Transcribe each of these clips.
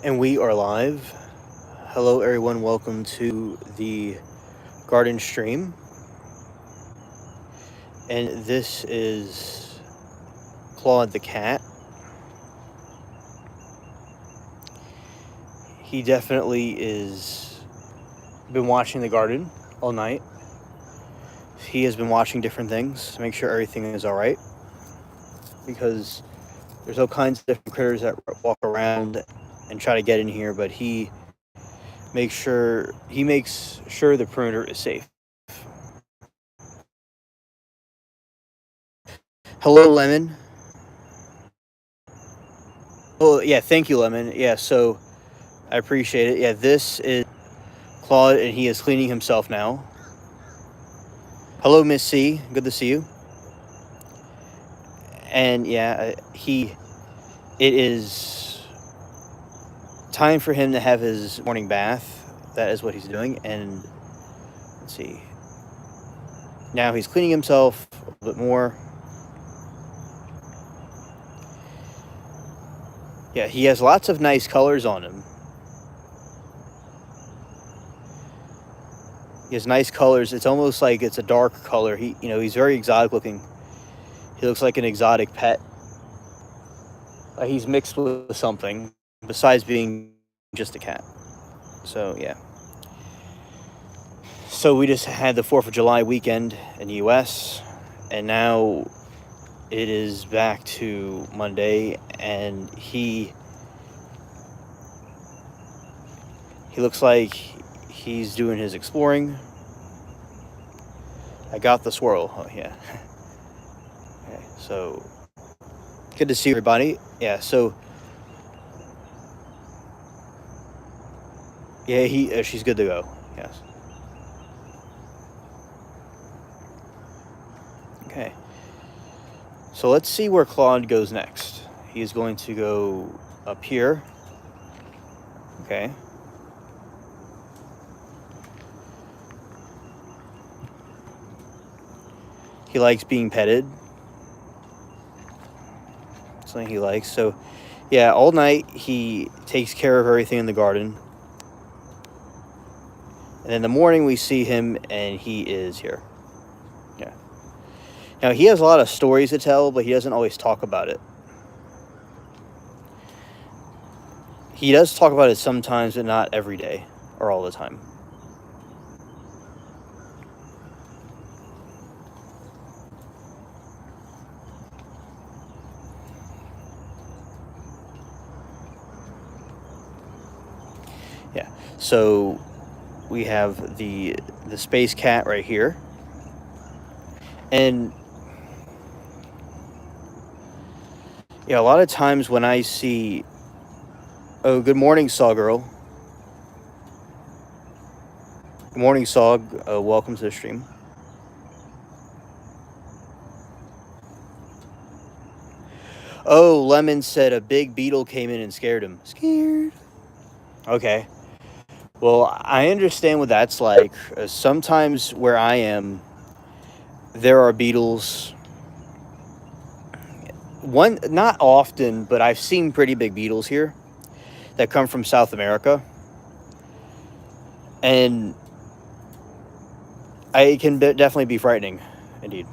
And we are live. Hello, everyone. Welcome to the Garden stream. And this is Claude the cat. He definitely is been watching the garden all night. He has been watching different things to make sure everything is all right. Because there's all kinds of different critters that walk around and try to get in here, but he makes sure the perimeter is safe. Hello, Lemon. Oh yeah, thank you, Lemon. Yeah, so I appreciate it. Yeah, this is Claude, and he is cleaning himself now. Hello, Miss C. Good to see you. And yeah, it is time for him to have his morning bath. That is what he's doing. And let's see. Now he's cleaning himself a little bit more. Yeah, he has lots of nice colors on him. He has nice colors. It's almost like it's a dark color. He's very exotic looking. He looks like an exotic pet. He's mixed with something besides being just a cat. So, yeah. So we just had the 4th of July weekend in the U.S., and now it is back to Monday, and he looks like he's doing his exploring. I got the swirl. Oh, yeah. Okay, so good to see everybody. Yeah, so yeah, she's good to go. Yes. Okay. So let's see where Claude goes next. He's going to go up here. Okay. He likes being petted. Something he likes. So, yeah, all night he takes care of everything in the garden. And in the morning we see him and he is here. Yeah. Now, he has a lot of stories to tell, but he doesn't always talk about it. He does talk about it sometimes, but not every day or all the time. Yeah. So we have the space cat right here. And yeah, a lot of times when I see, oh, good morning, Saw Girl. Good morning, Saw. Welcome to the stream. Oh, Lemon said a big beetle came in and scared him. Scared. Okay. Well, I understand what that's like. Sometimes where I am, there are beetles. Not often, but I've seen pretty big beetles here that come from South America. And it can definitely be frightening, indeed.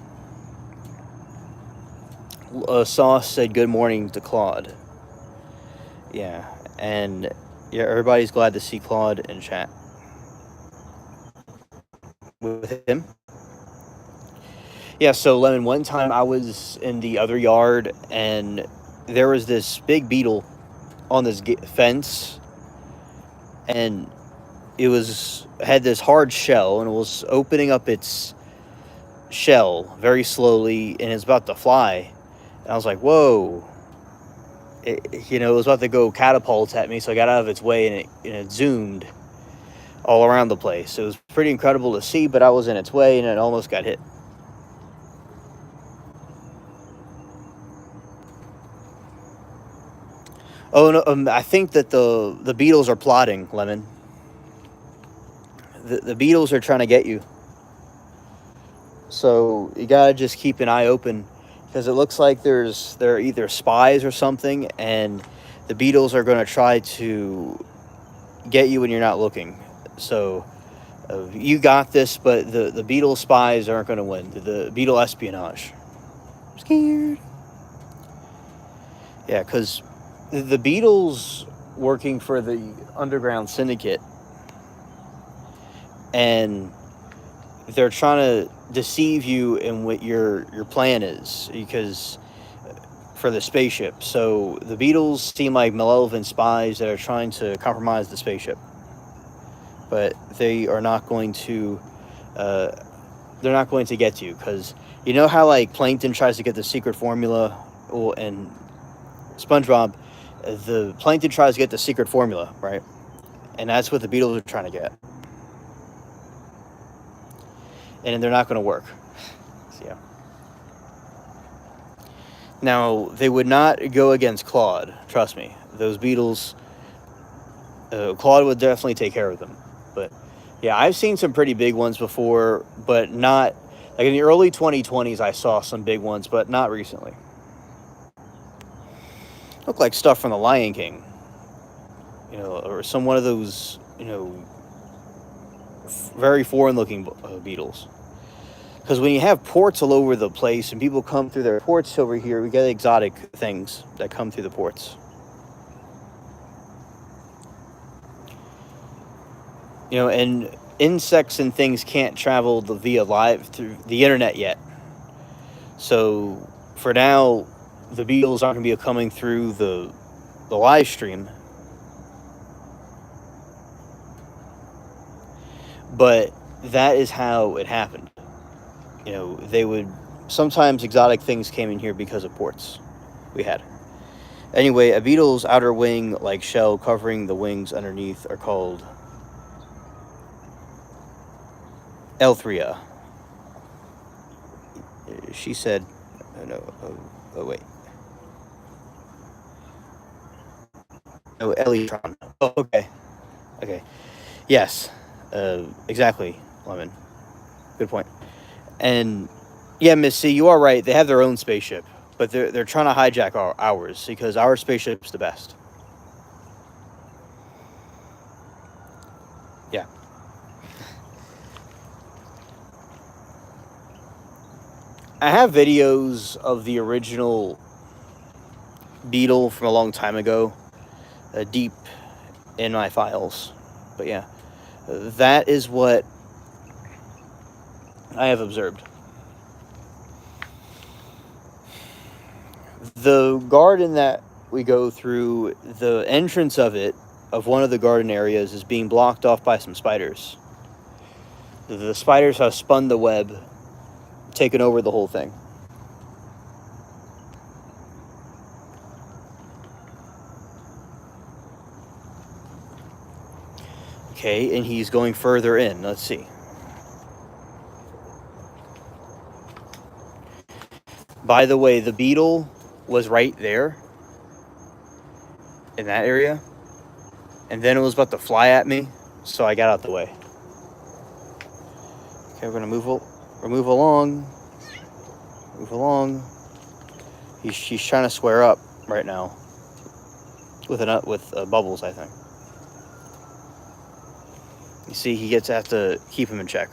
Sauce said good morning to Claude. Yeah, and yeah, everybody's glad to see Claude in chat with him. Yeah, so Lemon, one time I was in the other yard and there was this big beetle on this fence, and it had this hard shell, and it was opening up its shell very slowly, and it's about to fly. And I was like, whoa. It was about to go catapult at me, so I got out of its way, and it zoomed all around the place. It was pretty incredible to see, but I was in its way, and it almost got hit. Oh, no, I think that the beetles are plotting, Lemon. The beetles are trying to get you. So you gotta just keep an eye open, because it looks like they're either spies or something, and the beetles are going to try to get you when you're not looking. So you got this, but the beetle spies aren't going to win. The beetle espionage. I'm scared. Yeah, because the beetles working for the underground syndicate, and they're trying to deceive you in what your plan is, because for the spaceship. So the beetles seem like malevolent spies that are trying to compromise the spaceship, but they are not going to. They're not going to get you, because you know how like Plankton tries to get the secret formula, and SpongeBob, the Plankton tries to get the secret formula, right? And that's what the beetles are trying to get, and they're not going to work. So, yeah. Now, they would not go against Claude. Trust me. Those beetles, Claude would definitely take care of them. But, yeah, I've seen some pretty big ones before, but not... Like, in the early 2020s, I saw some big ones, but not recently. Look like stuff from The Lion King. You know, or some one of those, you know, very foreign-looking beetles. Because when you have ports all over the place and people come through their ports over here, we get exotic things that come through the ports. You know, and insects and things can't travel via live through the internet yet. So for now, the beetles aren't going to be coming through the live stream. But that is how it happened. You know, they would... Sometimes exotic things came in here because of ports we had. Anyway, a beetle's outer wing-like shell covering the wings underneath are called Elthria. She said... Oh, no. Oh, wait. Oh, Elytron. Oh, okay. Okay. Yes. Exactly, Lemon. Good point. And... Yeah, Miss C, you are right. They have their own spaceship, but they're trying to hijack ours because our spaceship's the best. Yeah. I have videos of the original beetle from a long time ago, deep in my files. But yeah, that is what I have observed. The garden that we go through, the entrance of it, of one of the garden areas, is being blocked off by some spiders. The spiders have spun the web, taken over the whole thing. Okay, and he's going further in. Let's see. By the way, the beetle was right there, in that area, and then it was about to fly at me, so I got out the way. Okay, we're gonna move along. Move along. She's trying to square up right now with bubbles, I think. You see, he gets have to keep him in check.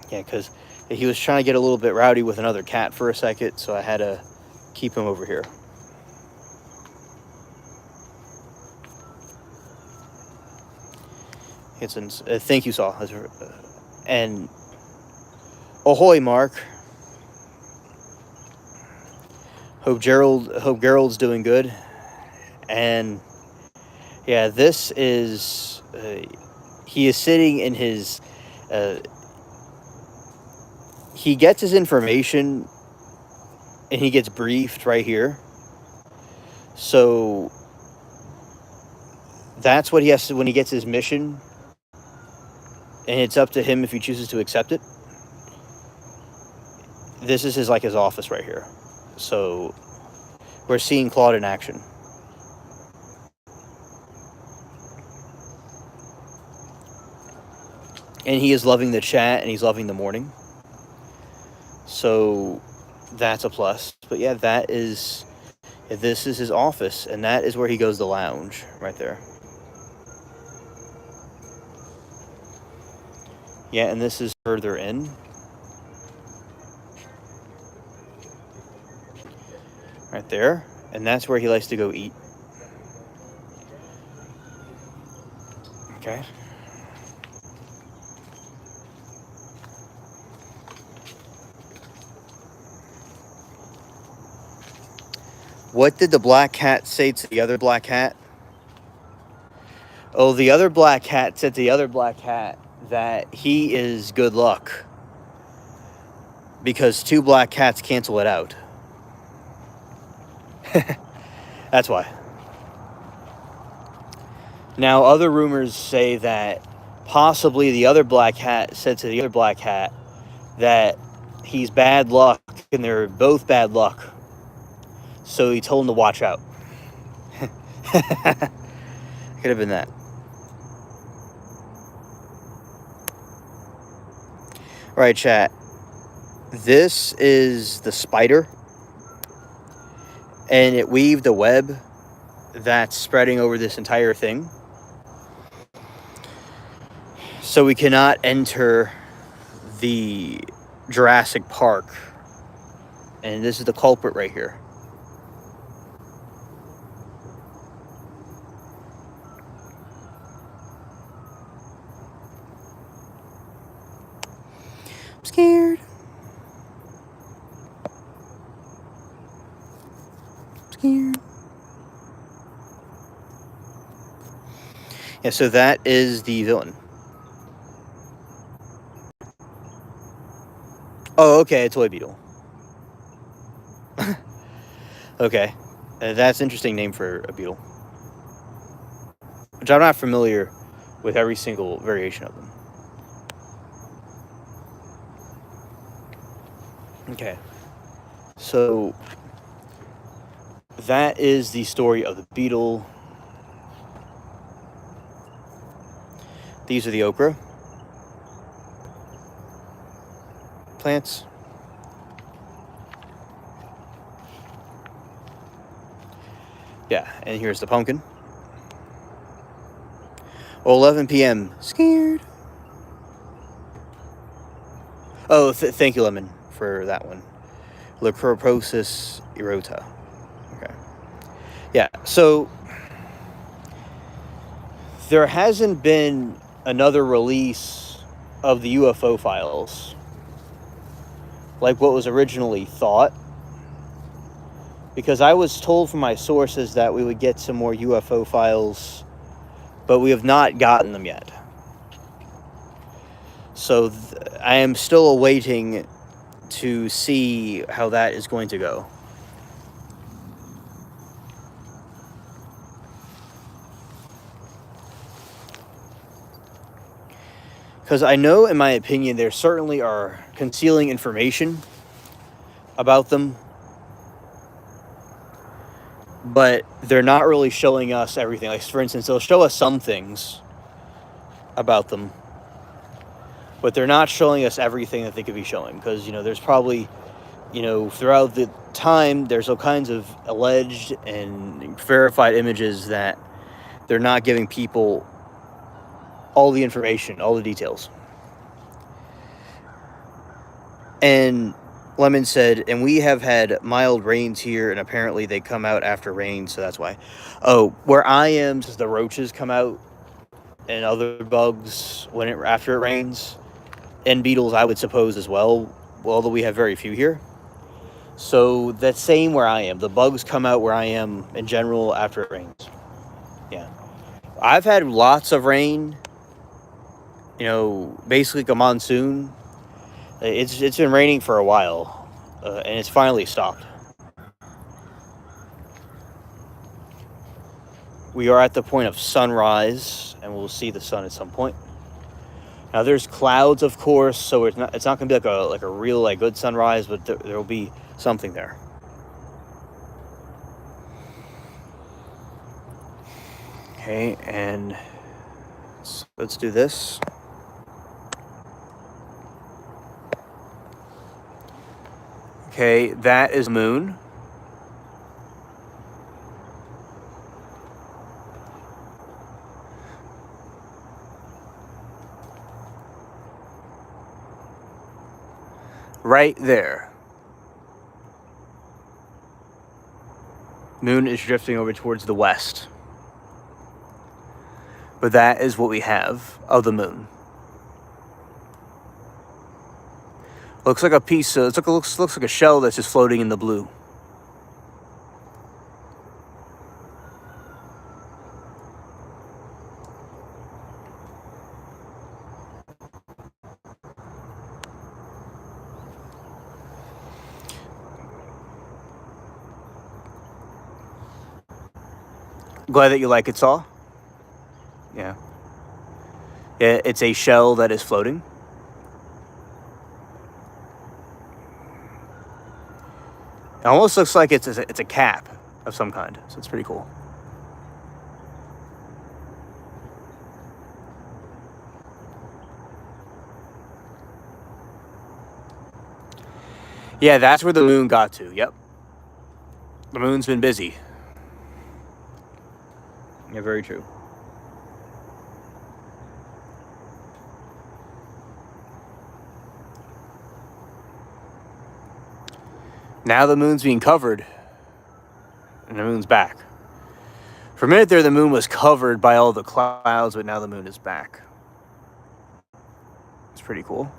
Yeah, because he was trying to get a little bit rowdy with another cat for a second, so I had to keep him over here. Thank you, Saul. And ahoy, Mark. Hope Gerald's doing good. And yeah, this is he is sitting in his. He gets his information and he gets briefed right here. So that's what he has to, when he gets his mission, and it's up to him if he chooses to accept it. This is his office right here. So we're seeing Claude in action. And he is loving the chat, and he's loving the morning. So that's a plus. But yeah, this is his office, and that is where he goes to lounge, right there. Yeah, and this is further in. Right there. And that's where he likes to go eat. Okay. What did the black cat say to the other black cat? Oh, the other black cat said to the other black cat that he is good luck. Because 2 black cats cancel it out. That's why. Now, other rumors say that possibly the other black cat said to the other black cat that he's bad luck and they're both bad luck. So he told him to watch out. Could have been that. All right, chat. This is the spider. And it weaved a web that's spreading over this entire thing. So we cannot enter the Jurassic Park. And this is the culprit right here. I'm scared. Scared. Yeah, so that is the villain. Oh, okay, a toy beetle. Okay. That's an interesting name for a beetle. Which I'm not familiar with every single variation of them. Okay. So that is the story of the beetle. These are the okra plants. Yeah, and here's the pumpkin. Well, 11 p.m. Scared. Oh, thank you, Lemon, for that one. Leucoprosis erota. Okay. Yeah, so there hasn't been another release of the UFO files like what was originally thought. Because I was told from my sources that we would get some more UFO files, but we have not gotten them yet. So I am still awaiting to see how that is going to go. Because I know, in my opinion, there certainly are concealing information about them, but they're not really showing us everything. Like, for instance, they'll show us some things about them, but they're not showing us everything that they could be showing. Because, there's probably, throughout the time, there's all kinds of alleged and verified images that they're not giving people all the information, all the details. And Lemon said, and we have had mild rains here, and apparently they come out after rain, so that's why. Oh, where I am, since the roaches come out and other bugs after it rains, and beetles, I would suppose, as well, although we have very few here. So that's same where I am. The bugs come out where I am in general after it rains. Yeah. I've had lots of rain, basically like a monsoon. It's been raining for a while, and it's finally stopped. We are at the point of sunrise, and we'll see the sun at some point. Now there's clouds, of course, so it's not going to be like a real good sunrise, but there will be something there. Okay, and let's do this. Okay, that is the moon. Right there. Moon is drifting over towards the west. But that is what we have of the moon. Looks like a piece of, looks like a shell that's just floating in the blue. Glad that you like it, Saw. Yeah. Yeah, it's a shell that is floating. It almost looks like it's a cap of some kind, so it's pretty cool. Yeah, that's where the moon got to. Yep. The moon's been busy. Yeah, very true. Now the moon's being covered, and the moon's back. For a minute there, the moon was covered by all the clouds, but now the moon is back. It's pretty cool.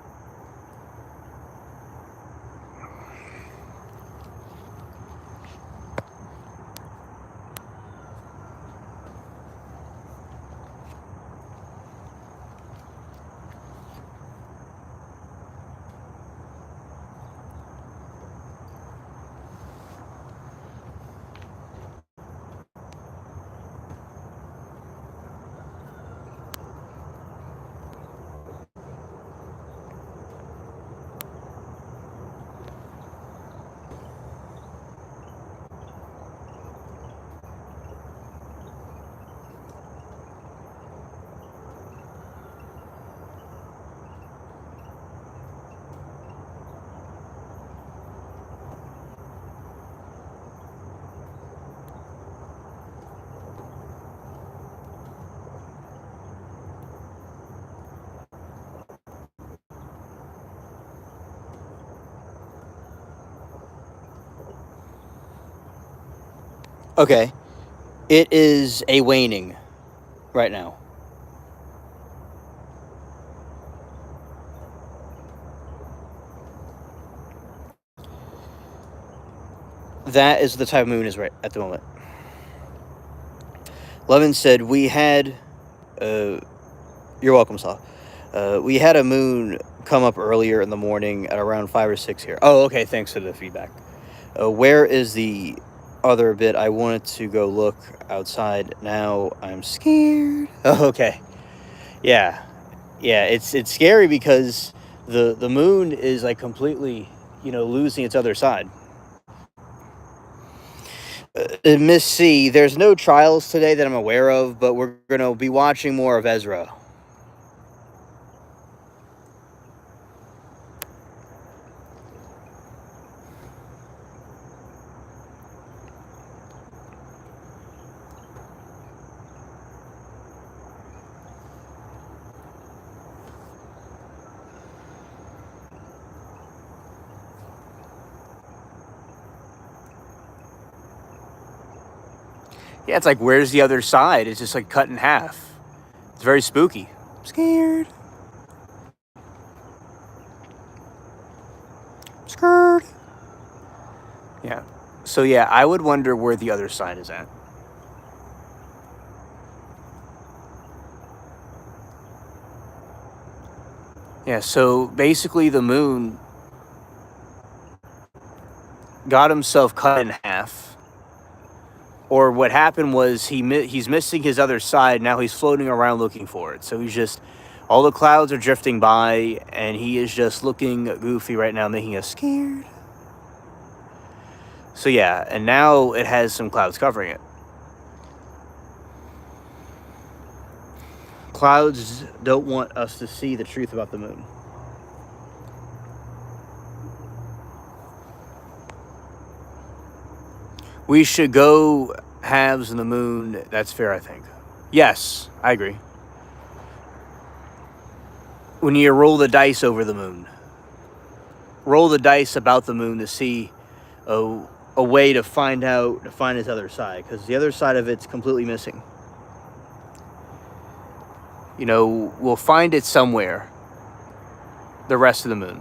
Okay. It is a waning right now. That is the type of moon is right at the moment. Levin said we had... you're welcome, Saw. We had a moon come up earlier in the morning at around 5 or 6 here. Oh, okay, thanks for the feedback. Where is the other bit? I wanted to go look outside. Now I'm scared. Oh, okay. Yeah. Yeah, it's scary because the moon is like completely, losing its other side. Miss C, there's no trials today that I'm aware of, but we're going to be watching more of Ezra. Yeah, it's like, where's the other side? It's just like cut in half. It's very spooky. I'm scared. Scared. Yeah. So yeah, I would wonder where the other side is at. Yeah, so basically the moon got himself cut in half. Or what happened was he's missing his other side. Now he's floating around looking for it. So he's just, all the clouds are drifting by, and he is just looking goofy right now, making us scared. So yeah, and now it has some clouds covering it. Clouds don't want us to see the truth about the moon. We should go halves in the moon. That's fair, I think. Yes, I agree. When you roll the dice over the moon, roll the dice about the moon to see a way to find its other side, because the other side of it's completely missing. You know, we'll find it somewhere, the rest of the moon.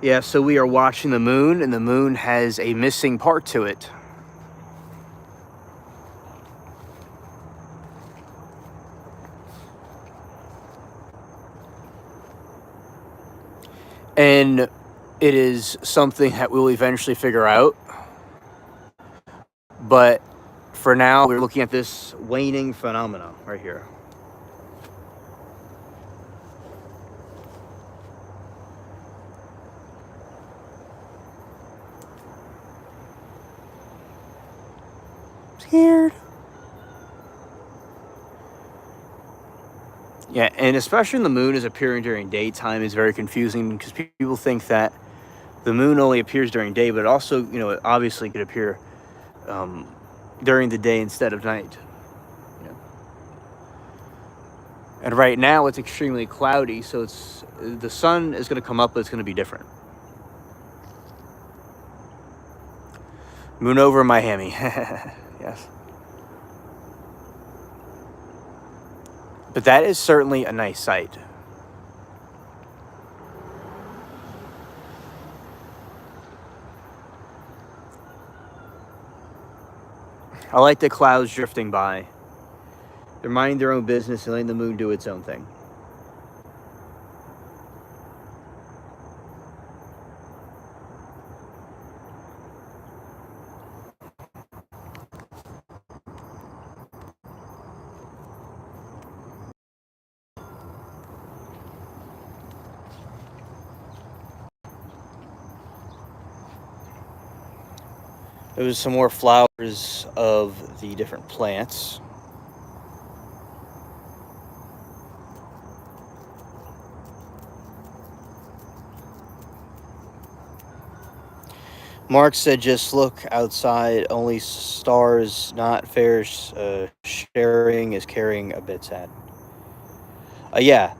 Yeah, so we are watching the moon, and the moon has a missing part to it. And it is something that we'll eventually figure out. But for now, we're looking at this waning phenomena right here. Scared. Yeah, and especially when the moon is appearing during daytime is very confusing, because people think that the moon only appears during day, but it also, you know, it obviously could appear during the day instead of night. You know? And right now it's extremely cloudy, so the sun is going to come up, but it's going to be different. Moon over Miami. Yes. But that is certainly a nice sight. I like the clouds drifting by. They're minding their own business and letting the moon do its own thing. There's some more flowers of the different plants. Mark said, just look outside. Only stars, not fairs. Sharing is carrying a bit sad. Yeah.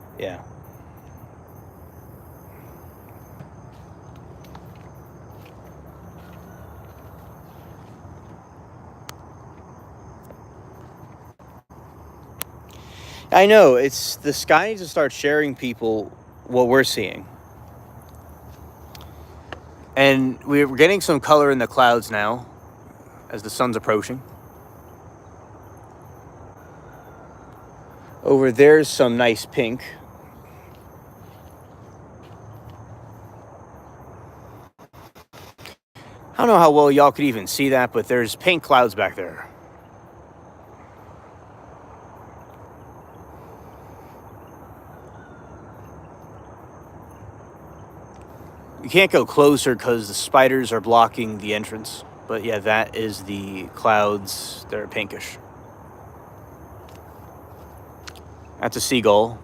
I know, it's the sky needs to start sharing people what we're seeing. And we're getting some color in the clouds now as the sun's approaching. Over there's some nice pink. I don't know how well y'all could even see that, but there's pink clouds back there. You can't go closer because the spiders are blocking the entrance. But yeah, that is the clouds. They're pinkish. That's a seagull.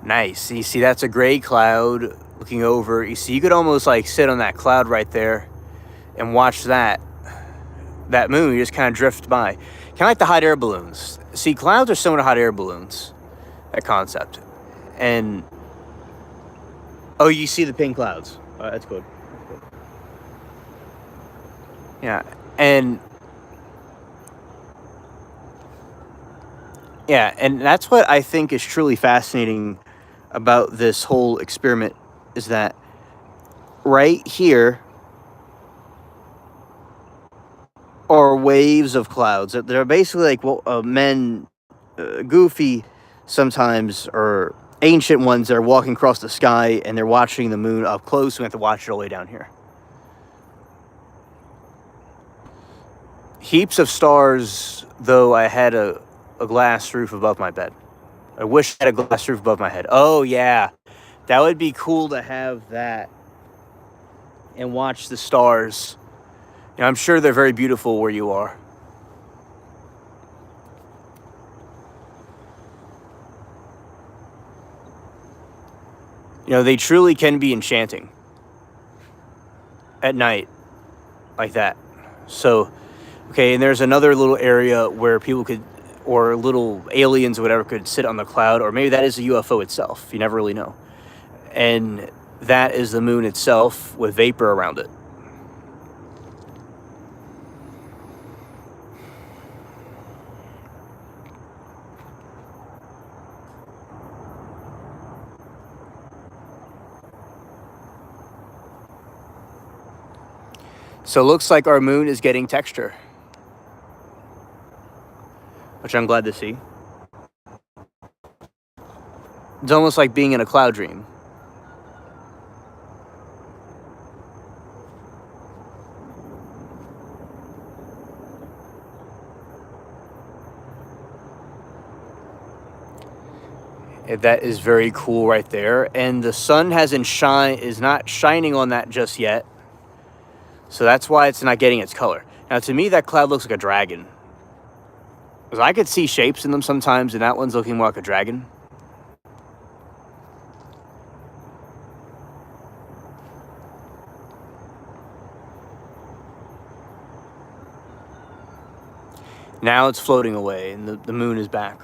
Nice. You see, that's a gray cloud looking over. You see, you could almost like sit on that cloud right there and watch that moon. You just kind of drift by. Kind of like the hot air balloons. See, clouds are similar to hot air balloons. That concept. And oh, you see the pink clouds. That's good. Yeah, and that's what I think is truly fascinating about this whole experiment, is that right here are waves of clouds. They're basically like men, goofy sometimes, or ancient ones that are walking across the sky and they're watching the moon up close. We have to watch it all the way down here. Heaps of stars, though I had a glass roof above my bed. I wish I had a glass roof above my head. Oh, yeah. That would be cool to have that and watch the stars. You know, I'm sure they're very beautiful where you are. You know, they truly can be enchanting at night like that. So, okay, and there's another little area where people could, or little aliens or whatever, could sit on the cloud, or maybe that is a UFO itself. You never really know. And that is the moon itself with vapor around it. So it looks like our moon is getting texture, which I'm glad to see. It's almost like being in a cloud dream. That is very cool right there. And the sun is not shining on that just yet. So that's why it's not getting its color. Now, to me, that cloud looks like a dragon. Because I could see shapes in them sometimes, and that one's looking more like a dragon. Now it's floating away, and the moon is back.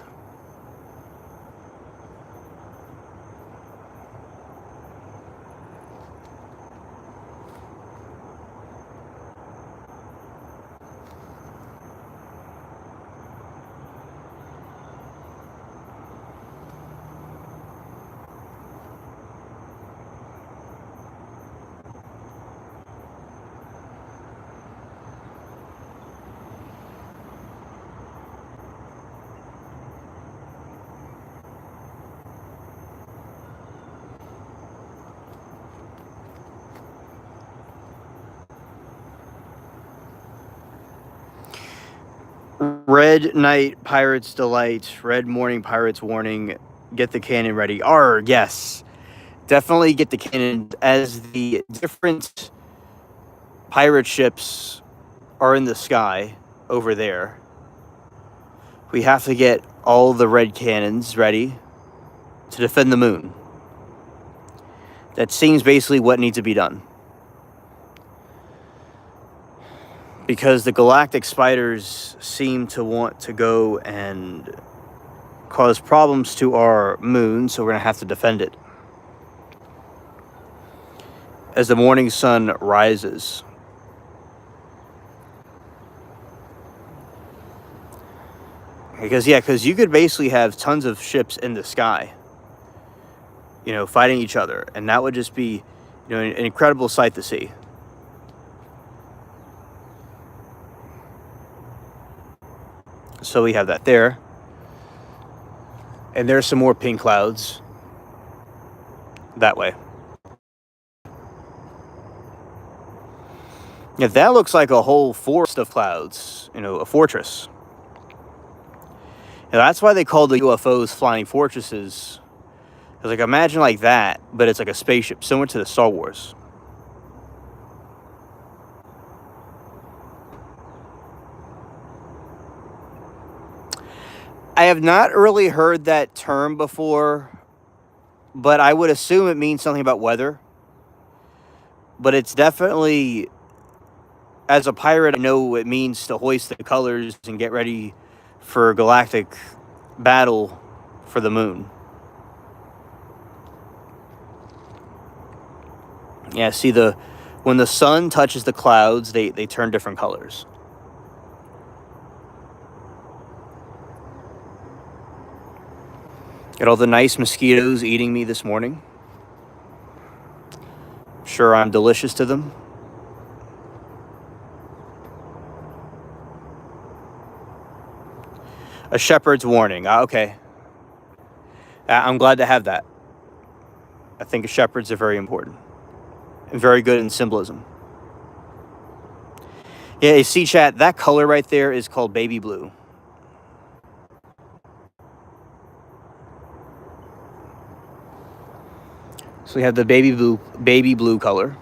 Red night, pirates delight. Red morning, pirates warning. Get the cannon ready. Arr, yes. Definitely get the cannon. As the different pirate ships are in the sky over there, we have to get all the red cannons ready to defend the moon. That seems basically what needs to be done. Because the galactic spiders seem to want to go and cause problems to our moon, so we're going to have to defend it. As the morning sun rises. Because you could basically have tons of ships in the sky, you know, fighting each other. And that would just be, you know, an incredible sight to see. So we have that there. And there's some more pink clouds that way. Yeah, that looks like a whole forest of clouds, you know, a fortress. And that's why they call the UFOs flying fortresses. Because, like, imagine like that, but it's like a spaceship, similar to the Star Wars. I have not really heard that term before, but I would assume it means something about weather. But it's definitely, as a pirate, I know it means to hoist the colors and get ready for galactic battle for the moon. Yeah, see, when the sun touches the clouds, they turn different colors. Got all the nice mosquitoes eating me this morning. Sure, I'm delicious to them. A shepherd's warning. Okay. I'm glad to have that. I think shepherds are very important and very good in symbolism. Yeah, you see, chat, that color right there is called baby blue. So we have the baby blue color.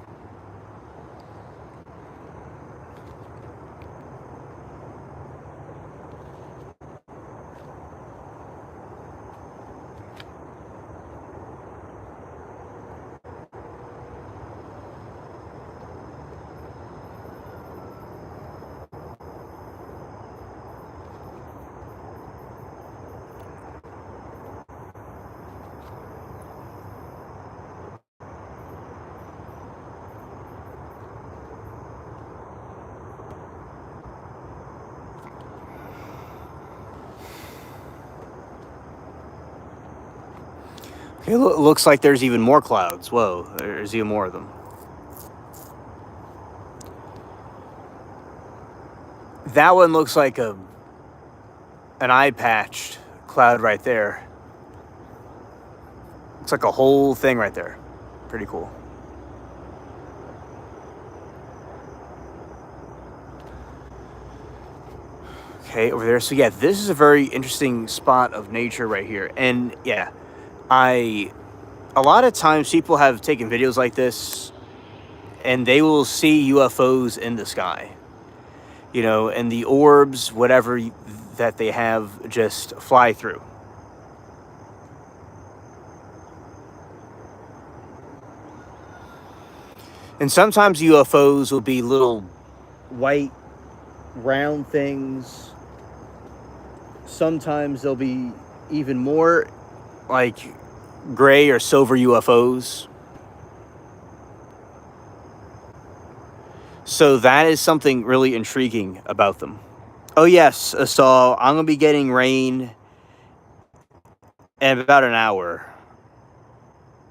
Okay, looks like there's even more clouds. Whoa, there's even more of them. That one looks like an eye patched cloud right there. Looks like a whole thing right there. Pretty cool. Okay, over there. So yeah, this is a very interesting spot of nature right here. And yeah, a lot of times people have taken videos like this and they will see UFOs in the sky. You know, and the orbs, whatever that they have, just fly through. And sometimes UFOs will be little white round things. Sometimes they'll be even more like gray or silver UFOs. So that is something really intriguing about them. Oh yes, so I'm gonna be getting rain in about an hour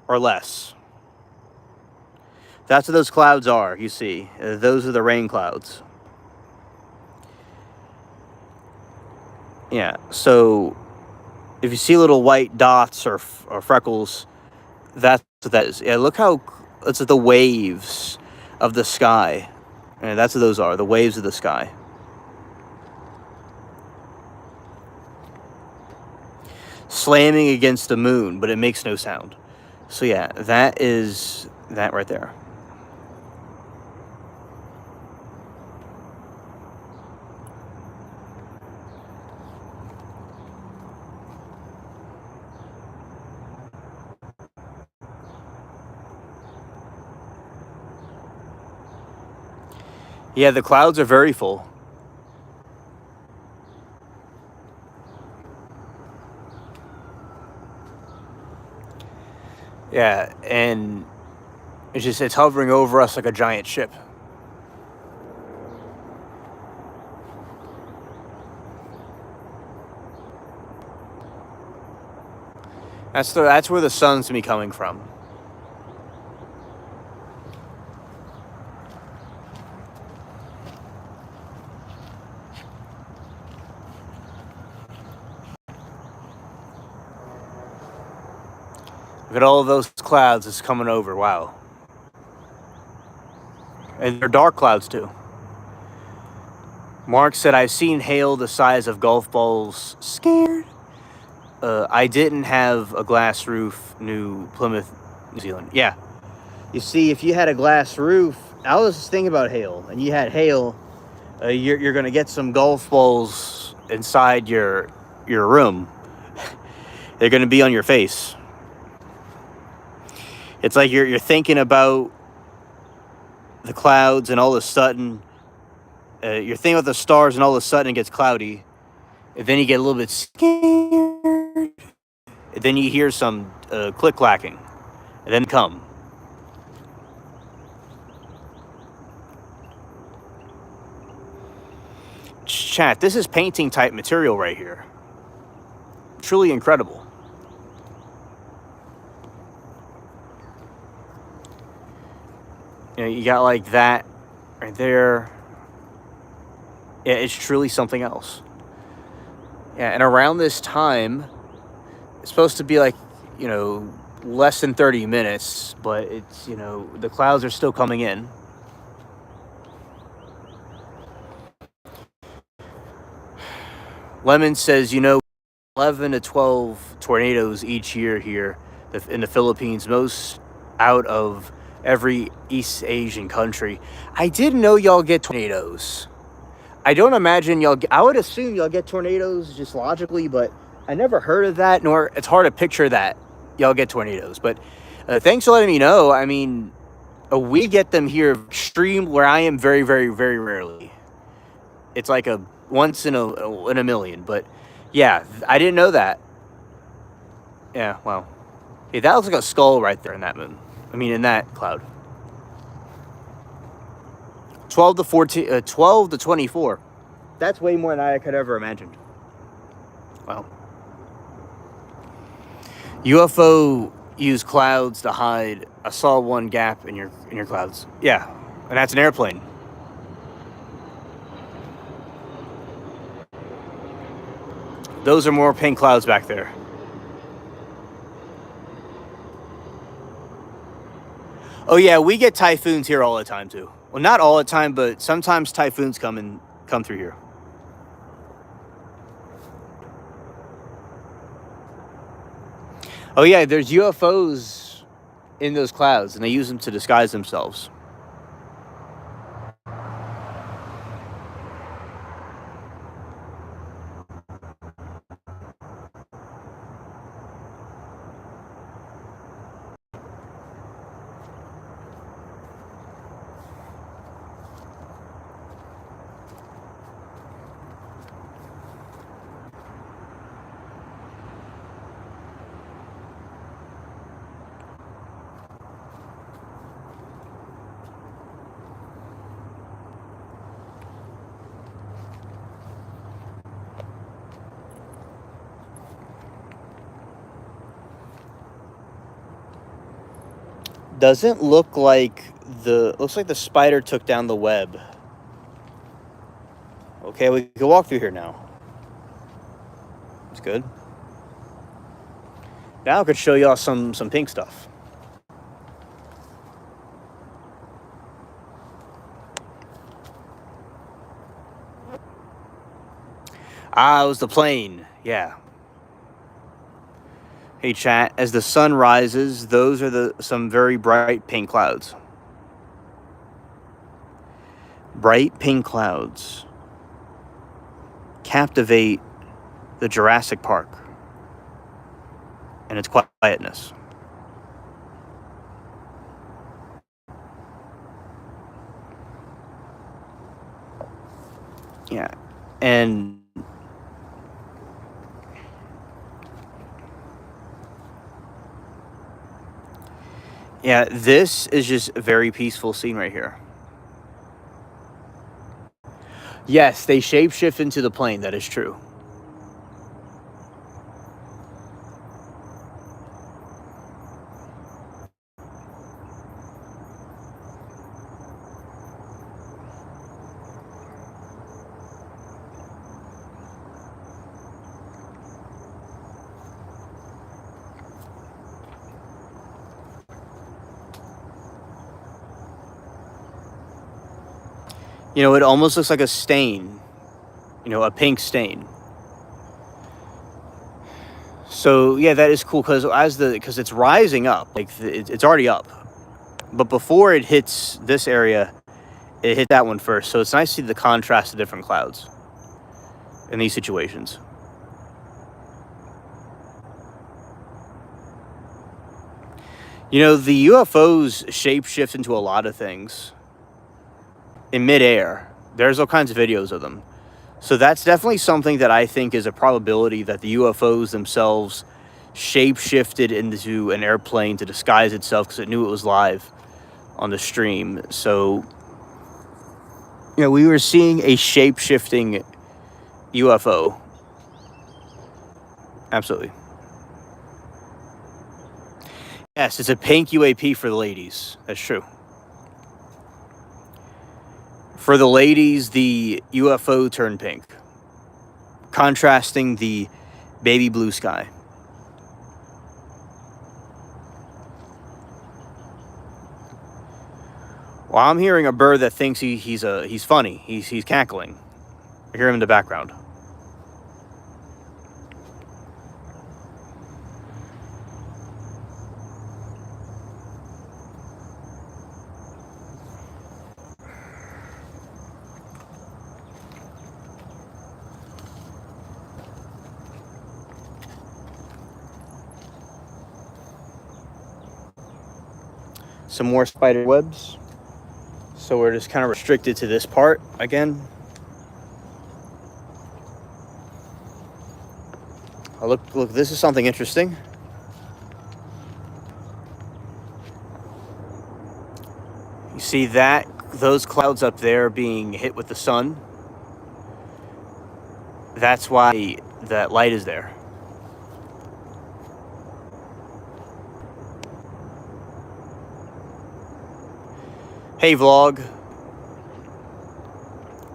or less. That's what those clouds are, you see. Those are the rain clouds. Yeah, so if you see little white dots or freckles, that's what that is. Yeah, look how it's the waves of the sky. And that's what those are, the waves of the sky. Slamming against the moon, but it makes no sound. So yeah, that is that right there. Yeah, the clouds are very full. Yeah, and it's hovering over us like a giant ship. That's where the sun's gonna be coming from. Look at all of those clouds that's coming over. Wow. And they're dark clouds too. Mark said, I've seen hail the size of golf balls. Scared? I didn't have a glass roof, New Plymouth, New Zealand. Yeah. You see, if you had a glass roof, I was just thinking about hail, and you had hail, you're going to get some golf balls inside your room. They're going to be on your face. It's like you're thinking about the clouds, and all of a sudden, you're thinking about the stars, and all of a sudden it gets cloudy. And then you get a little bit scared. And then you hear some click-clacking. And then come. Chat, this is painting type material right here. Truly incredible. You know, you got like that right there. Yeah, it's truly something else. Yeah, and around this time, it's supposed to be like, you know, less than 30 minutes, but it's, you know, the clouds are still coming in. Lemon says, 11 to 12 tornadoes each year here in the Philippines, most out of every East Asian country. I didn't know y'all get tornadoes. I don't imagine I would assume y'all get tornadoes just logically, but I never heard of that, nor it's hard to picture that y'all get tornadoes. But thanks for letting me know. I mean, we get them here extreme where I am very, very, very rarely. It's like a once in a million. But yeah, I didn't know that. Yeah, wow. Hey, that looks like a skull right there in that moon. I mean, in that cloud. 12 to 24. That's way more than I could ever imagined. Wow. UFO use clouds to hide. I saw one gap in your clouds. Yeah, and that's an airplane. Those are more pink clouds back there. Oh yeah, we get typhoons here all the time too. Well, not all the time, but sometimes typhoons come through here. Oh yeah, there's UFOs in those clouds, and they use them to disguise themselves. Doesn't look like looks like the spider took down the web. Okay, we can walk through here now. It's good. Now I could show y'all some pink stuff. Ah, it was the plane. Yeah. Hey chat, as the sun rises, those are some very bright pink clouds. Bright pink clouds captivate the Jurassic Park and its quietness. Yeah, and yeah, this is just a very peaceful scene right here. Yes, they shapeshift into the plane. That is true. It almost looks like a stain. A pink stain. So yeah, that is cool because it's rising up. Like it's already up, but before it hits this area, it hit that one first. So it's nice to see the contrast of different clouds in these situations. The UFOs shapeshift into a lot of things in midair. There's all kinds of videos of them. So that's definitely something that I think is a probability that the UFOs themselves shape-shifted into an airplane to disguise itself because it knew it was live on the stream. So, we were seeing a shape-shifting UFO. Absolutely. Yes, it's a pink UAP for the ladies. That's true. For the ladies, the UFO turned pink, contrasting the baby blue sky. Well, I'm hearing a bird that thinks he's funny. He's cackling. I hear him in the background. some more spider webs. So we're just kind of restricted to this part again. Oh, look, this is something interesting. You see those clouds up there being hit with the sun? That's why that light is there. Hey vlog.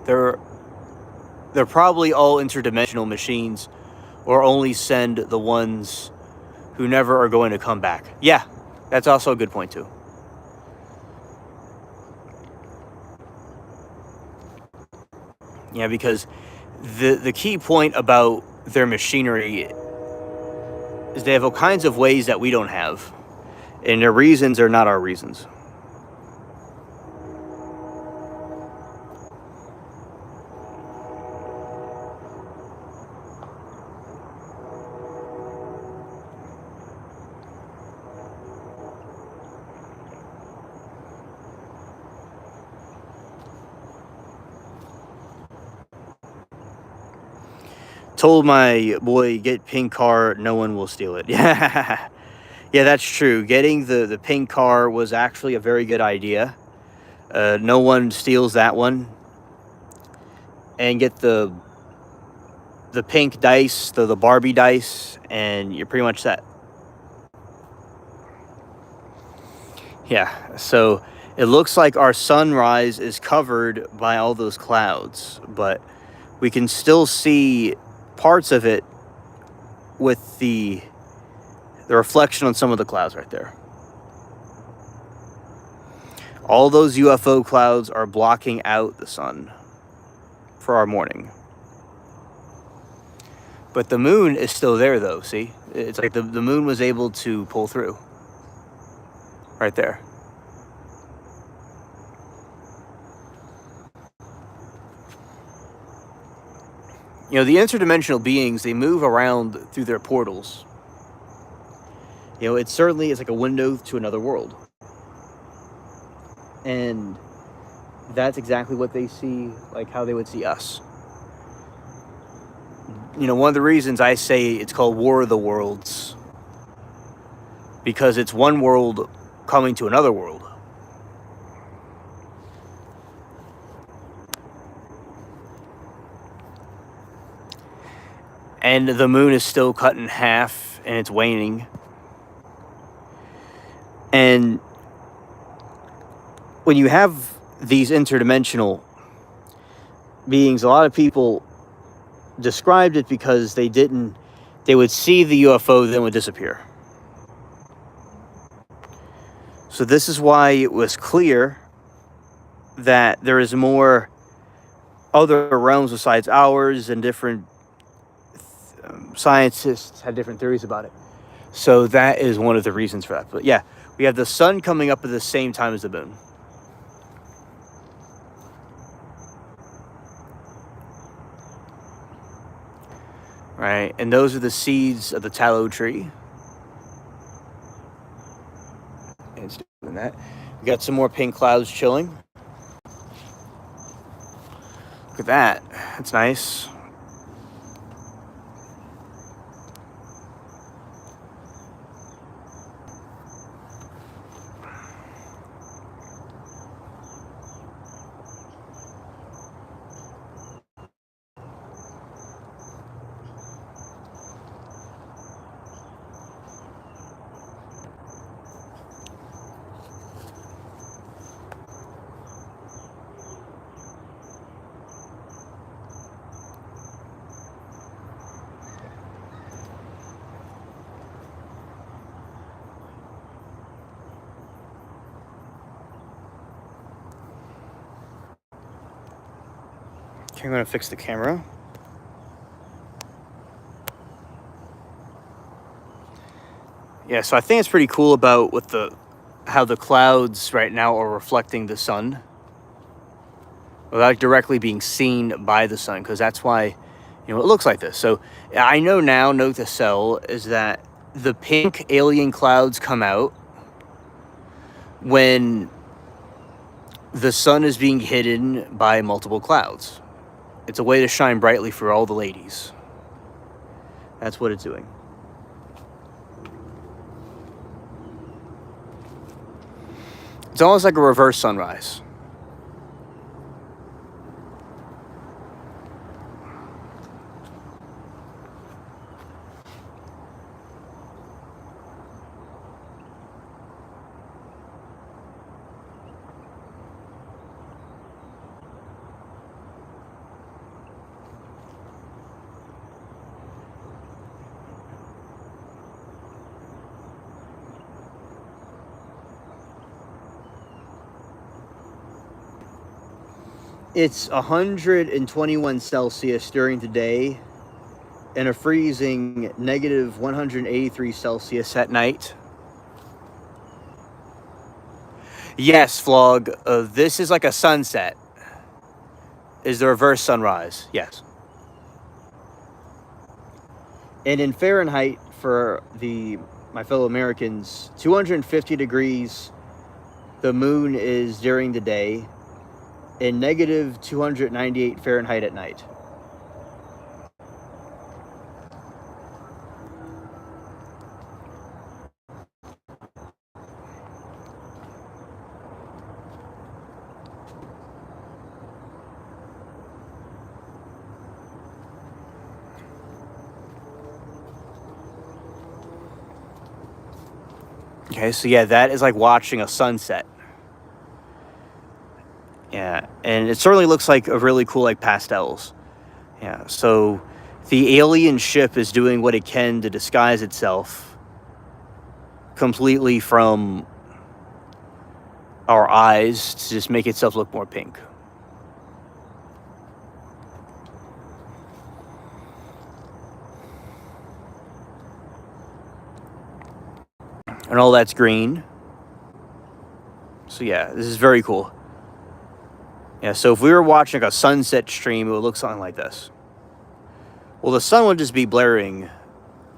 They're probably all interdimensional machines, or only send the ones who never are going to come back. Yeah, that's also a good point too. Yeah, because the key point about their machinery is they have all kinds of ways that we don't have, and their reasons are not our reasons. Told my boy, get pink car, no one will steal it. Yeah, yeah, that's true. Getting the pink car was actually a very good idea. No one steals that one. And get the pink dice, the Barbie dice, and you're pretty much set. Yeah, so it looks like our sunrise is covered by all those clouds, but we can still see parts of it with the reflection on some of the clouds right there. All those UFO clouds are blocking out the sun for our morning. But the moon is still there though, see? It's like the moon was able to pull through. Right there. You know, the interdimensional beings, they move around through their portals. You know, it certainly is like a window to another world. And that's exactly what they see, like how they would see us. You know, one of the reasons I say it's called War of the Worlds, because it's one world coming to another world. And the moon is still cut in half, and it's waning. And when you have these interdimensional beings, a lot of people described it because they would see the UFO, then would disappear. So this is why it was clear that there is more other realms besides ours, and different scientists had different theories about it. So that is one of the reasons for that. But yeah, we have the sun coming up at the same time as the moon. Right, and those are the seeds of the tallow tree. And it's doing that. We got some more pink clouds chilling. Look at that. That's nice. Okay, I'm going to fix the camera. Yeah, so I think it's pretty cool about how the clouds right now are reflecting the sun without directly being seen by the sun, because that's why, you know, it looks like this. So I know now, note to self, is that the pink alien clouds come out, when the sun is being hidden by multiple clouds. It's a way to shine brightly for all the ladies. That's what it's doing. It's almost like a reverse sunrise. It's 121 Celsius during the day and a freezing negative 183 Celsius at night. Yes, vlog. This is like a sunset. Is the reverse sunrise. Yes. And in Fahrenheit, for my fellow Americans, 250 degrees, the moon is during the day, and negative 298 Fahrenheit at night. Okay, so yeah, that is like watching a sunset. Yeah, and it certainly looks like a really cool, like, pastels. Yeah, so the alien ship is doing what it can to disguise itself completely from our eyes to just make itself look more pink. And all that's green. So yeah, this is very cool. Yeah, so if we were watching like a sunset stream, it would look something like this. Well, the sun would just be blaring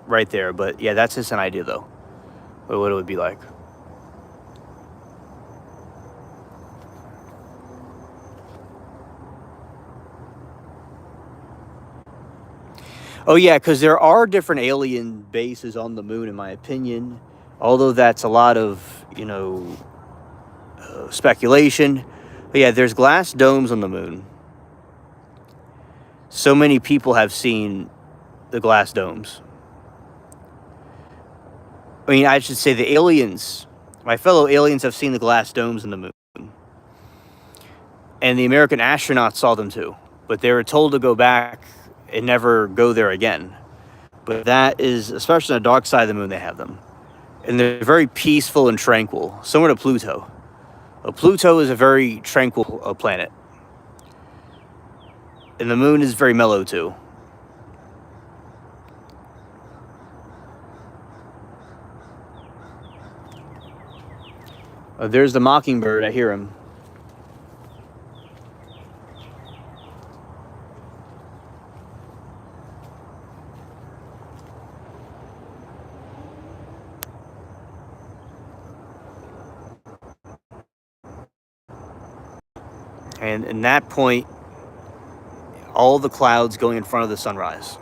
right there, but yeah, that's just an idea, though, what it would be like. Oh yeah, because there are different alien bases on the moon, in my opinion, although that's a lot of, speculation. But yeah, there's glass domes on the moon. So many people have seen the glass domes. I mean, I should say the aliens, my fellow aliens, have seen the glass domes in the moon. And the American astronauts saw them too. But they were told to go back and never go there again. But that is, especially on the dark side of the moon, they have them. And they're very peaceful and tranquil, similar to Pluto. Pluto is a very tranquil planet. And the moon is very mellow too. There's the mockingbird. I hear him. And in that point, all the clouds going in front of the sunrise.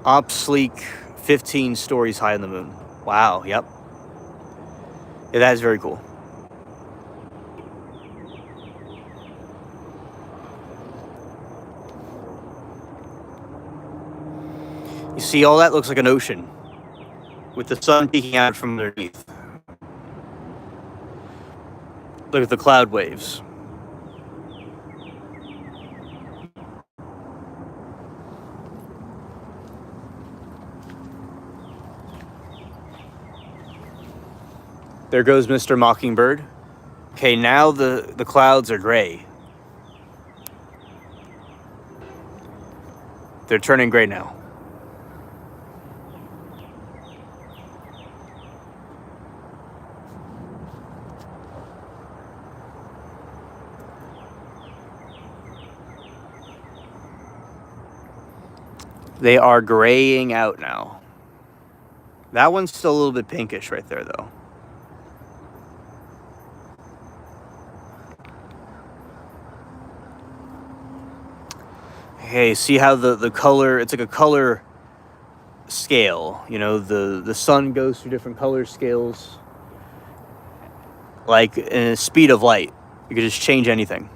Up sleek, 15 stories high in the moon. Wow, yep. Yeah, that is very cool. You see, all that looks like an ocean with the sun peeking out from underneath. Look at the cloud waves. There goes Mr. Mockingbird. Okay, now the clouds are gray. They're turning gray now. They are graying out now. That one's still a little bit pinkish right there, though. Okay, see how the color, it's like a color scale. You know, the sun goes through different color scales. Like in the speed of light. You could just change anything.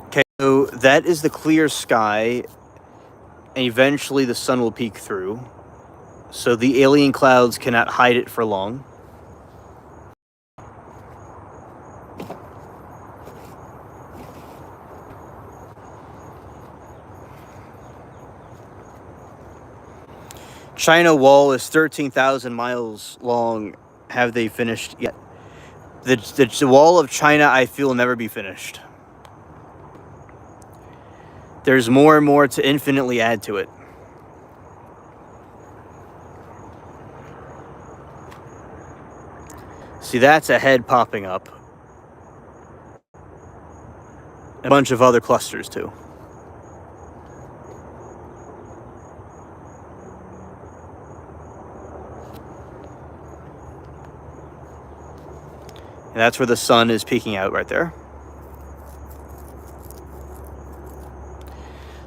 Okay, so that is the clear sky, and eventually the sun will peek through. So the alien clouds cannot hide it for long. China Wall is 13,000 miles long. Have they finished yet? The Wall of China, I feel, will never be finished. There's more and more to infinitely add to it. See, that's a head popping up. A bunch of other clusters, too. And that's where the sun is peeking out right there.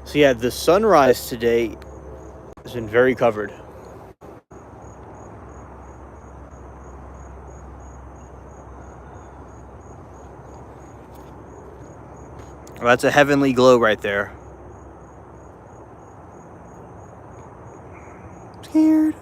So yeah, the sunrise today has been very covered. Well, that's a heavenly glow right there. Scared.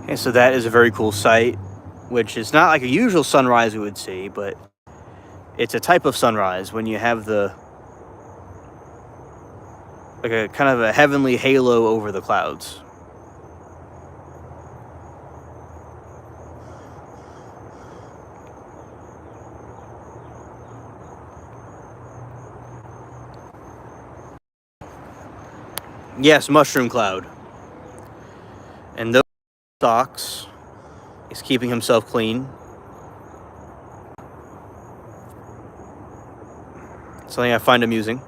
Okay, so that is a very cool sight, which is not like a usual sunrise we would see, but it's a type of sunrise when you have like a kind of a heavenly halo over the clouds. Yes, mushroom cloud. And those socks, he's keeping himself clean. Something I find amusing.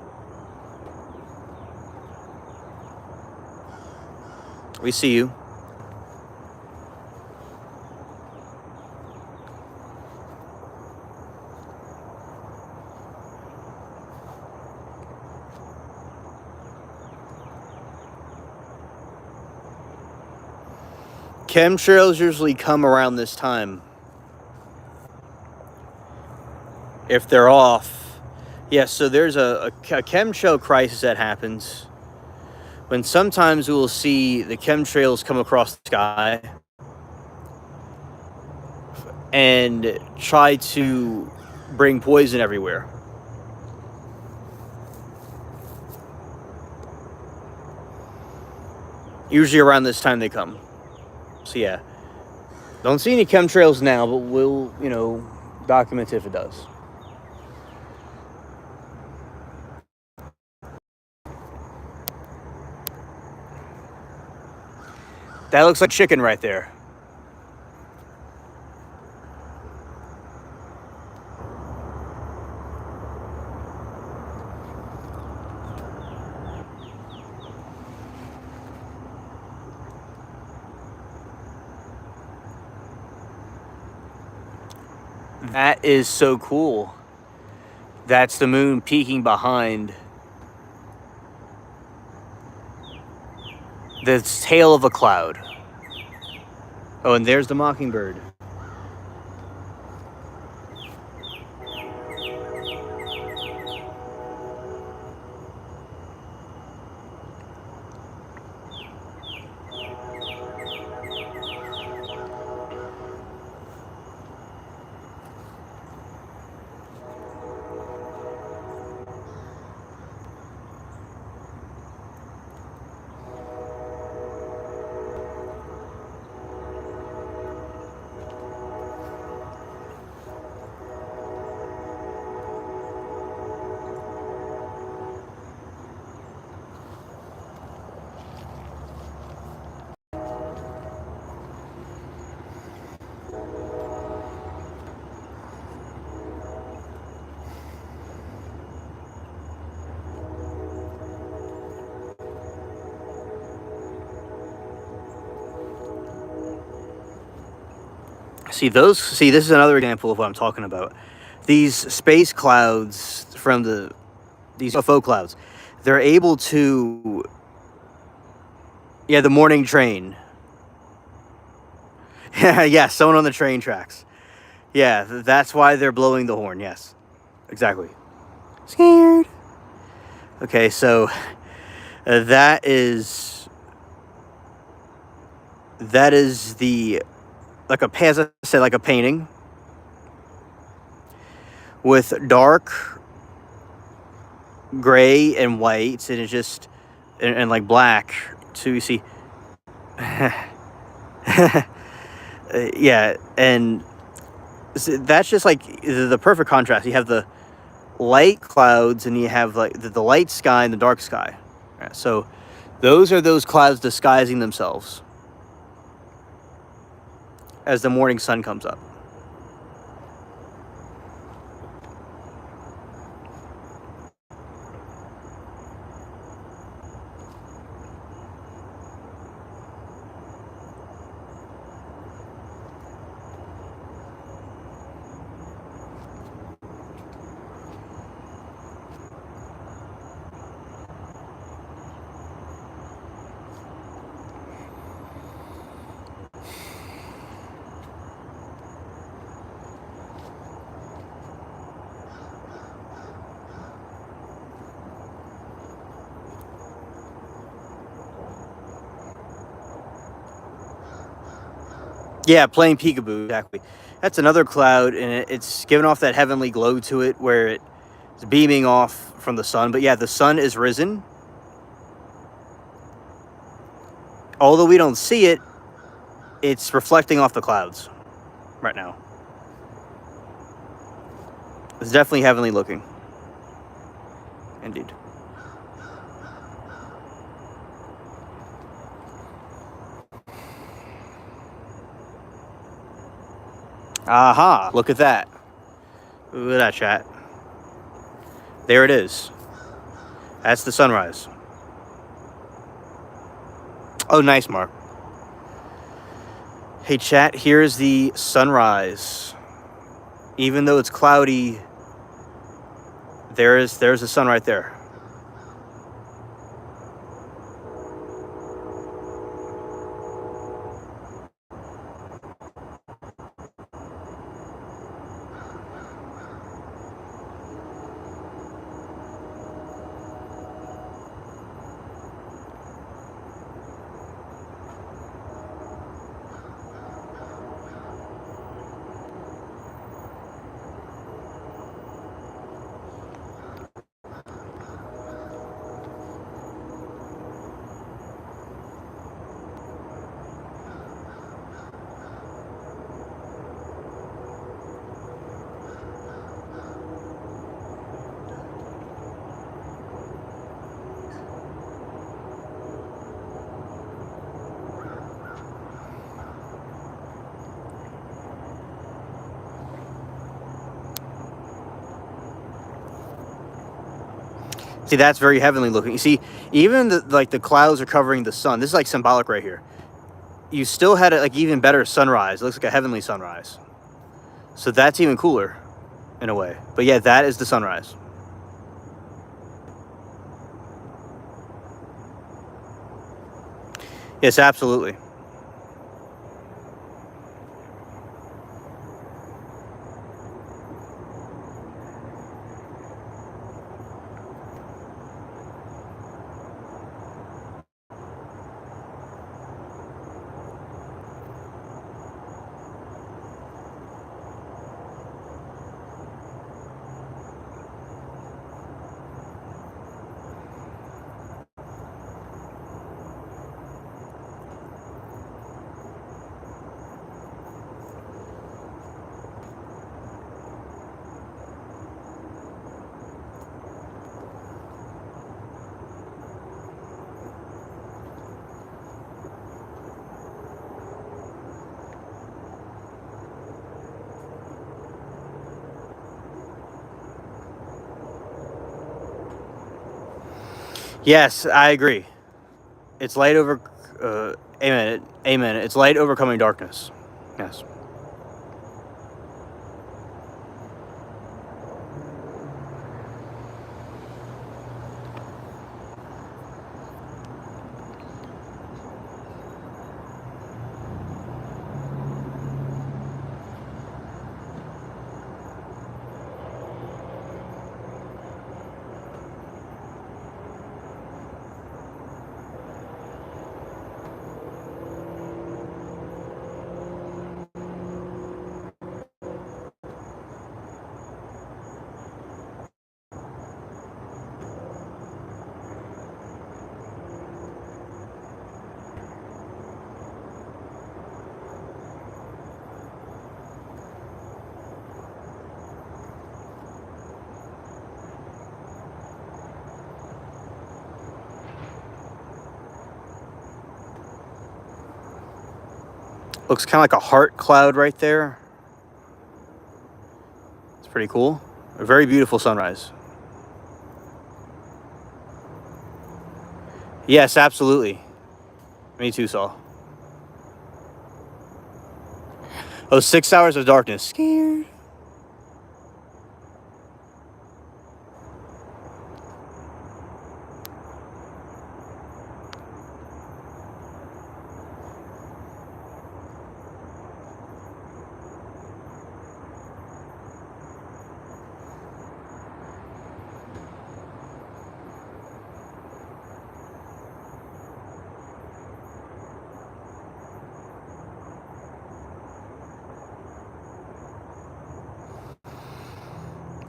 We see you. Chemtrails usually come around this time. If they're off. Yes, so there's a chemtrail crisis that happens when sometimes we will see the chemtrails come across the sky and try to bring poison everywhere. Usually around this time they come. So yeah, don't see any chemtrails now, but we'll, document if it does. That looks like chicken right there. That is so cool. That's the moon peeking behind the tail of a cloud. Oh, and there's the mockingbird. See, this is another example of what I'm talking about. These space clouds from these UFO clouds, they're able to, yeah, the morning train. Yeah, someone on the train tracks. Yeah, that's why they're blowing the horn. Yes, exactly. Scared. Okay, so that is the, like a, as I said, like a painting with dark gray and white, and it's just and like black. So you see, yeah, and so that's just like the perfect contrast. You have the light clouds, and you have like the light sky and the dark sky. Right, so those are those clouds disguising themselves as the morning sun comes up. Yeah, playing peekaboo, exactly. That's another cloud, and it's giving off that heavenly glow to it, where it's beaming off from the sun. But yeah, the sun is risen. Although we don't see it, it's reflecting off the clouds right now. It's definitely heavenly looking. Indeed. Aha, look at that. Look at that, chat. There it is. That's the sunrise. Oh, nice, Mark. Hey, chat, here's the sunrise. Even though it's cloudy, there's the sun right there. See, that's very heavenly looking. You see, even the clouds are covering the sun. This is like symbolic right here. You still had a like even better sunrise. It looks like a heavenly sunrise. So that's even cooler in a way. But yeah, that is the sunrise. Yes, absolutely. Yes, I agree. It's light over. Amen. Amen. It's light overcoming darkness. Yes. Looks kind of like a heart cloud right there. It's pretty cool. A very beautiful sunrise. Yes, absolutely. Me too, Saul. Oh, 6 hours of darkness. Scared.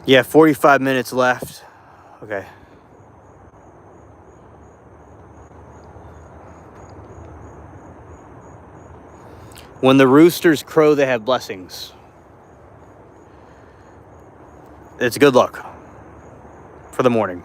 Yeah, 45 minutes left. Okay. When the roosters crow, they have blessings. It's good luck for the morning.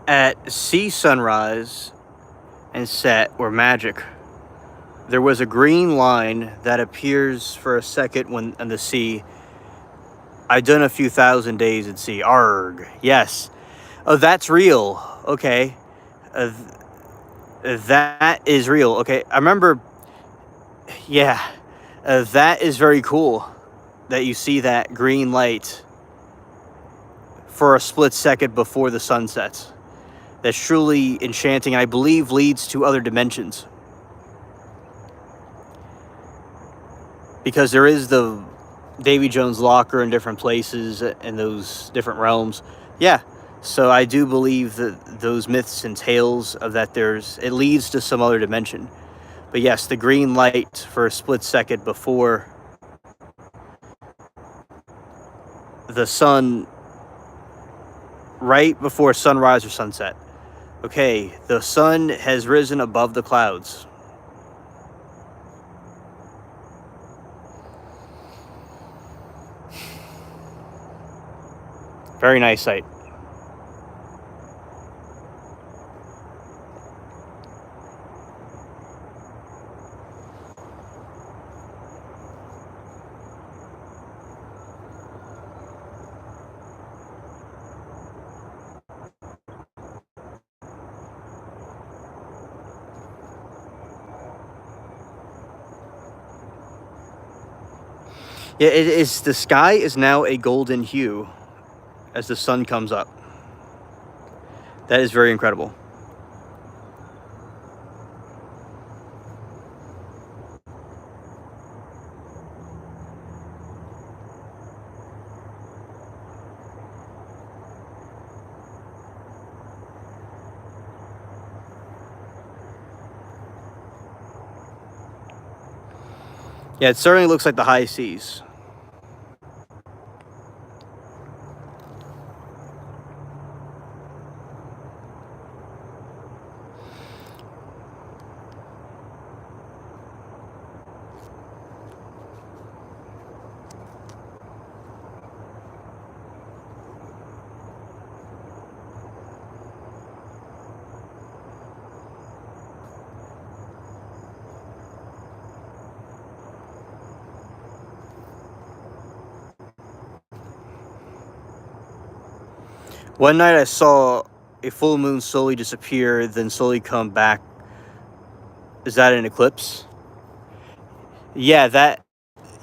At sea sunrise and set or magic, there was a green line that appears for a second when in the sea. I've done a few thousand days at sea. Arg. Yes. Oh, that's real. Okay. Uh, that is real. Okay. I remember. Yeah. That is very cool that you see that green light for a split second before the sun sets. That's truly enchanting. I believe leads to other dimensions. Because there is the Davy Jones locker in different places in those different realms. Yeah. So I do believe that those myths and tales of that it leads to some other dimension. But yes, the green light for a split second before the sun, right before sunrise or sunset. Okay, the sun has risen above the clouds. Very nice sight. Yeah, it is. The sky is now a golden hue as the sun comes up. That is very incredible. Yeah, it certainly looks like the high seas. One night I saw a full moon slowly disappear, then slowly come back. Is that an eclipse? Yeah,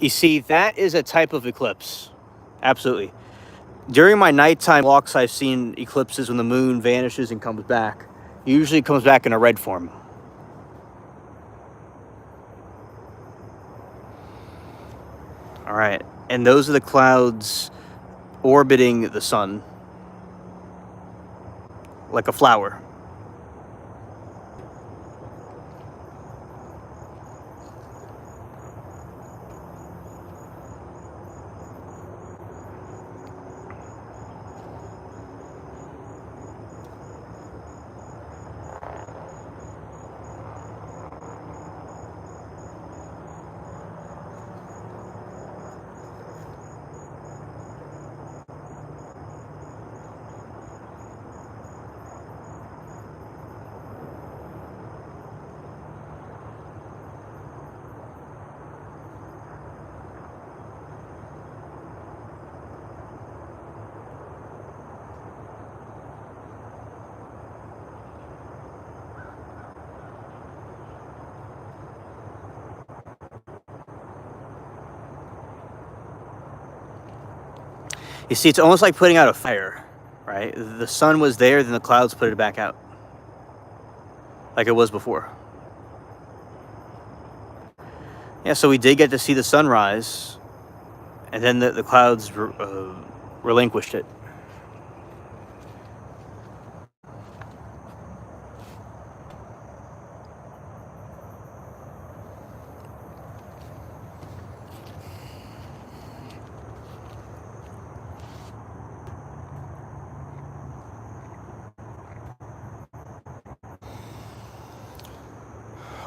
you see, that is a type of eclipse. Absolutely. During my nighttime walks, I've seen eclipses when the moon vanishes and comes back. It usually comes back in a red form. All right. And those are the clouds orbiting the sun like a flower. You see, it's almost like putting out a fire, right? The sun was there, then the clouds put it back out like it was before. Yeah, so we did get to see the sunrise, and then the clouds relinquished it.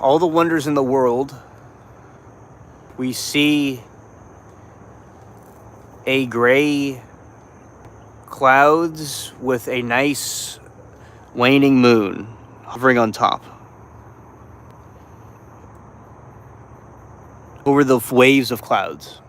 All the wonders in the world, we see a gray clouds with a nice Waning moon, hovering on top. Over the waves of clouds.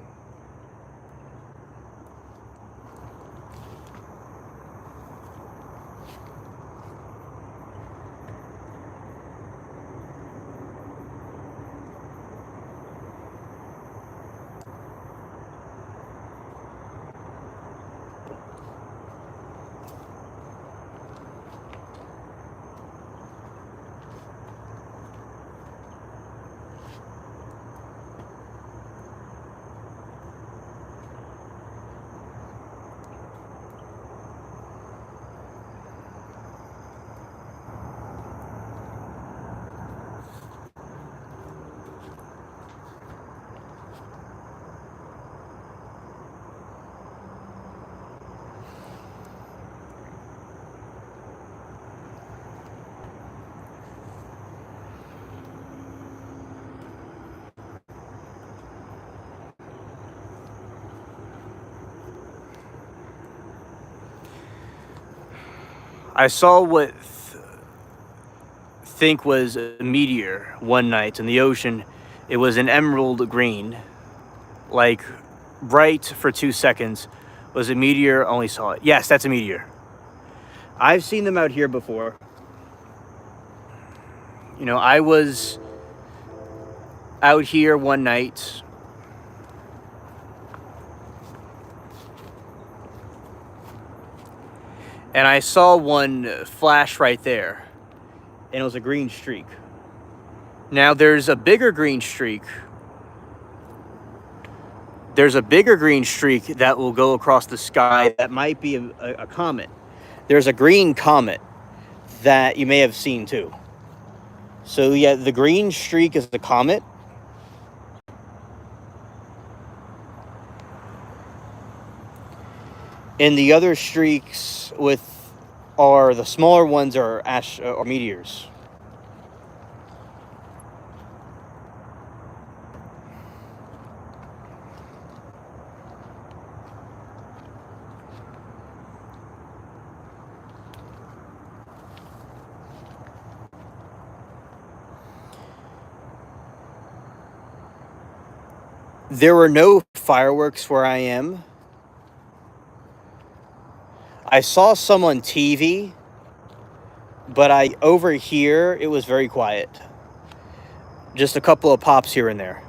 I saw what think was a meteor one night in the ocean. It was an emerald green, like bright for 2 seconds. Was a meteor? Only saw it. Yes, that's a meteor. I've seen them out here before. You know, I was out here one night. And I saw one flash right there. And it was a green streak. Now there's a bigger green streak. There's a bigger green streak that will go across the sky that might be a comet. There's a green comet that you may have seen too. So yeah, the green streak is the comet. And the other streaks are the smaller ones are or meteors. There were no fireworks where I am. I saw some on TV, but over here it was very quiet. Just a couple of pops here and there.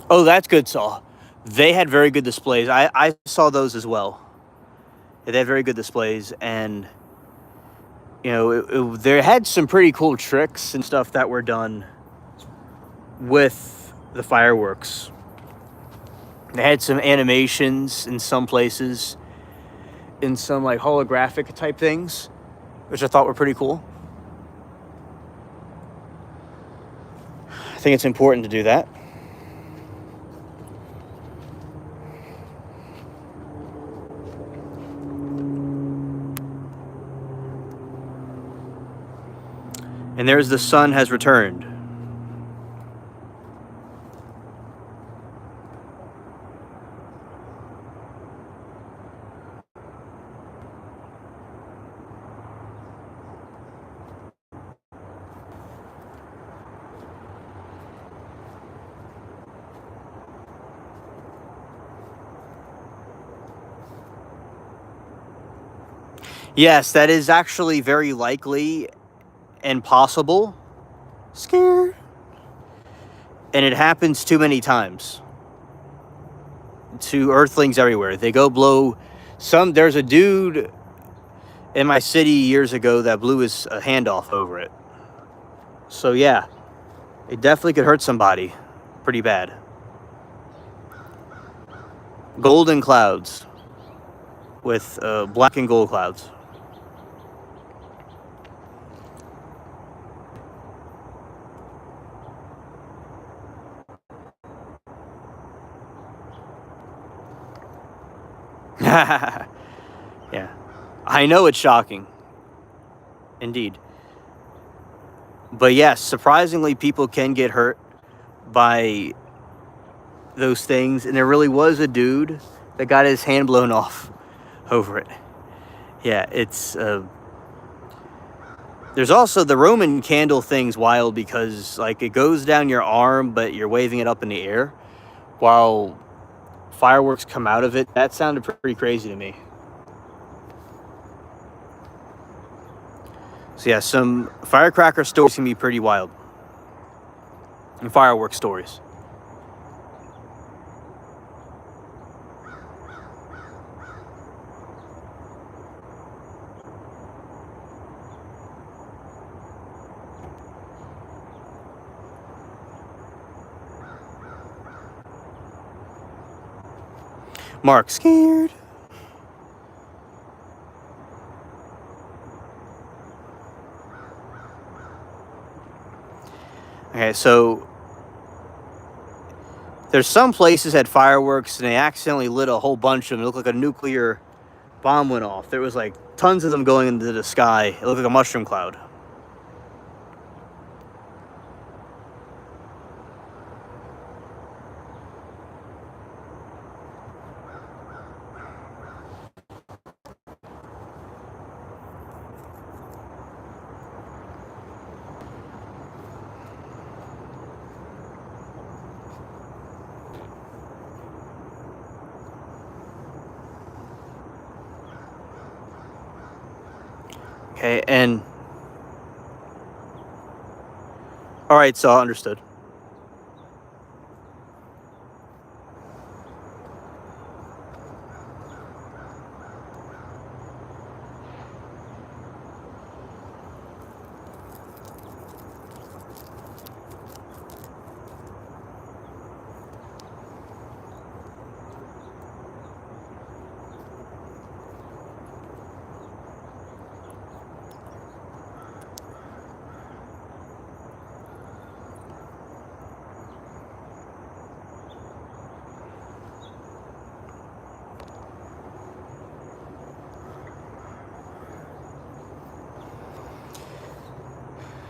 Oh, that's good, Saul. They had very good displays. I saw those as well. They had very good displays, and you know, they had some pretty cool tricks and stuff that were done with the fireworks. They had some animations in some places, in some like holographic type things, which I thought were pretty cool. I think it's important to do that. And there's the sun has returned. Yes, that is actually very likely and possible. Scared. And it happens too many times to Earthlings everywhere. They go blow some. There's a dude in my city years ago that blew his hand off over it. So yeah, it definitely could hurt somebody pretty bad. Golden clouds with black and gold clouds. Yeah, I know it's shocking. Indeed. But yes, surprisingly, people can get hurt by those things. And there really was a dude that got his hand blown off over it. Yeah, it's... there's also the Roman candle thing's wild because, like, it goes down your arm, but you're waving it up in the air while fireworks come out of it. That sounded pretty crazy to me. So yeah, some firecracker stories can be pretty wild. And fireworks stories. Mark, scared? Okay, so there's some places had fireworks and they accidentally lit a whole bunch of them. It looked like a nuclear bomb went off. There was like tons of them going into the sky. It looked like a mushroom cloud. Okay, and all right, so understood.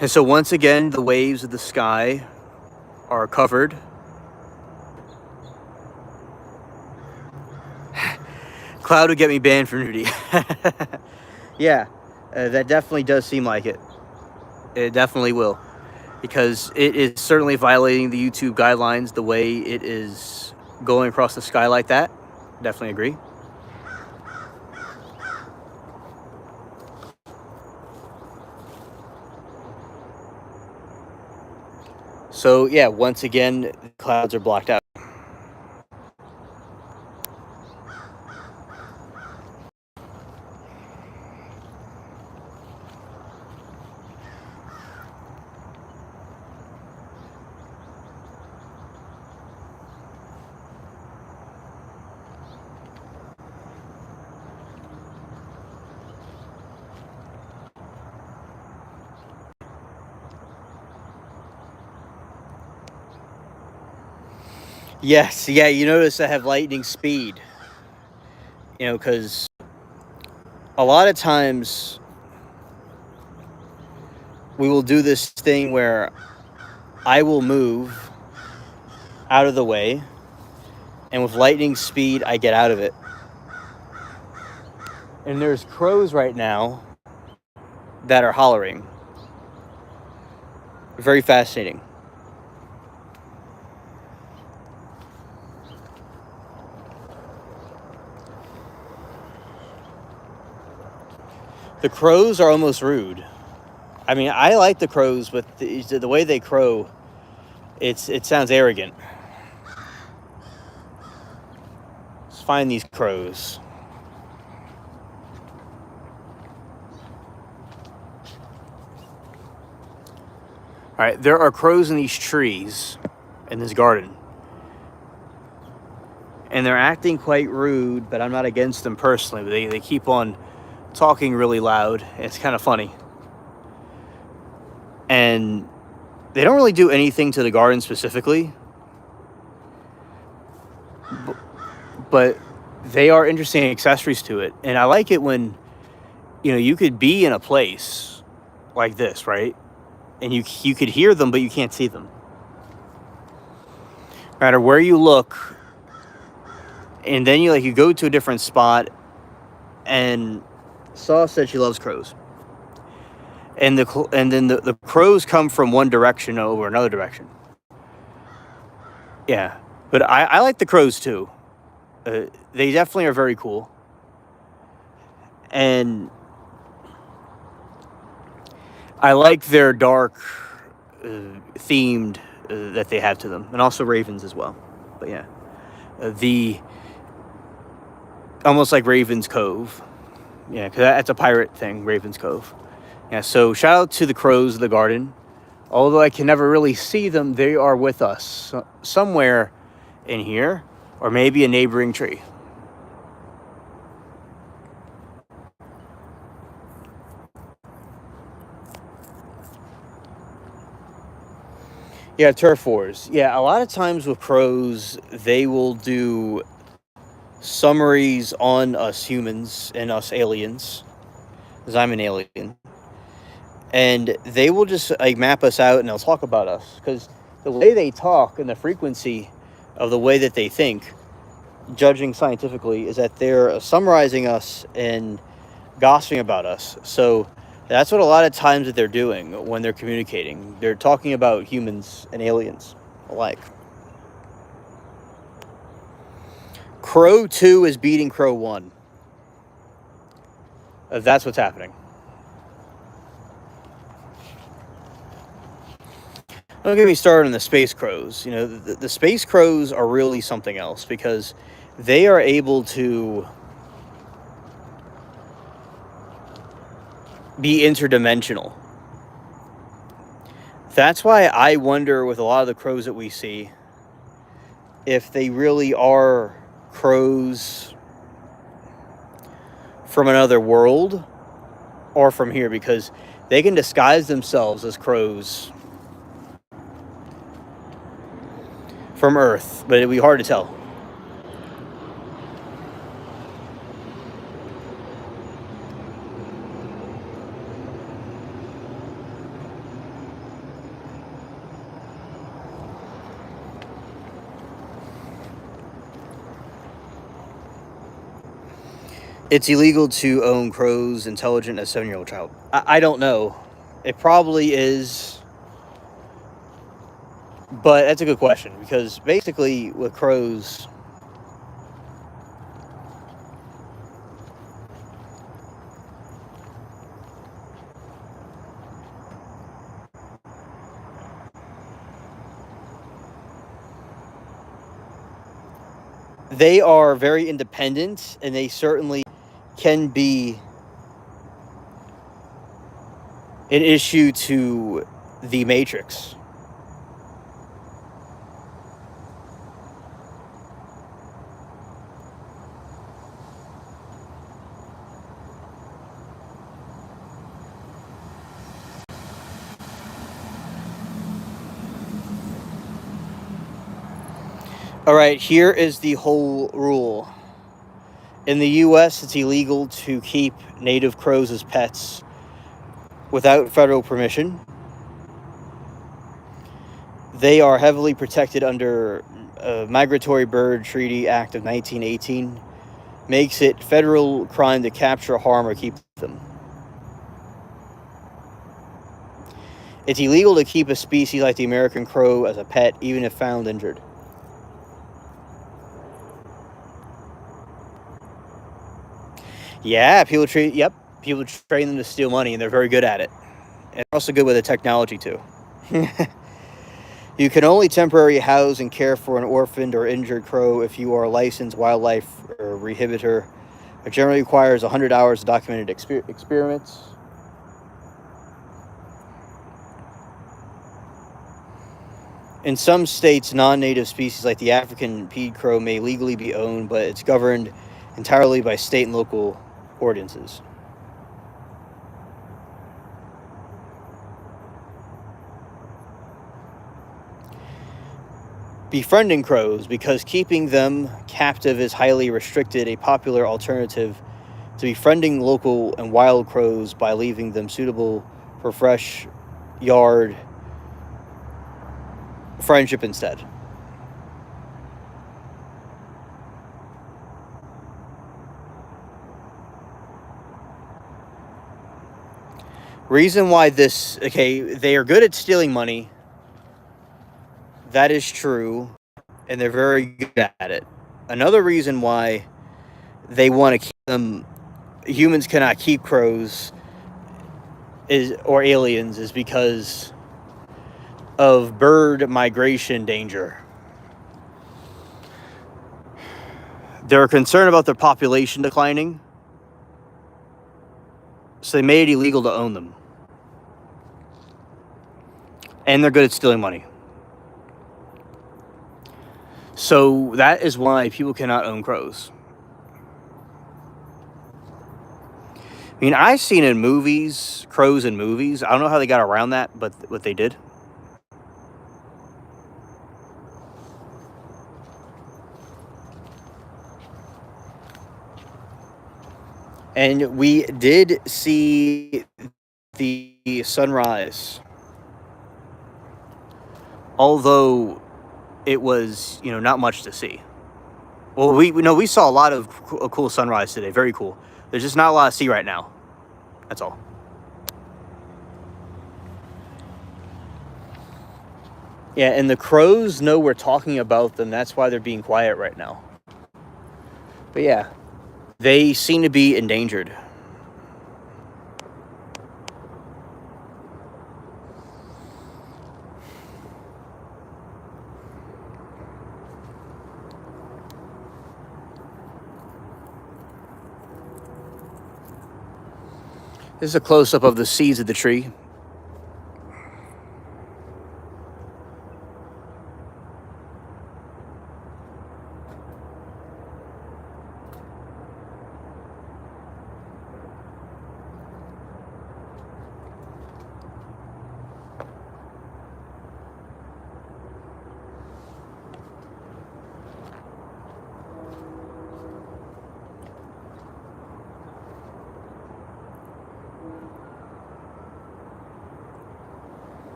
And so once again, the waves of the sky are covered. Cloud would get me banned for nudity. Yeah, that definitely does seem like it. It definitely will. Because it is certainly violating the YouTube guidelines the way it is going across the sky like that. Definitely agree. So yeah, once again, clouds are blocked out. Yes, yeah, you notice I have lightning speed. You know, because a lot of times we will do this thing where I will move out of the way, and with lightning speed, I get out of it. And there's crows right now that are hollering. Very fascinating. The crows are almost rude. I mean, I like the crows, but the way they crow, it sounds arrogant. Let's find these crows. All right, there are crows in these trees in this garden. And they're acting quite rude, but I'm not against them personally. But they keep on talking really loud. It's kind of funny. And they don't really do anything to the garden specifically. But they are interesting accessories to it. And I like it when, you could be in a place like this, right? And you could hear them, but you can't see them. No matter where you look, and then you go to a different spot, and Saw said she loves crows. And then the crows come from one direction over another direction. Yeah, but I like the crows too. They definitely are very cool. And I like their dark themed that they have to them, and also ravens as well. But yeah, the almost like Raven's Cove. Yeah, because that's a pirate thing, Raven's Cove. Yeah, so shout out to the crows of the garden. Although I can never really see them, they are with us somewhere in here, or maybe a neighboring tree. Yeah, turf wars. Yeah, a lot of times with crows, they will do summaries on us humans and us aliens, because I'm an alien. And they will just map us out, and they'll talk about us, because the way they talk and the frequency of the way that they think, judging scientifically, is that they're summarizing us and gossiping about us. So that's what a lot of times that they're doing when they're communicating. They're talking about humans and aliens alike. Crow 2 is beating Crow 1. That's what's happening. Don't get me started on the space crows. The space crows are really something else, because they are able to be interdimensional. That's why I wonder with a lot of the crows that we see if they really are crows from another world or from here, because they can disguise themselves as crows from Earth, but it'd be hard to tell. It's illegal to own crows intelligent as a 7-year-old child. I don't know. It probably is. But that's a good question, because basically with crows, they are very independent, and they certainly can be an issue to the Matrix. All right, here is the whole rule. In the U.S., it's illegal to keep native crows as pets without federal permission. They are heavily protected under Migratory Bird Treaty Act of 1918. Makes it federal crime to capture, harm, or keep them. It's illegal to keep a species like the American crow as a pet, even if found injured. Yeah, people treat People train them to steal money, and they're very good at it. And they're also good with the technology, too. You can only temporarily house and care for an orphaned or injured crow if you are a licensed wildlife or rehabilitator. It generally requires 100 hours of documented experiments. In some states, non-native species like the African pied crow may legally be owned, but it's governed entirely by state and local ordinances. Befriending crows, because keeping them captive is highly restricted, a popular alternative to befriending local and wild crows by leaving them suitable for fresh yard friendship instead. Reason why this, okay, they are good at stealing money. That is true, and they're very good at it. Another reason why they want to keep them, humans cannot keep crows, or aliens, is because of bird migration danger. They're concerned about their population declining, so they made it illegal to own them. And they're good at stealing money. So that is why people cannot own crows. I mean, I've seen in movies, crows in movies. I don't know how they got around that, but what they did. And we did see the sunrise. Although it was, not much to see. Well, we saw a lot of a cool sunrise today. Very cool. There's just not a lot to see right now. That's all. Yeah, and the crows know we're talking about them. That's why they're being quiet right now. But yeah, they seem to be endangered. This is a close-up of the seeds of the tree.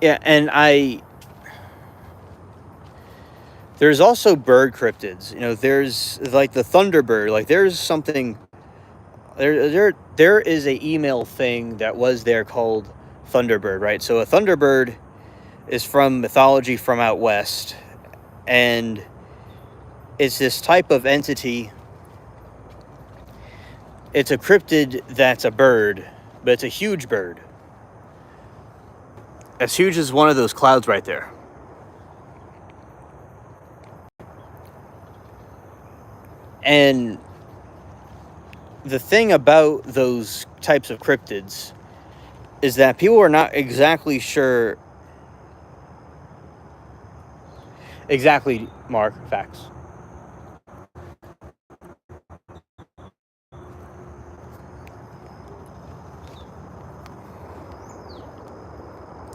Yeah, and there's also bird cryptids. There's like the Thunderbird. Like there's something there is a email thing that was there called Thunderbird, right? So a Thunderbird is from mythology from out west, and it's this type of entity. It's a cryptid that's a bird, but it's a huge bird. As huge as one of those clouds right there. And the thing about those types of cryptids is that people are not exactly sure. Exactly, Mark. Facts.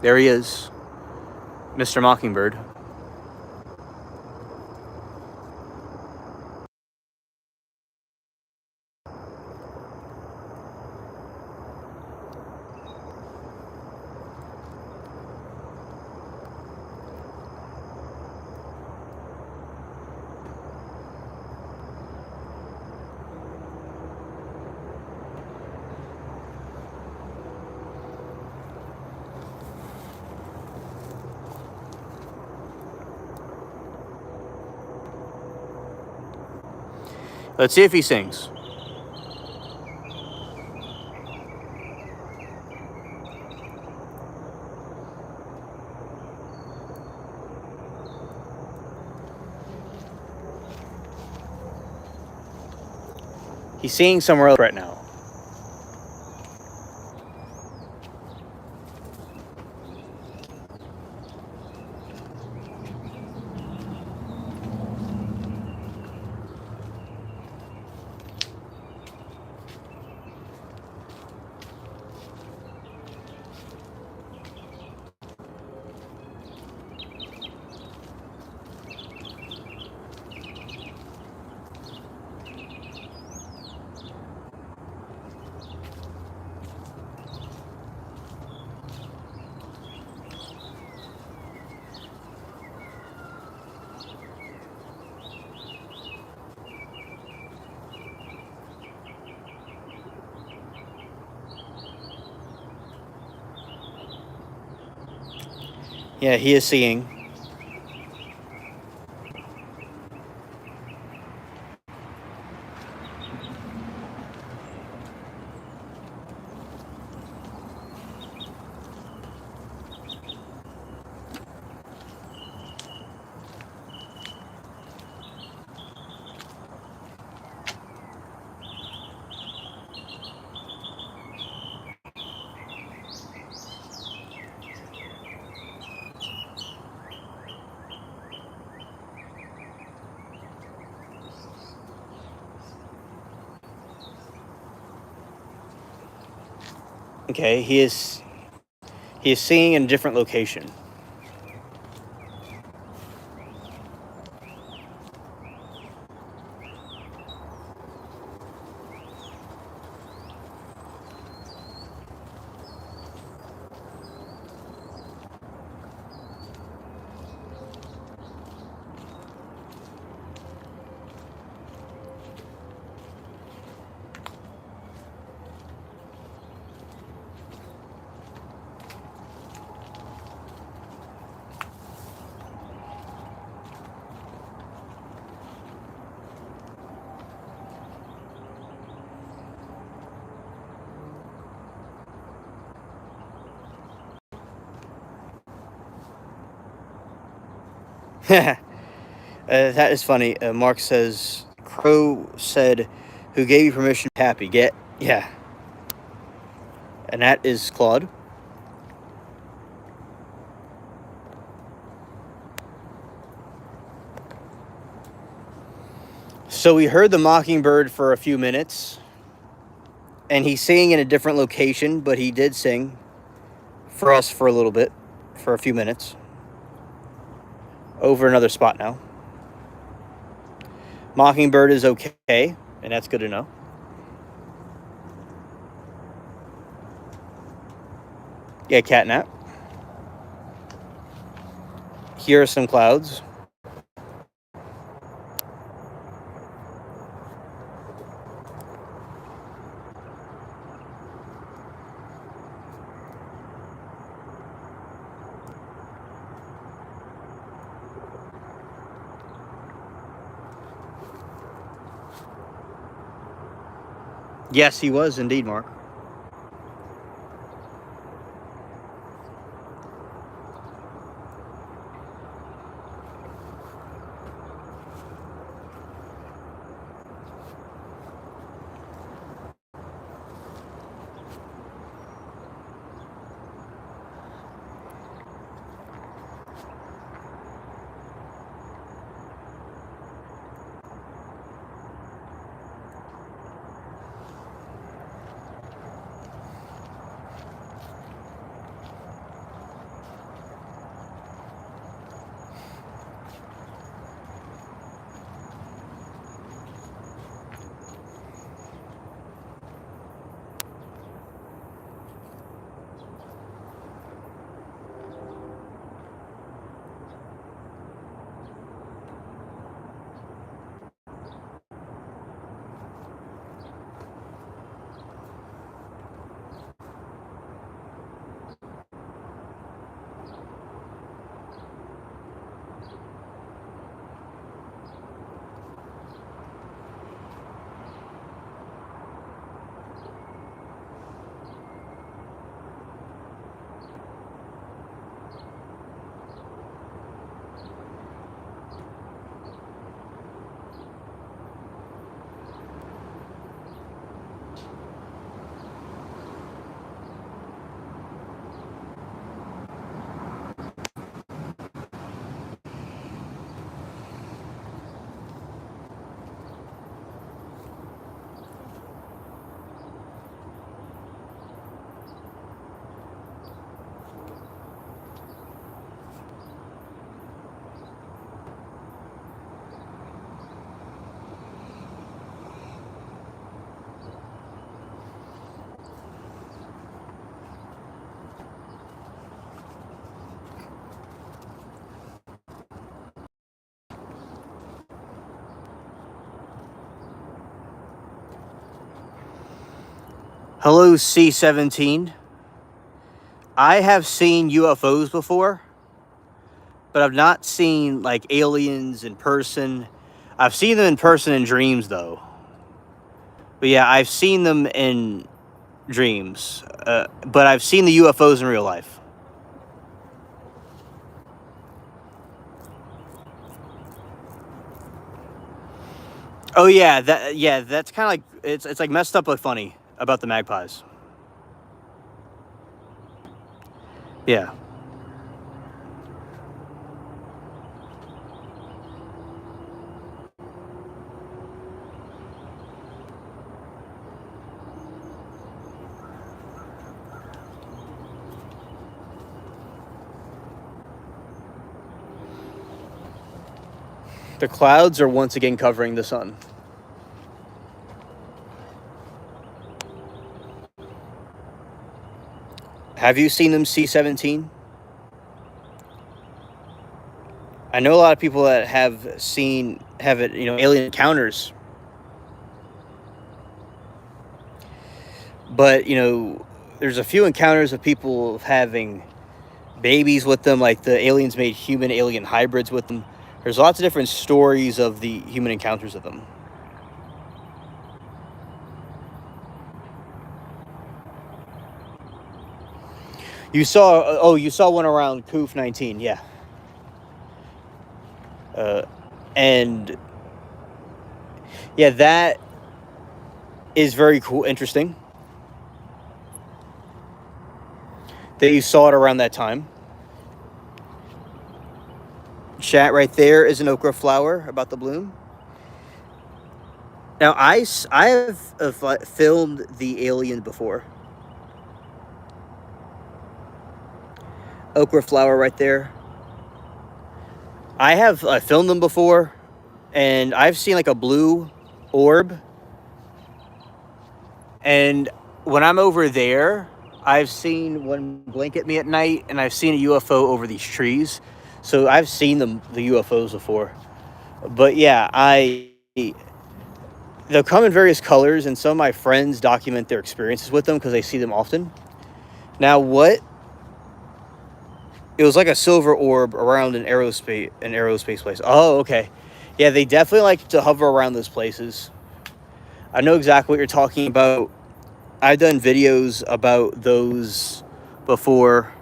There he is, Mr. Mockingbird. Let's see if he sings. He's singing somewhere else right now. Yeah, he is singing. Okay, he is singing in a different location. That is funny. Mark says, Crow said, who gave you permission to be happy? Yeah. And that is Claude. So we heard the mockingbird for a few minutes. And he's singing in a different location, but he did sing for us for a little bit, for a few minutes. Over another spot now. Mockingbird is okay, and that's good to know. Yeah, catnap. Here are some clouds. Yes, he was indeed, Mark. Hello, C-17. I have seen UFOs before, but I've not seen like aliens in person. I've seen them in person in dreams though. But yeah, I've seen them in dreams. But I've seen the UFOs in real life. Oh yeah, that's kind of like it's like messed up but funny about the magpies. Yeah. The clouds are once again covering the sun. Have you seen them C-17? I know a lot of people that have it, alien encounters. But, there's a few encounters of people having babies with them, like the aliens made human alien hybrids with them. There's lots of different stories of the human encounters of them. You saw one around Koof 19, yeah. And yeah, that is very cool, interesting that you saw it around that time. Chat right there is an okra flower about the bloom. Now, I have filmed the alien before. Okra flower right there. I have filmed them before, and I've seen like a blue orb. And when I'm over there, I've seen one blink at me at night, and I've seen a UFO over these trees. So I've seen the UFOs before. But yeah, they'll come in various colors, and some of my friends document their experiences with them because they see them often. Now, it was like a silver orb around an aerospace place. Oh, okay. Yeah, they definitely like to hover around those places. I know exactly what you're talking about. I've done videos about those before.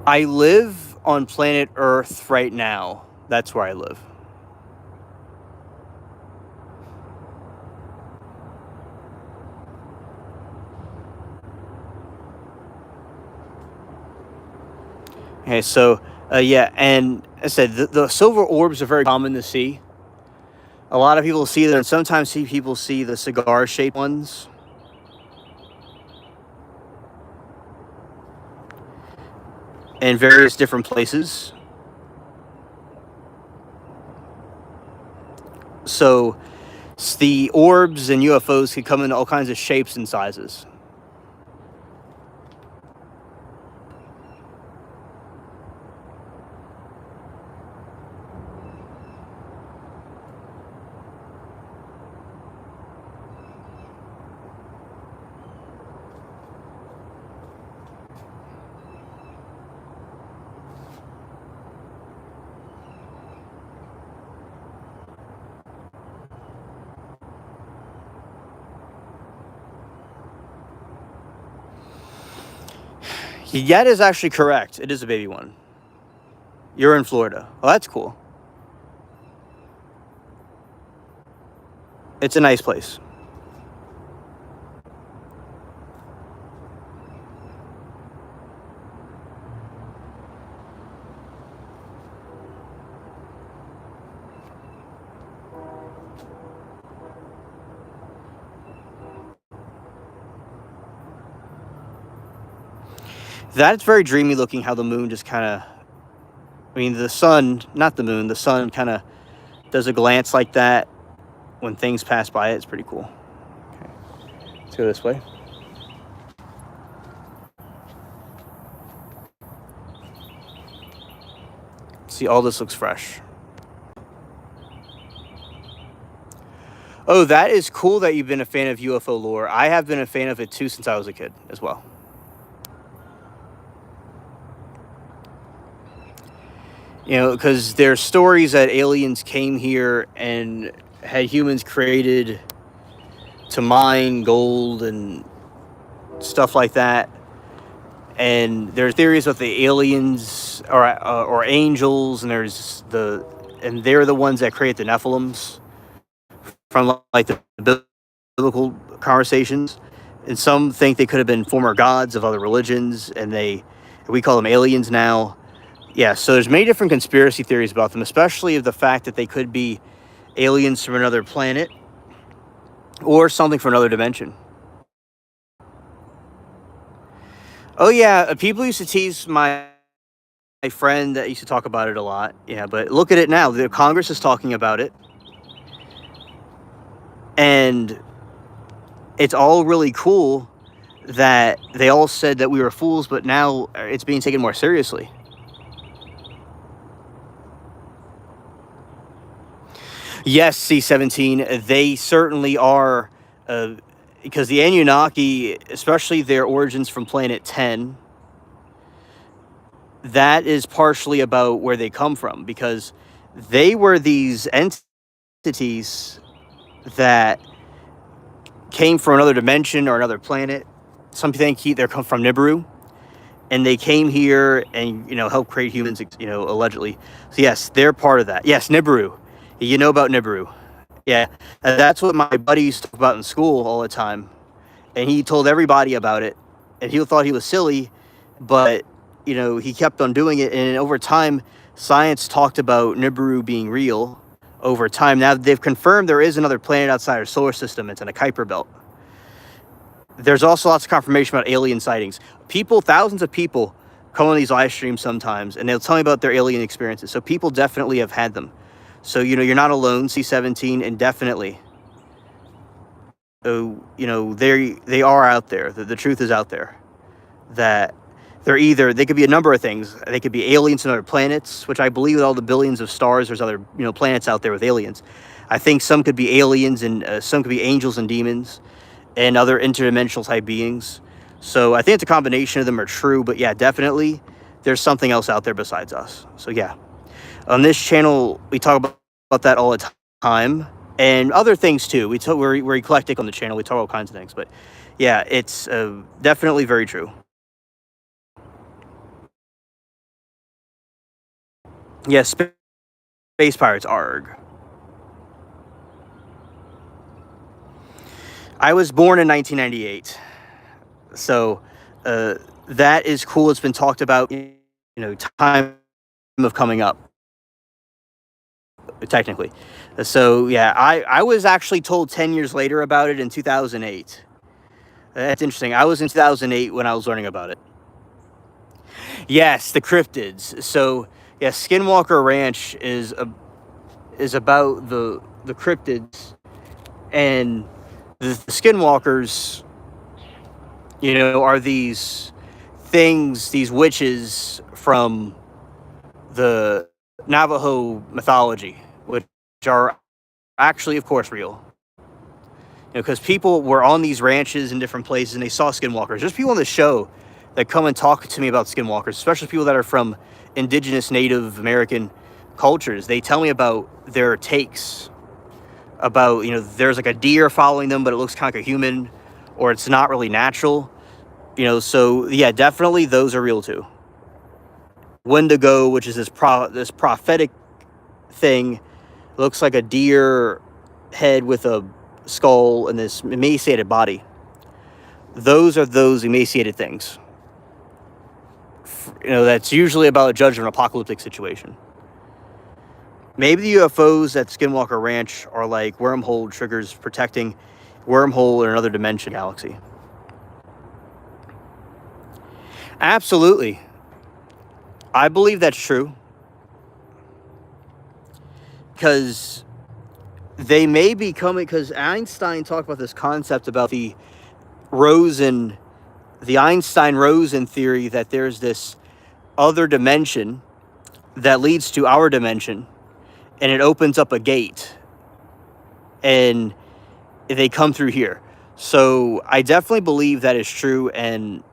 I live on planet Earth right now. That's where I live. Okay, so yeah, and I said the silver orbs are very common to see. A lot of people see them, and sometimes people see the cigar-shaped ones. In various different places. So the orbs and UFOs could come in all kinds of shapes and sizes. That is actually correct. It is a baby one. You're in Florida. Oh, that's cool. It's a nice place. That's very dreamy looking, how the moon just kind of I mean, the sun, not the moon, the sun kind of does a glance like that when things pass by it. It's pretty cool. Okay. Let's go this way. See, all this looks fresh. Oh, that is cool that you've been a fan of UFO lore. I have been a fan of it too since I was a kid as well. You know, because there's stories that aliens came here and had humans created to mine gold and stuff like that. And there's theories about the aliens or angels, and they're the ones that create the Nephilims from like the biblical conversations. And some think they could have been former gods of other religions, and we call them aliens now. Yeah, so there's many different conspiracy theories about them, especially of the fact that they could be aliens from another planet or something from another dimension. Oh yeah, people used to tease my friend that used to talk about it a lot. Yeah, but look at it now. The Congress is talking about it. And it's all really cool that they all said that we were fools, but now it's being taken more seriously. Yes, C-17, they certainly are, because the Anunnaki, especially their origins from planet 10, that is partially about where they come from, because they were these entities that came from another dimension or another planet. Some think they come from Nibiru, and they came here and, helped create humans, allegedly. So yes, they're part of that. Yes, Nibiru. You know about Nibiru. Yeah, that's what my buddy used to talk about in school all the time. And he told everybody about it. And he thought he was silly, but, he kept on doing it. And over time, science talked about Nibiru being real over time. Now they've confirmed there is another planet outside our solar system. It's in a Kuiper belt. There's also lots of confirmation about alien sightings. Thousands of people come on these live streams sometimes, and they'll tell me about their alien experiences. So people definitely have had them. So, you're not alone, C-17, and definitely, they are out there. The truth is out there. That they could be a number of things. They could be aliens from other planets, which I believe with all the billions of stars, there's other, planets out there with aliens. I think some could be aliens, and some could be angels and demons and other interdimensional type beings. So I think it's a combination of them are true, but yeah, definitely there's something else out there besides us. So yeah, on this channel, we talk about that all the time, and other things too. We're eclectic on the channel. We talk all kinds of things, but yeah, it's definitely very true. Yeah, Space Pirates, ARG. I was born in 1998, so that is cool. It's been talked about, time of coming up, technically. So yeah, I was actually told 10 years later about it in 2008. That's interesting. I was in 2008 when I was learning about it. Yes, the cryptids. So yeah, Skinwalker Ranch is about the cryptids, and the skinwalkers, are these things, these witches from the Navajo mythology, which are actually, of course, real. Because people were on these ranches in different places and they saw skinwalkers. There's people on the show that come and talk to me about skinwalkers, especially people that are from indigenous Native American cultures. They tell me about their takes about, there's like a deer following them, but it looks kind of like a human, or it's not really natural. So yeah, definitely those are real too. Wendigo, which is this prophetic thing, looks like a deer head with a skull and this emaciated body. Those are those emaciated things. That's usually about a judgment apocalyptic situation. Maybe the UFOs at Skinwalker Ranch are like wormhole triggers protecting wormhole in another dimension galaxy. Absolutely. I believe that's true. because they may be coming, because Einstein talked about this concept about the Einstein-Rosen theory, that there's this other dimension that leads to our dimension, and it opens up a gate, and they come through here. So I definitely believe that is true, and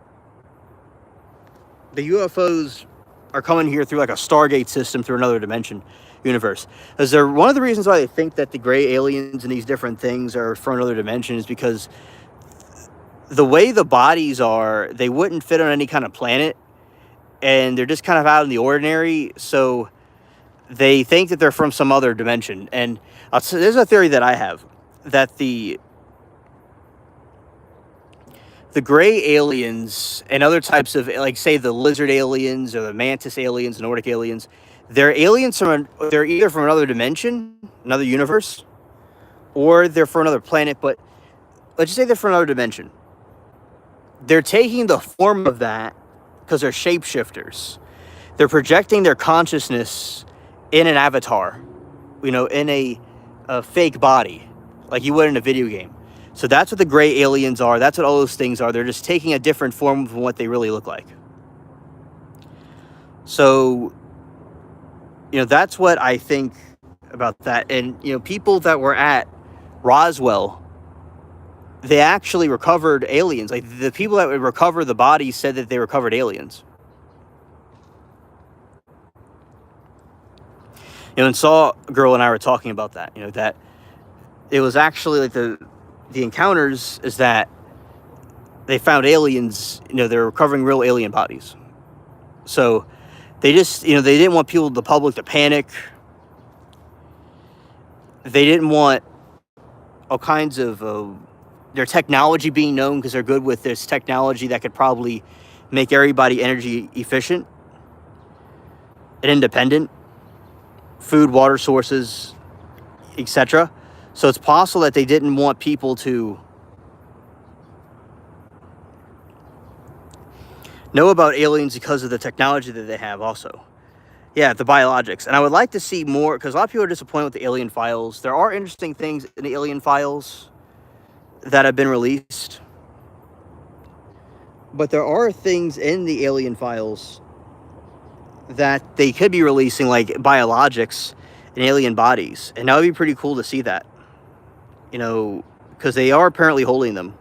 the UFOs are coming here through like a Stargate system, through another dimension universe. Is there one of the reasons why they think that the gray aliens and these different things are from another dimension is because the way the bodies are, they wouldn't fit on any kind of planet, and they're just kind of out in the ordinary, so they think that they're from some other dimension. And there's a theory that I have, that the gray aliens and other types of, like, say, the lizard aliens or the mantis aliens, Nordic aliens, they're either from another dimension, another universe, or they're from another planet. But let's just say they're from another dimension. They're taking the form of that because they're shapeshifters. They're projecting their consciousness in an avatar, in a fake body, like you would in a video game. So that's what the gray aliens are. That's what all those things are. They're just taking a different form of what they really look like. So, that's what I think about that. And, people that were at Roswell, they actually recovered aliens. Like, the people that would recover the bodies said that they recovered aliens. And Saw Girl and I were talking about that, that it was actually like the encounters is that they found aliens, they're recovering real alien bodies. So they just, they didn't want the public to panic. They didn't want all kinds of their technology being known, because they're good with this technology that could probably make everybody energy efficient and independent, food, water sources, etc. So it's possible that they didn't want people to know about aliens because of the technology that they have also. Yeah, the biologics. And I would like to see more, because a lot of people are disappointed with the alien files. There are interesting things in the alien files that have been released. But there are things in the alien files that they could be releasing, like biologics and alien bodies. And that would be pretty cool to see that. Because they are apparently holding them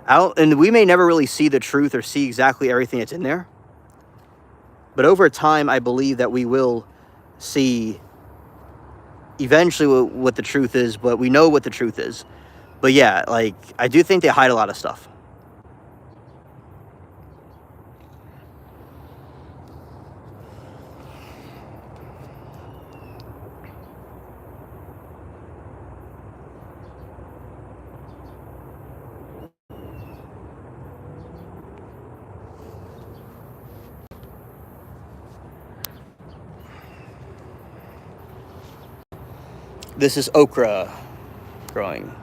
out, and we may never really see the truth or see exactly everything that's in there. But over time, I believe that we will see eventually what the truth is, but we know what the truth is. But yeah, like, I do think they hide a lot of stuff. This is okra growing.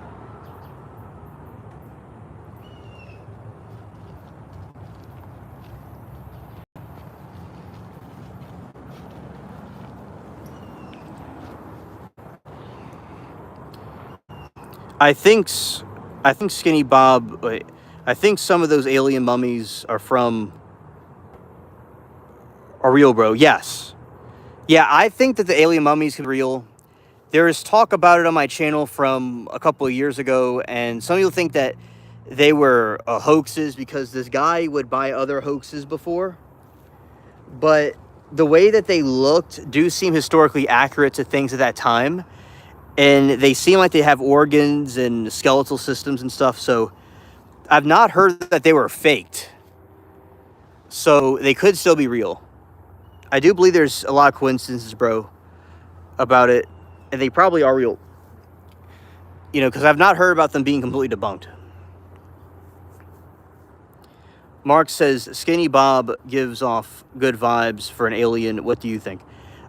I think Skinny Bob, I think some of those alien mummies are real, bro. Yes. Yeah, I think that the alien mummies are real. There is talk about it on my channel from a couple of years ago, and some people think that they were hoaxes because this guy would buy other hoaxes before. But the way that they looked do seem historically accurate to things at that time. And they seem like they have organs and skeletal systems and stuff. So I've not heard that they were faked. So they could still be real. I do believe there's a lot of coincidences, bro, about it. And they probably are real. Because I've not heard about them being completely debunked. Mark says, Skinny Bob gives off good vibes for an alien. What do you think?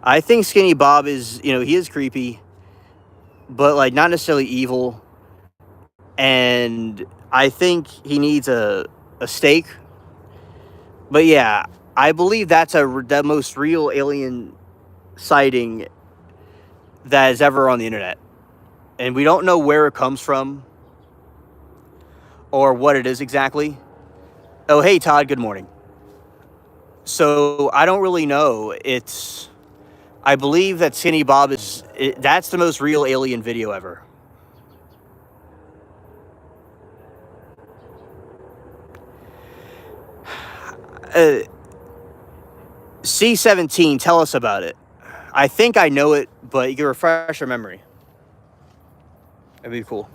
I think Skinny Bob is, he is creepy, but, like, not necessarily evil. And I think he needs a steak. But yeah, I believe that's the most real alien sighting that is ever on the internet. And we don't know where it comes from or what it is exactly. Oh, hey, Todd, good morning. So I don't really know. I believe that Skinny Bob that's the most real alien video ever. C17, tell us about it. I think I know it, but you can refresh your memory. That'd be cool.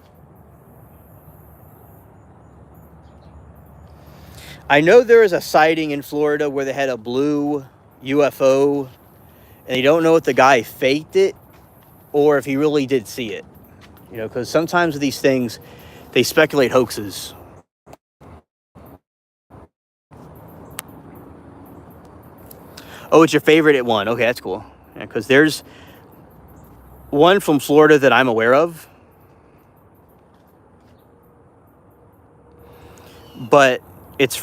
I know there is a sighting in Florida where they had a blue UFO, and they don't know if the guy faked it or if he really did see it. You know, because sometimes with these things, they speculate hoaxes. Oh, it's your favorite at one. Okay, that's cool. Yeah, because there's one from Florida that I'm aware of. But it's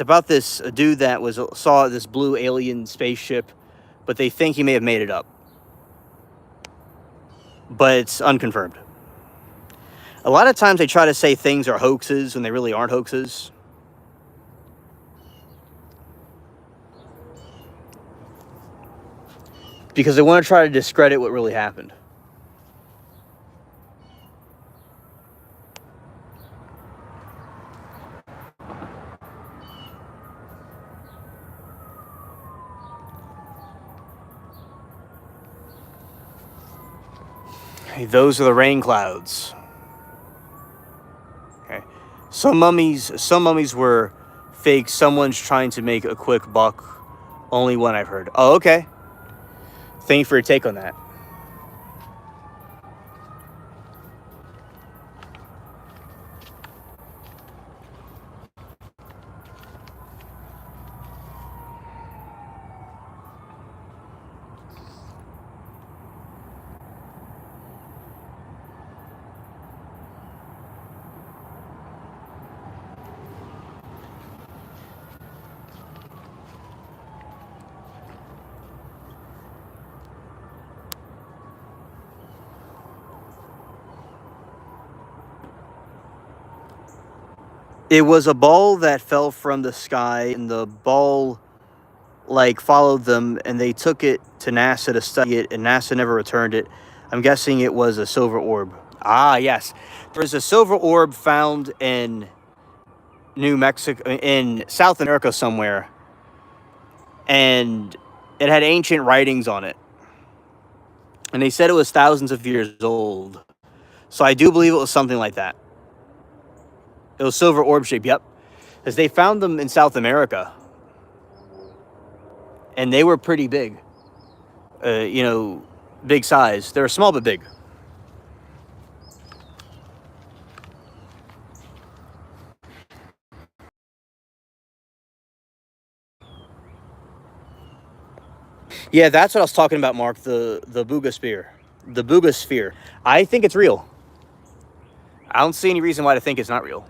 about this dude that saw this blue alien spaceship, but they think he may have made it up. But it's unconfirmed. A lot of times they try to say things are hoaxes when they really aren't hoaxes. Because they want to try to discredit what really happened. Hey, those are the rain clouds. Okay. Some mummies were fake. Someone's trying to make a quick buck. Only one I've heard. Oh, okay. Thank you for your take on that. It was a ball that fell from the sky, and the ball followed them, and they took it to NASA to study it, and NASA never returned it. I'm guessing it was a silver orb. Ah, yes. There's a silver orb found in New Mexico, in South America somewhere, and it had ancient writings on it. And they said it was thousands of years old. So I do believe it was something like that. It was silver orb shape, yep. Because they found them in South America. And they were pretty big. Big size. They're small but big. Yeah, that's what I was talking about, Mark. The Boogosphere. The Boogosphere. I think it's real. I don't see any reason why to think it's not real.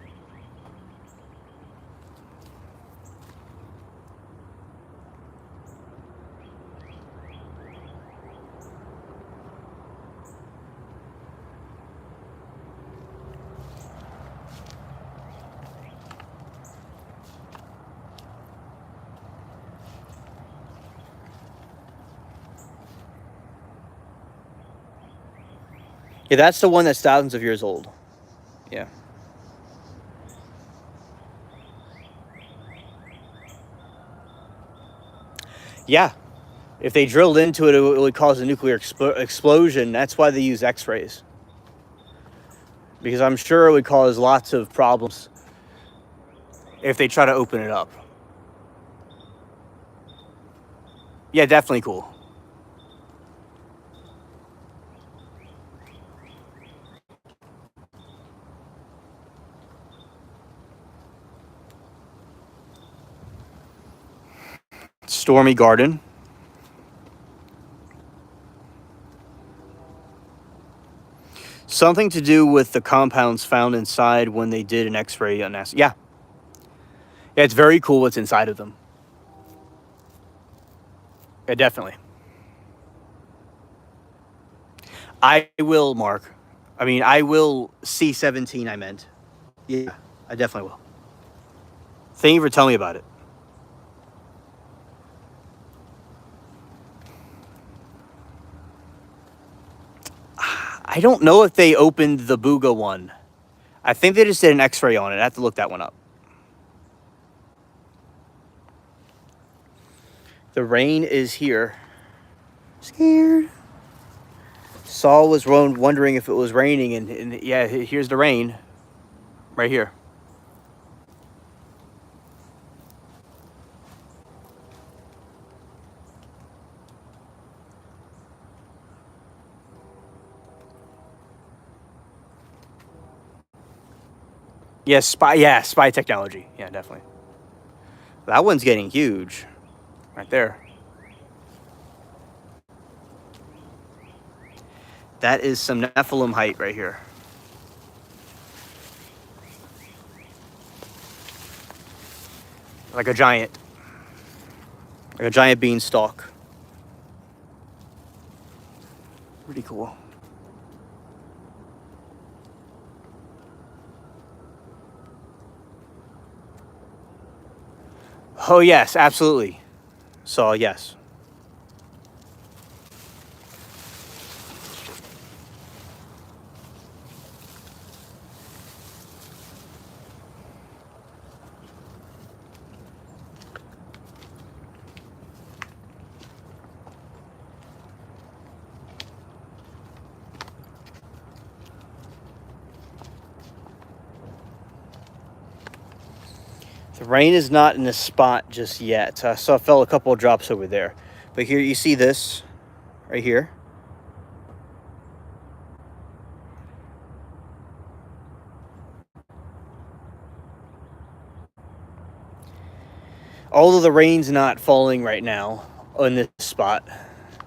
Yeah, that's the one that's thousands of years old. Yeah. Yeah. If they drilled into it, it would cause a nuclear explosion. That's why they use X-rays. Because I'm sure it would cause lots of problems if they try to open it up. Yeah, definitely cool. Stormy Garden. Something to do with the compounds found inside when they did an X-ray on NASA. Yeah. Yeah, it's very cool what's inside of them. Yeah, definitely. I will, Mark. I mean, I will C17, I meant. Yeah, I definitely will. Thank you for telling me about it. I don't know if they opened the Booga one. I think they just did an x-ray on it. I have to look that one up. The rain is here. Scared. Saul was wondering if it was raining, and yeah, here's the rain. Right here. Yes, spy technology. Yeah, definitely. That one's getting huge. Right there. That is some Nephilim height right here. Like a giant. Like a giant beanstalk. Pretty cool. Oh, yes, absolutely. So, yes. The rain is not in the spot just yet. I saw fell a couple of drops over there. But here you see this right here. Although the rain's not falling right now on this spot,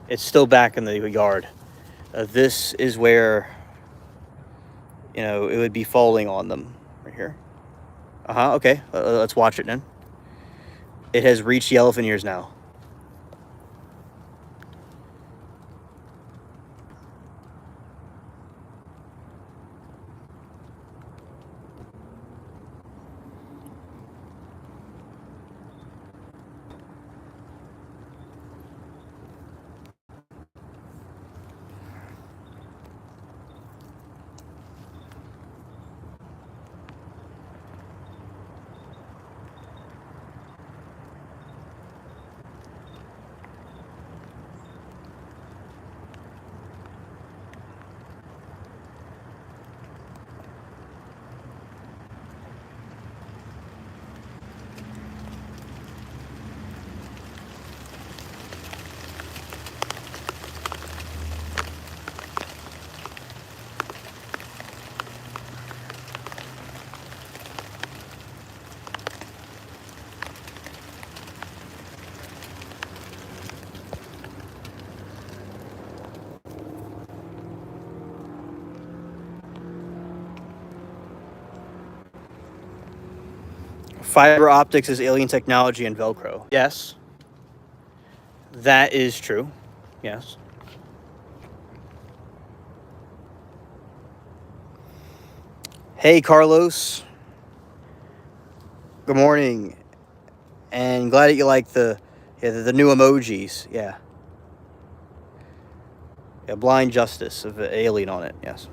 it's still back in the yard. This is where, you know, it would be falling on them right here. Okay. Let's watch it then. It has reached the elephant ears now. Fiber optics is alien technology and Velcro. Yes. That is true. Yes. Hey, Carlos. Good morning. And glad that you like the new emojis. Yeah. Yeah, blind justice of an alien on it. Yes.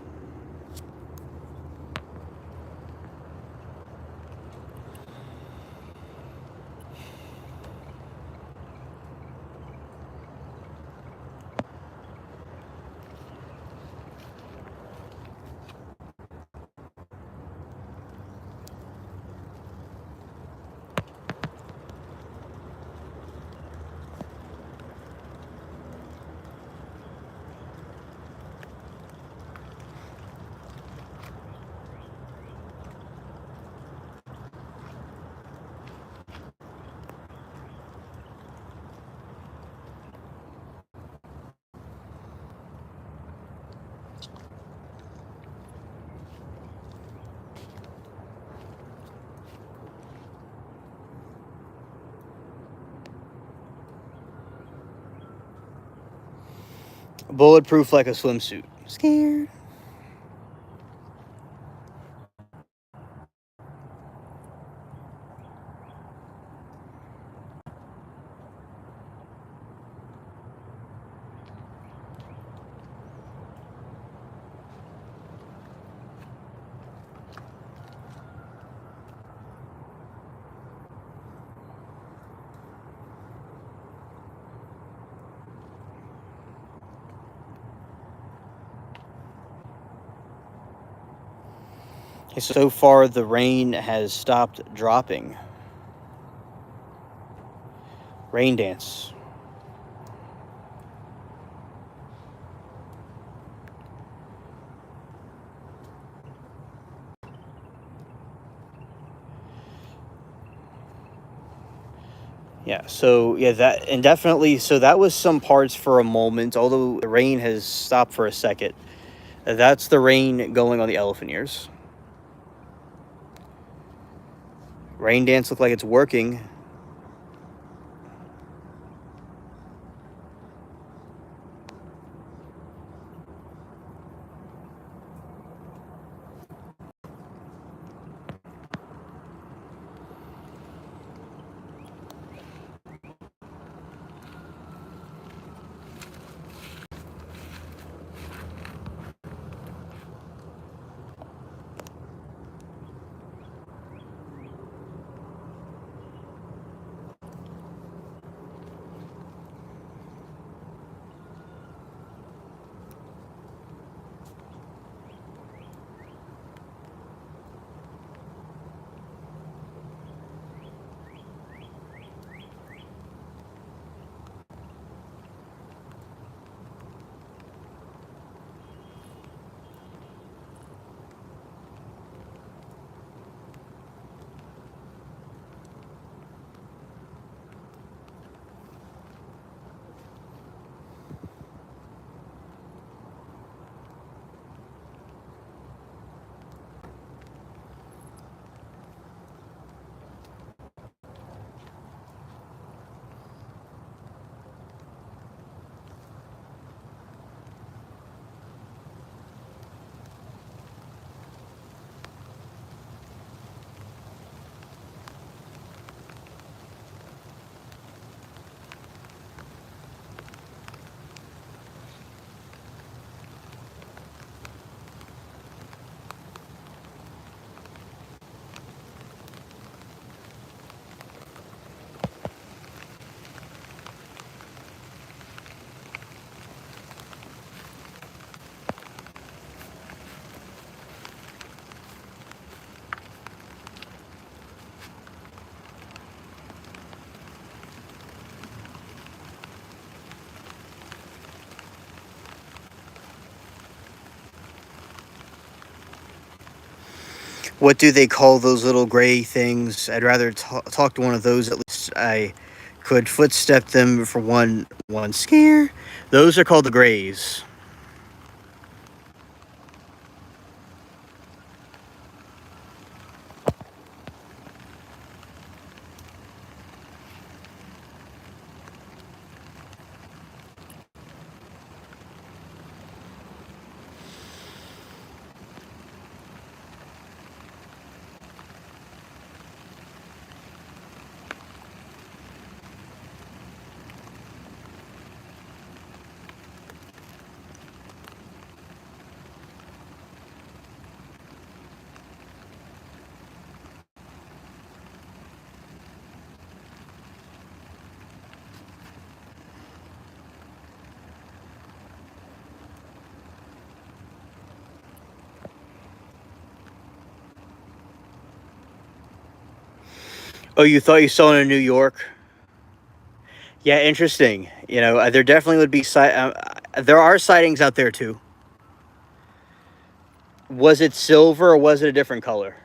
Bulletproof like a swimsuit. Scared. So far, the rain has stopped dropping. Rain dance. Yeah, so yeah, that and definitely so that was some parts for a moment, although the rain has stopped for a second. That's the rain going on the elephant ears. Rain dance look like it's working. What do they call those little gray things? I'd rather talk to one of those. At least I could footstep them for one scare. Those are called the grays. Oh, you thought you saw it in New York? Yeah, interesting. There definitely would be there are sightings out there too. Was it silver or was it a different color?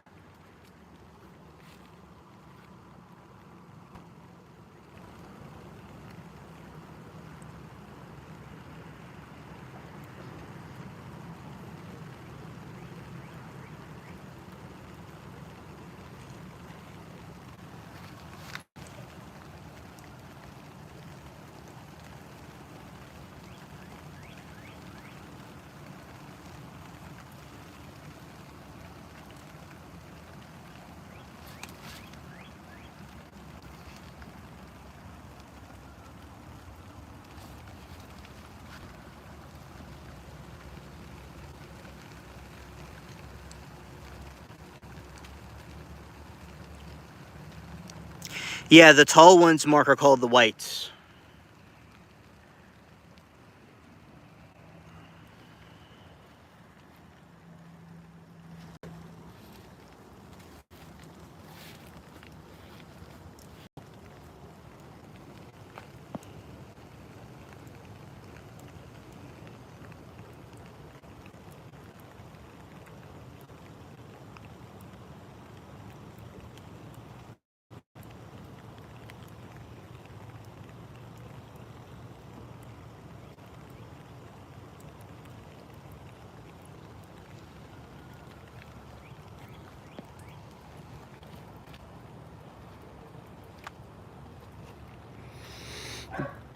Yeah, the tall ones, Mark, are called the whites.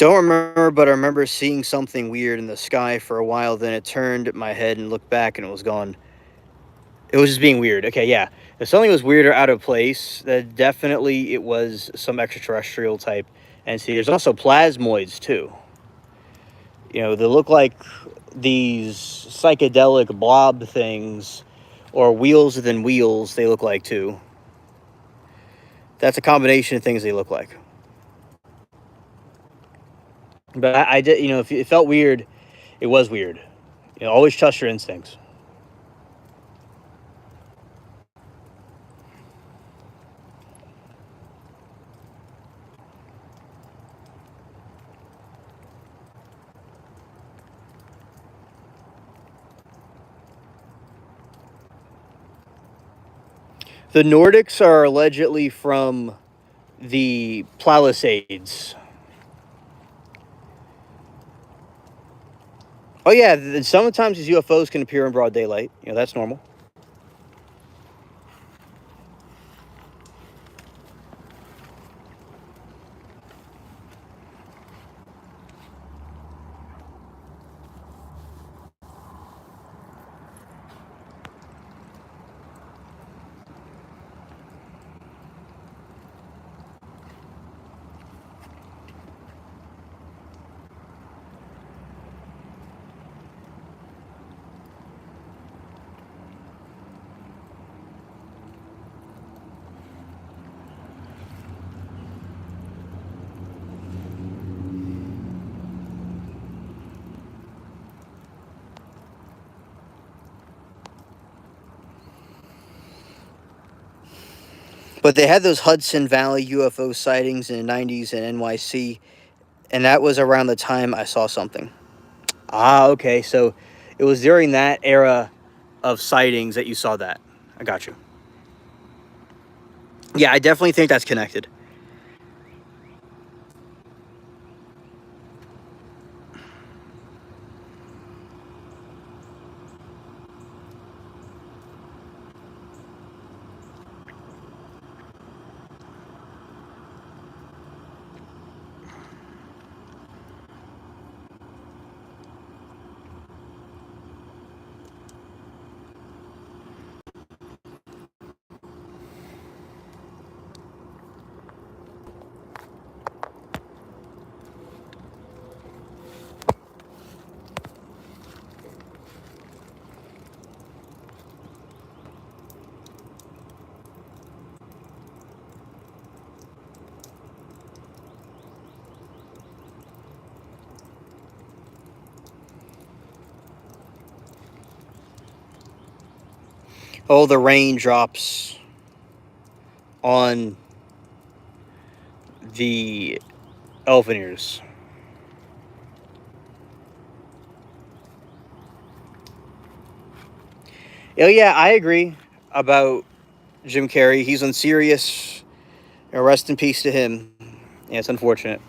Don't remember, but I remember seeing something weird in the sky for a while. Then it turned my head and looked back, and it was gone. It was just being weird. Okay, yeah. If something was weird or out of place, then definitely it was some extraterrestrial type entity. There's also plasmoids too. You know, they look like these psychedelic blob things, or wheels within wheels. They look like too. That's a combination of things they look like. But I did, you know, if it felt weird, it was weird. You know, always trust your instincts. The Nordics are allegedly from the Palisades. Oh yeah, sometimes these UFOs can appear in broad daylight. You know, that's normal. But they had those Hudson Valley UFO sightings in the 90s in NYC, and that was around the time I saw something. Ah, okay. So it was during that era of sightings that you saw that. I got you. Yeah, I definitely think that's connected. Oh, the raindrops on the elephant ears. Oh yeah, I agree about Jim Carrey. He's unserious. Rest in peace to him. Yeah, it's unfortunate.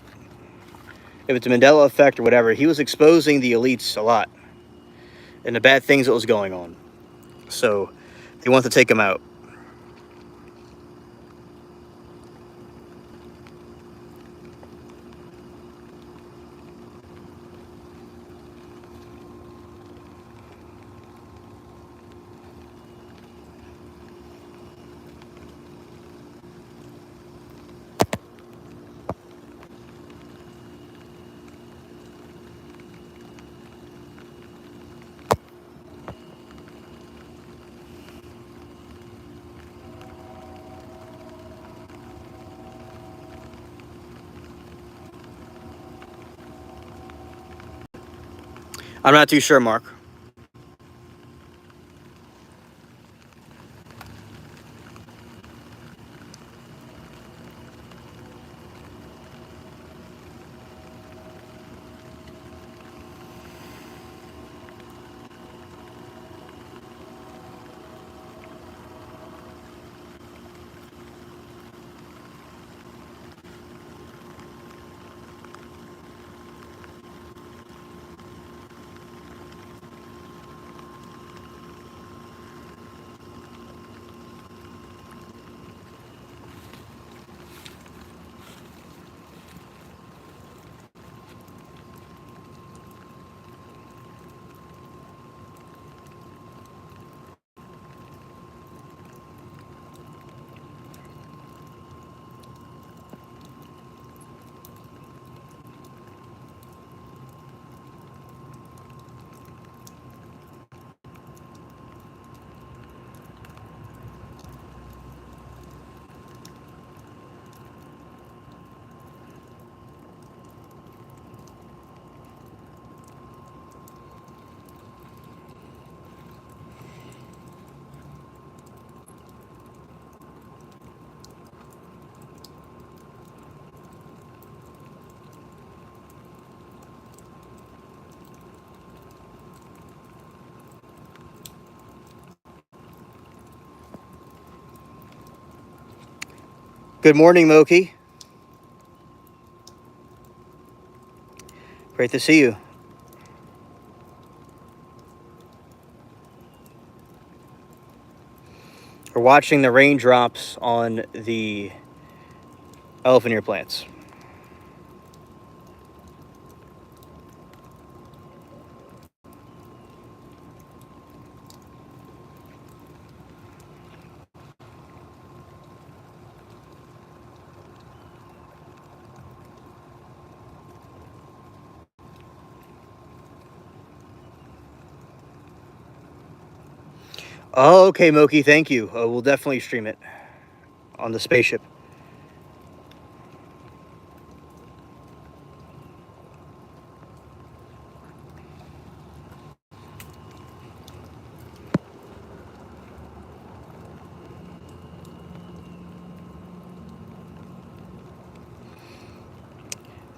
If it's a Mandela effect or whatever, he was exposing the elites a lot and the bad things that was going on. So they want to take him out. I'm not too sure, Mark. Good morning, Moki. Great to see you. We're watching the raindrops on the elephant ear plants. Oh, okay, Moki, thank you. We'll definitely stream it on the spaceship.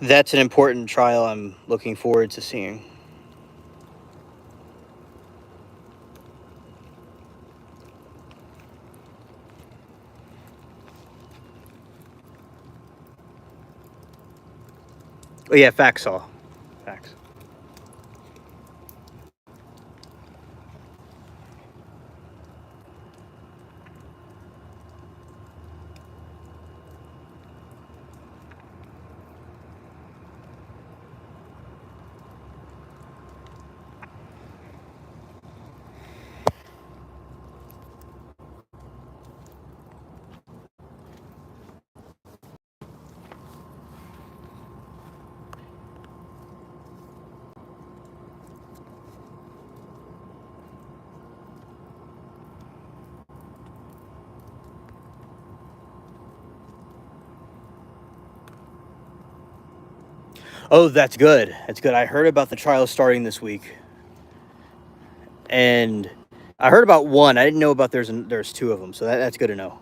That's an important trial I'm looking forward to seeing. Oh, yeah, facts all. Facts. Oh, that's good. That's good. I heard about the trial starting this week, and I heard about one. I didn't know about there's two of them, so that's good to know.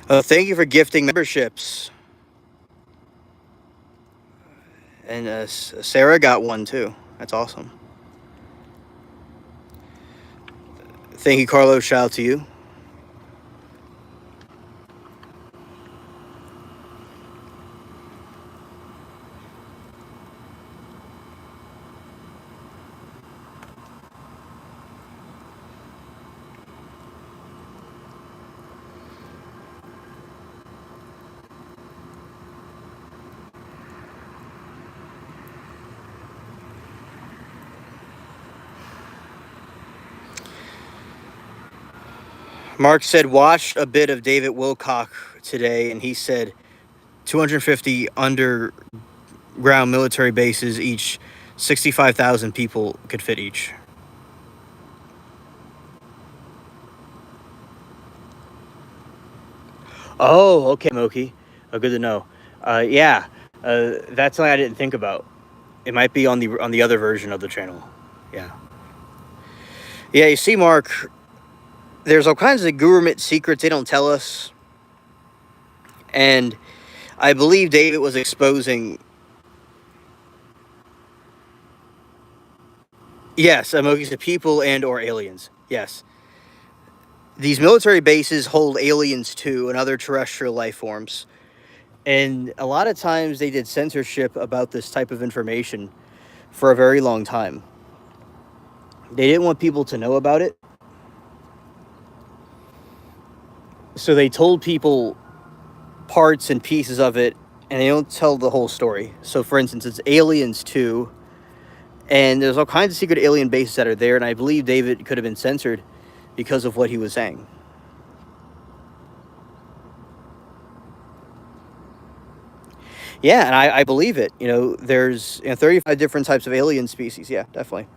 Thank you for gifting memberships, and Sarah got one too. That's awesome. Thank you, Carlos. Shout out to you. Mark said watched a bit of David Wilcock today, and he said 250 underground military bases each 65,000 people could fit each. Oh, okay, Moki. Oh, good to know. Yeah, that's something I didn't think about. It might be on the other version of the channel. Yeah. Yeah, you see, Mark, there's all kinds of government secrets they don't tell us. And I believe David was exposing... Yes, Moki said people and or aliens. Yes. These military bases hold aliens too and other terrestrial life forms. And a lot of times they did censorship about this type of information for a very long time. They didn't want people to know about it. So they told people parts and pieces of it, and they don't tell the whole story. So, for instance, it's Aliens 2, and there's all kinds of secret alien bases that are there, and I believe David could have been censored because of what he was saying. Yeah, and I believe it. You know, there's 35 different types of alien species. Yeah, definitely.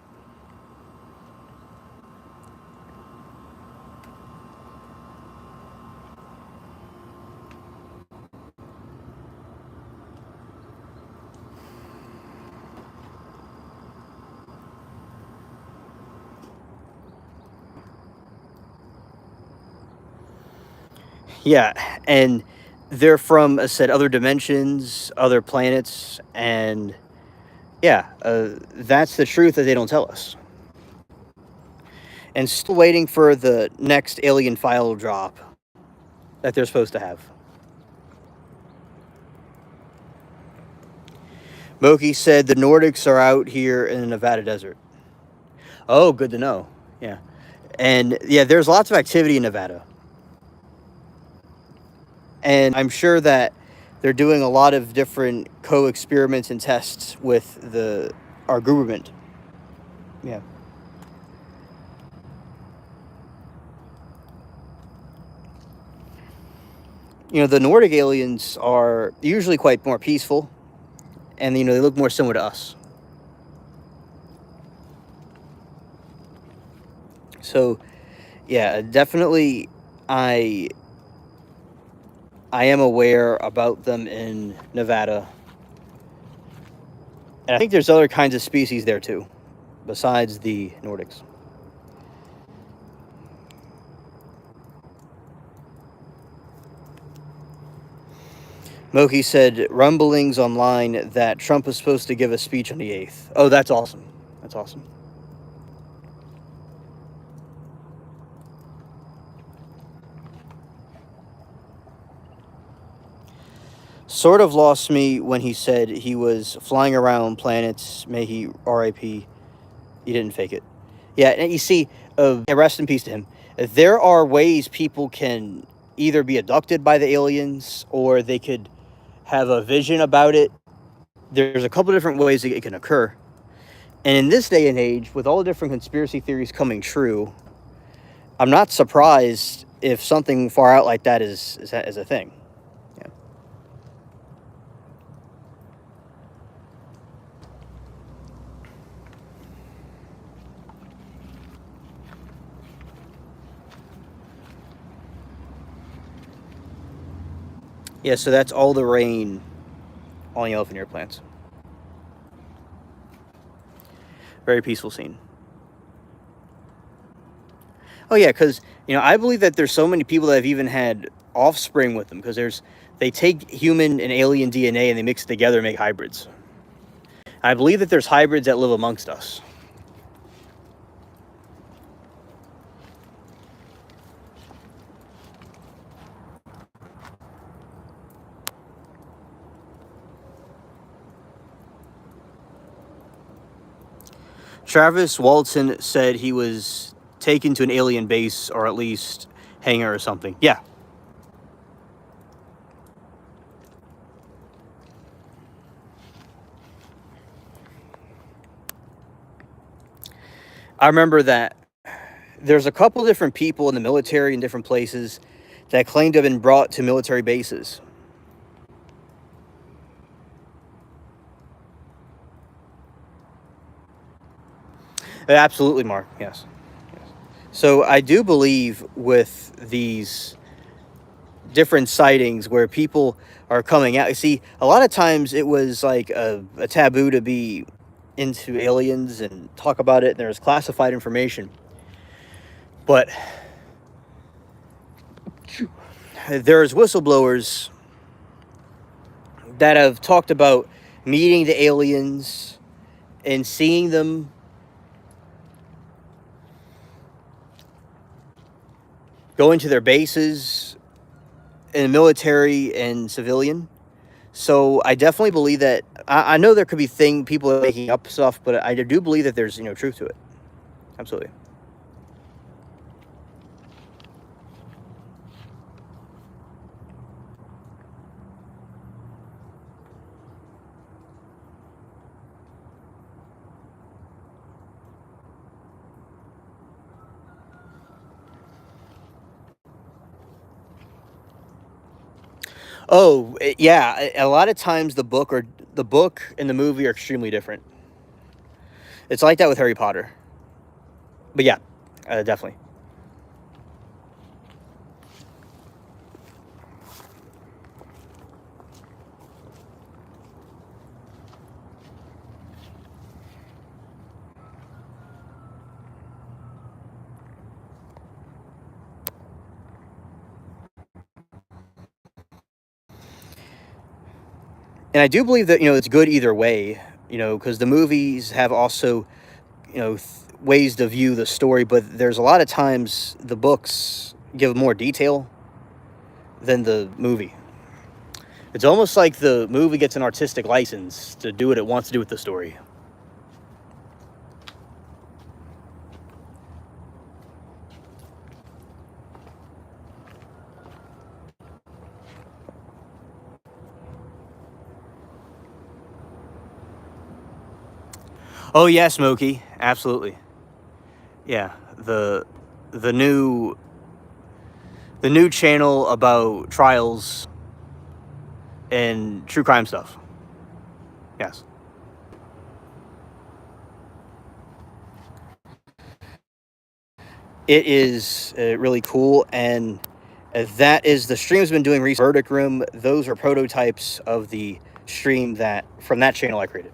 Yeah, and they're from, I said, other dimensions, other planets, and yeah, that's the truth that they don't tell us. And still waiting for the next alien file drop that they're supposed to have. Moki said the Nordics are out here in the Nevada desert. Oh, good to know. Yeah. And yeah, there's lots of activity in Nevada. And I'm sure that they're doing a lot of different co-experiments and tests with our government. Yeah. You know, the Nordic aliens are usually quite more peaceful, and they look more similar to us. So, yeah, definitely, I am aware about them in Nevada, and I think there's other kinds of species there too, besides the Nordics. Moki said rumblings online that Trump was supposed to give a speech on the 8th. Oh, that's awesome. That's awesome. Sort of lost me when he said he was flying around planets. May he R.I.P. He didn't fake it. Yeah, and you see, rest in peace to him. There are ways people can either be abducted by the aliens or they could have a vision about it. There's a couple different ways it can occur. And in this day and age, with all the different conspiracy theories coming true, I'm not surprised if something far out like that is a thing. Yeah. Yeah, so that's all the rain on the elephant ear plants. Very peaceful scene. Oh yeah, because I believe that there's so many people that have even had offspring with them, because they take human and alien DNA and they mix it together and make hybrids. I believe that there's hybrids that live amongst us. Travis Walton said he was taken to an alien base, or at least hangar or something. Yeah. I remember that there's a couple different people in the military in different places that claim to have been brought to military bases. Absolutely, Mark. Yes. So I do believe with these different sightings where people are coming out. You see, a lot of times it was like a taboo to be into aliens and talk about it. And there's classified information, but there's whistleblowers that have talked about meeting the aliens and seeing them go into their bases in military and civilian. So I definitely believe that. I know there could be people are making up stuff, but I do believe that there's truth to it. Absolutely. Oh yeah, a lot of times the book and the movie are extremely different. It's like that with Harry Potter. But yeah, definitely. And I do believe that it's good either way. Because the movies have also ways to view the story, but there's a lot of times the books give more detail than the movie. It's almost like the movie gets an artistic license to do what it wants to do with the story. Oh yeah, Smokey, absolutely. Yeah, the new the new channel about trials and true crime stuff. Yes. It is really cool, and that is the stream's been doing recent. Verdict Room. Those are prototypes of the stream that from that channel I created.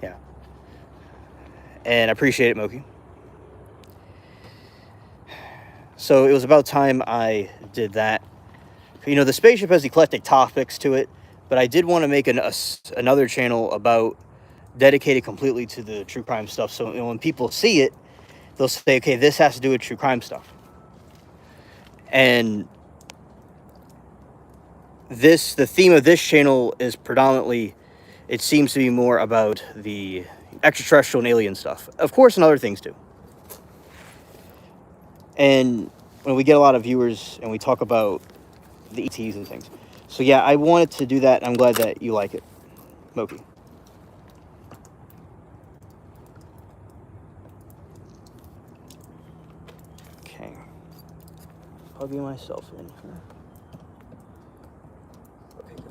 Yeah, and I appreciate it, Moki. So it was about time I did that. The spaceship has eclectic topics to it, but I did want to make another channel about dedicated completely to the true crime stuff. So when people see it, they'll say, "Okay, this has to do with true crime stuff." And the theme of this channel is predominantly, it seems to be more about the extraterrestrial and alien stuff, of course, and other things too. And when we get a lot of viewers and we talk about the ETs and things, so yeah, I wanted to do that. I'm glad that you like it, Moki. Okay, plugging myself in here. Okay, good.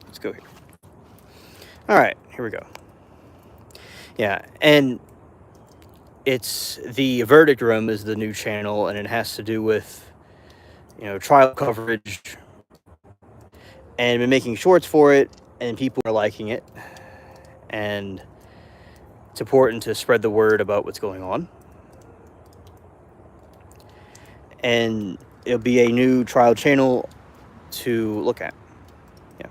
Let's go here. All right, here we go. Yeah, and it's the Verdict Room is the new channel, and it has to do with trial coverage, and been making shorts for it, and people are liking it, and it's important to spread the word about what's going on. And it'll be a new trial channel to look at. Yeah.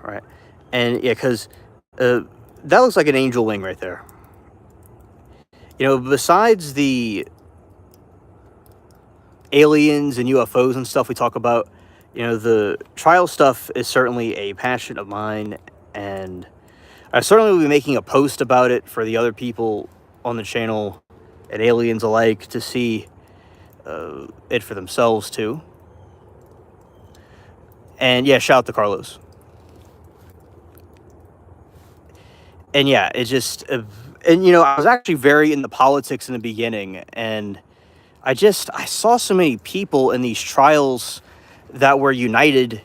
All right. And yeah, because that looks like an angel wing right there. Besides the aliens and UFOs and stuff we talk about, the trial stuff is certainly a passion of mine, and I certainly will be making a post about it for the other people on the channel and aliens alike to see it for themselves too. And yeah, shout out to Carlos. And yeah, it just, and you know, I was actually very into politics in the beginning, and I saw so many people in these trials that were united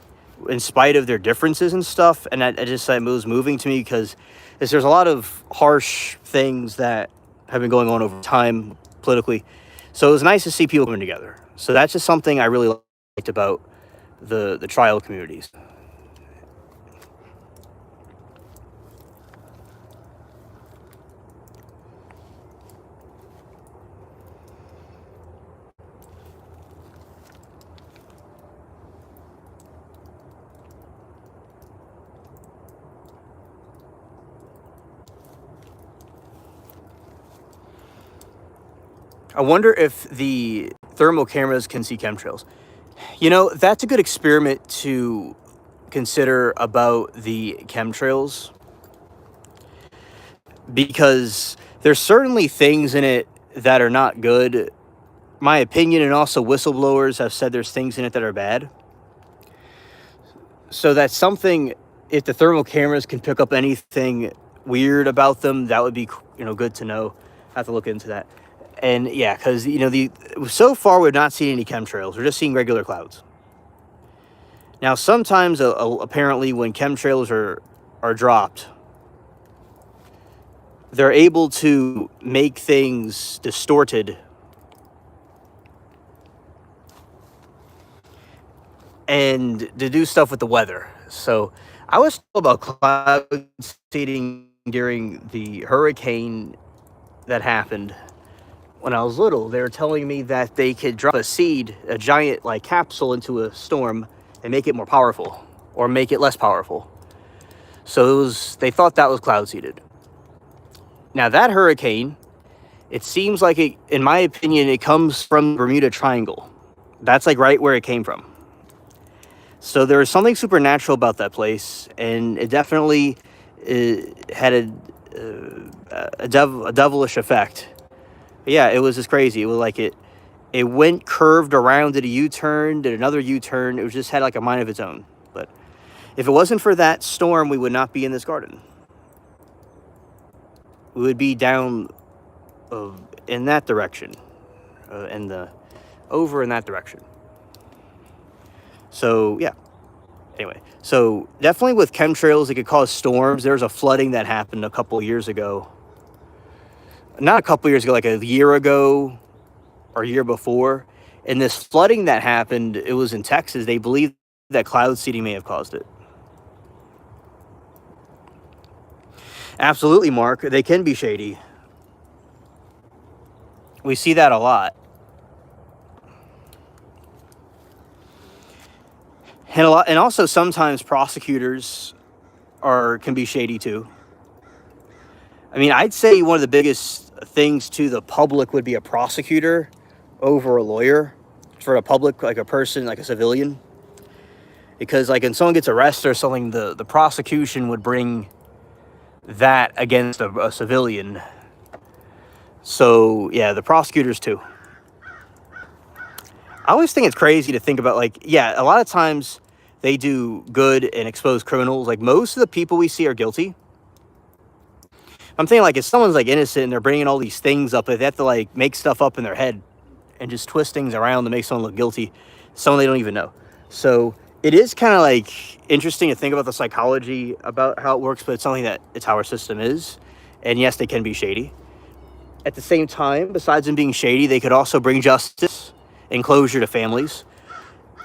in spite of their differences and stuff, and I just it was moving to me because there's a lot of harsh things that have been going on over time politically, so it was nice to see people coming together. So that's just something I really liked about the trial communities. I wonder if the thermal cameras can see chemtrails. You know, that's a good experiment to consider about the chemtrails, because there's certainly things in it that are not good. My opinion, and also whistleblowers have said there's things in it that are bad. So that's something, if the thermal cameras can pick up anything weird about them, that would be, good to know. I have to look into that. And yeah, because, so far we've not seen any chemtrails. We're just seeing regular clouds. Now, sometimes, apparently, when chemtrails are dropped, they're able to make things distorted and to do stuff with the weather. So I was told about cloud seeding during the hurricane that happened when I was little. They were telling me that they could drop a seed, a giant like capsule, into a storm and make it more powerful or make it less powerful. So they thought that was cloud seeded. Now that hurricane, it seems like it, in my opinion, it comes from the Bermuda Triangle. That's like right where it came from. So there was something supernatural about that place, and it definitely had a devilish effect. But yeah, it was just crazy. It was like it went curved around, did a U-turn, did another U-turn. It was just had like a mind of its own. But if it wasn't for that storm, we would not be in this garden. We would be down in that direction, over in that direction. So yeah. Anyway, so definitely with chemtrails, it could cause storms. There was a flooding that happened a couple years ago. Not a couple years ago, like a year ago or a year before. And this flooding that happened, it was in Texas. They believe that cloud seeding may have caused it. Absolutely, Mark. They can be shady. We see that a lot. And also sometimes prosecutors can be shady too. I mean, I'd say one of the biggest things to the public would be a prosecutor over a lawyer. For a public, like a person, like a civilian. Because like when someone gets arrested or something, the prosecution would bring that against a civilian. So yeah, the prosecutors too. I always think it's crazy to think about, like, yeah, a lot of times they do good and expose criminals. Like, most of the people we see are guilty. I'm thinking, like, if someone's, like, innocent and they're bringing all these things up, they have to, like, make stuff up in their head and just twist things around to make someone look guilty, someone they don't even know. So it is kind of, like, interesting to think about the psychology about how it works, but it's something that it's how our system is. And yes, they can be shady. At the same time, besides them being shady, they could also bring justice and closure to families.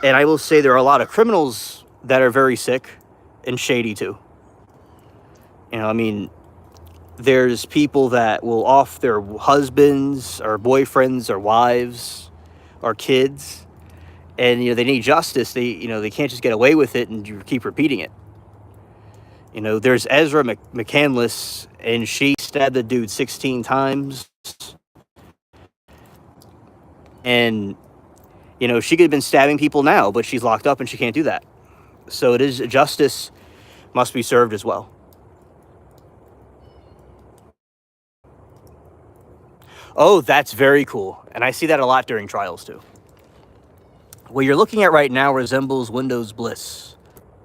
And I will say there are a lot of criminals that are very sick and shady too. I mean, there's people that will off their husbands or boyfriends or wives or kids, and they need justice. They can't just get away with it and you keep repeating it. There's Ezra McCandless, and she stabbed the dude 16 times, and she could have been stabbing people now, but she's locked up and she can't do that. So justice must be served as well. Oh, that's very cool. And I see that a lot during trials too. What you're looking at right now resembles Windows Bliss.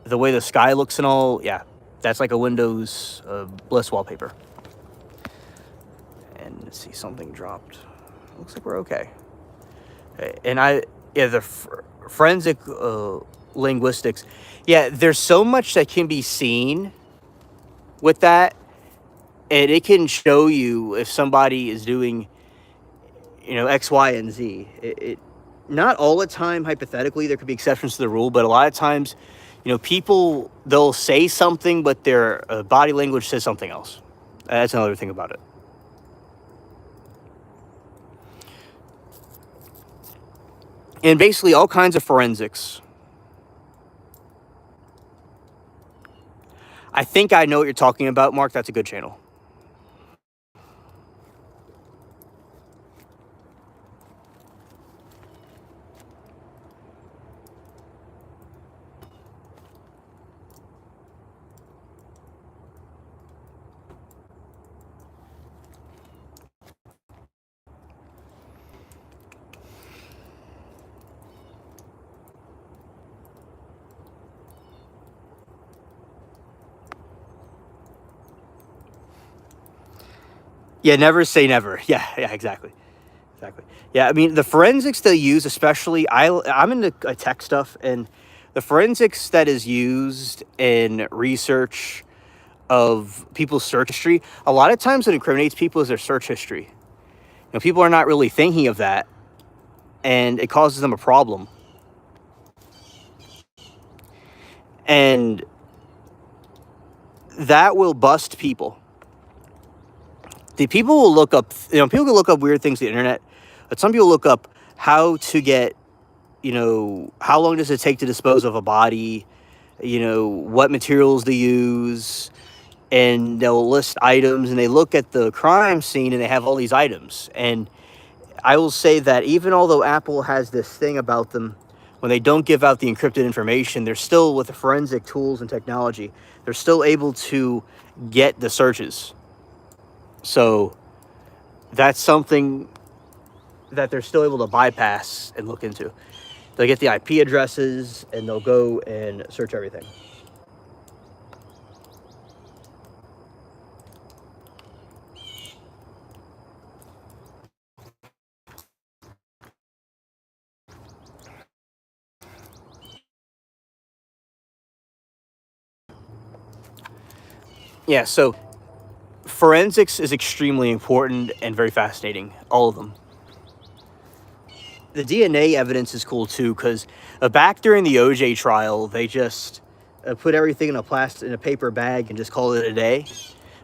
The way the sky looks and all, yeah. That's like a Windows Bliss wallpaper. And let's see, something dropped. Looks like we're okay. And the forensic linguistics. Yeah, there's so much that can be seen with that, and it can show you if somebody is doing, X, Y, and Z. Not all the time, hypothetically, there could be exceptions to the rule, but a lot of times, people, they'll say something, but their body language says something else. That's another thing about it. And basically all kinds of forensics. I think I know what you're talking about, Mark. That's a good channel. Yeah, never say never. Yeah, exactly. Yeah, I mean, the forensics they use, especially, I'm into tech stuff, and the forensics that is used in research of people's search history, a lot of times what incriminates people is their search history. People are not really thinking of that, and it causes them a problem. And that will bust people. The people will look up, people can look up weird things on the internet, but some people look up how to get, how long does it take to dispose of a body, what materials to use, and they'll list items, and they look at the crime scene and they have all these items. And I will say that even although Apple has this thing about them, when they don't give out the encrypted information, they're still, with the forensic tools and technology, they're still able to get the searches. So that's something that they're still able to bypass and look into. They'll get the IP addresses and they'll go and search everything. Yeah, so forensics is extremely important and very fascinating, all of them. The DNA evidence is cool too, because back during the OJ trial, they just put everything in a paper bag and just called it a day.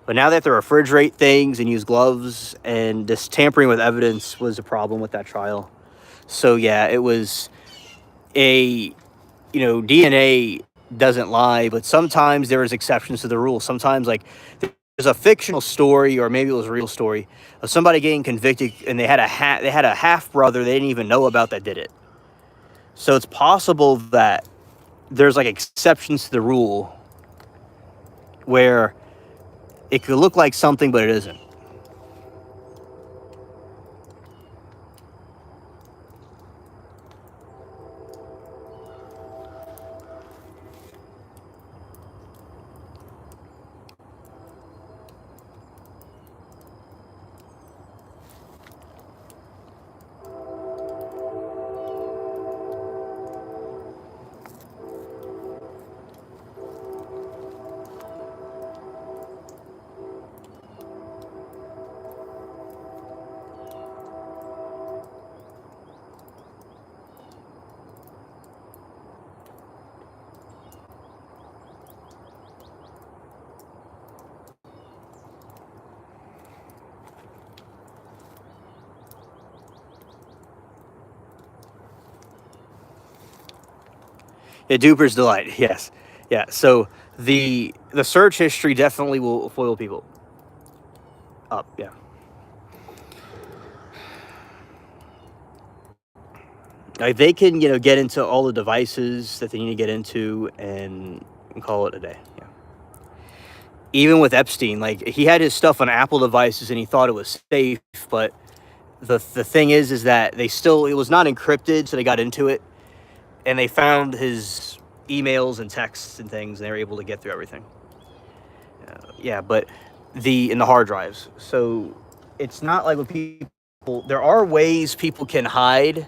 But now they have to refrigerate things and use gloves, and this tampering with evidence was a problem with that trial. So yeah, it was DNA doesn't lie, but sometimes there is exceptions to the rule. Sometimes, like, there's a fictional story, or maybe it was a real story, of somebody getting convicted, and they had a half brother they didn't even know about that did it. So it's possible that there's like exceptions to the rule where it could look like something, but it isn't. Yeah, Duper's delight. Yes, yeah. So the search history definitely will foil people up. Yeah. Like, they can, get into all the devices that they need to get into and call it a day. Yeah. Even with Epstein, like, he had his stuff on Apple devices and he thought it was safe, but the thing is that it was not encrypted, so they got into it and they found his emails and texts and things, and they were able to get through everything. Yeah, but in the hard drives. So it's not like with people. There are ways people can hide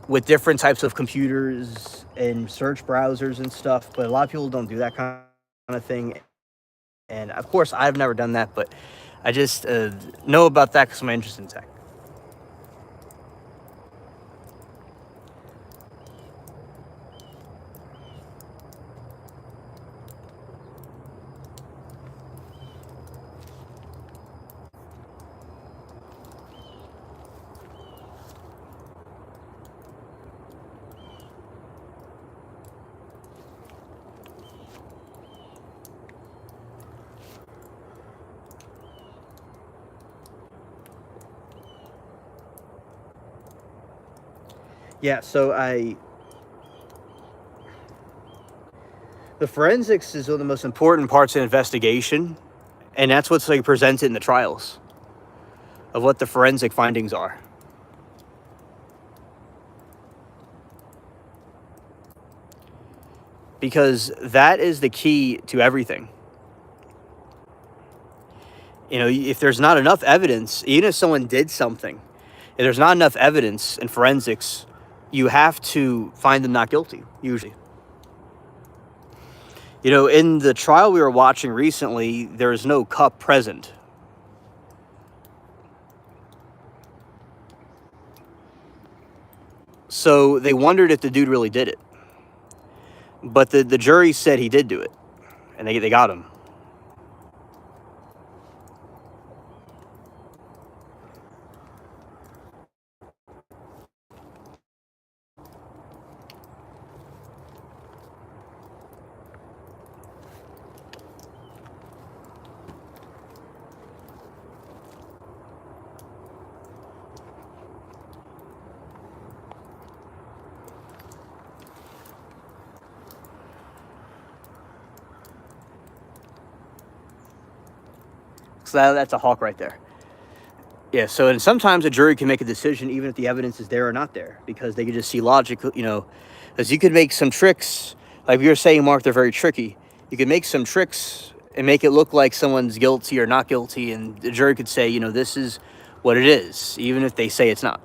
with different types of computers and search browsers and stuff, but a lot of people don't do that kind of thing. And of course, I've never done that, but I just know about that because of my interest in tech. Yeah, so the forensics is one of the most important parts of investigation, and that's what's like presented in the trials of what the forensic findings are. Because that is the key to everything. You know, if there's not enough evidence, even if someone did something, if there's not enough evidence in forensics, you have to find them not guilty, usually. You know, in the trial we were watching recently, there is no cup present. So they wondered if the dude really did it. But the jury said he did do it, and they got him. So that's a hawk right there. Yeah, so and sometimes a jury can make a decision even if the evidence is there or not there, because they can just see logic, you know, because you could make some tricks, like you were saying, Mark, they're very tricky. You could make some tricks and make it look like someone's guilty or not guilty, and the jury could say, you know, this is what it is, even if they say it's not.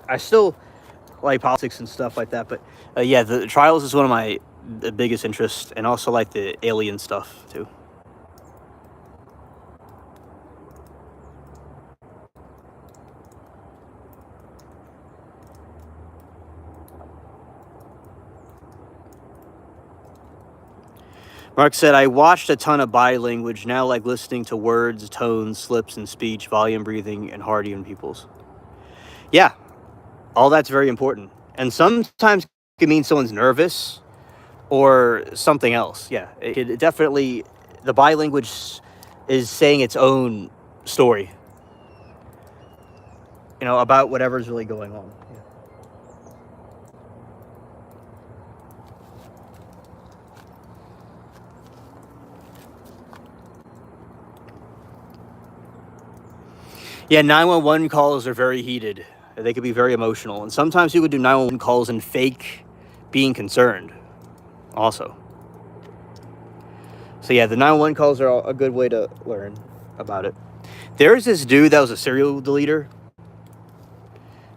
I still like politics and stuff like that, but yeah, the trials is one of my the biggest interests, and also like the alien stuff too. Mark said, I watched a ton of body language, now like listening to words, tones, slips in speech, volume, breathing, and heart even people's. Yeah, all that's very important. And sometimes it can mean someone's nervous or something else. Yeah, it definitely, the body language is saying its own story, you know, about whatever's really going on. Yeah. Yeah, 911 calls are very heated. They could be very emotional. And sometimes you could do 911 calls and fake being concerned also. So yeah, the 911 calls are a good way to learn about it. There's this dude that was a serial deleter.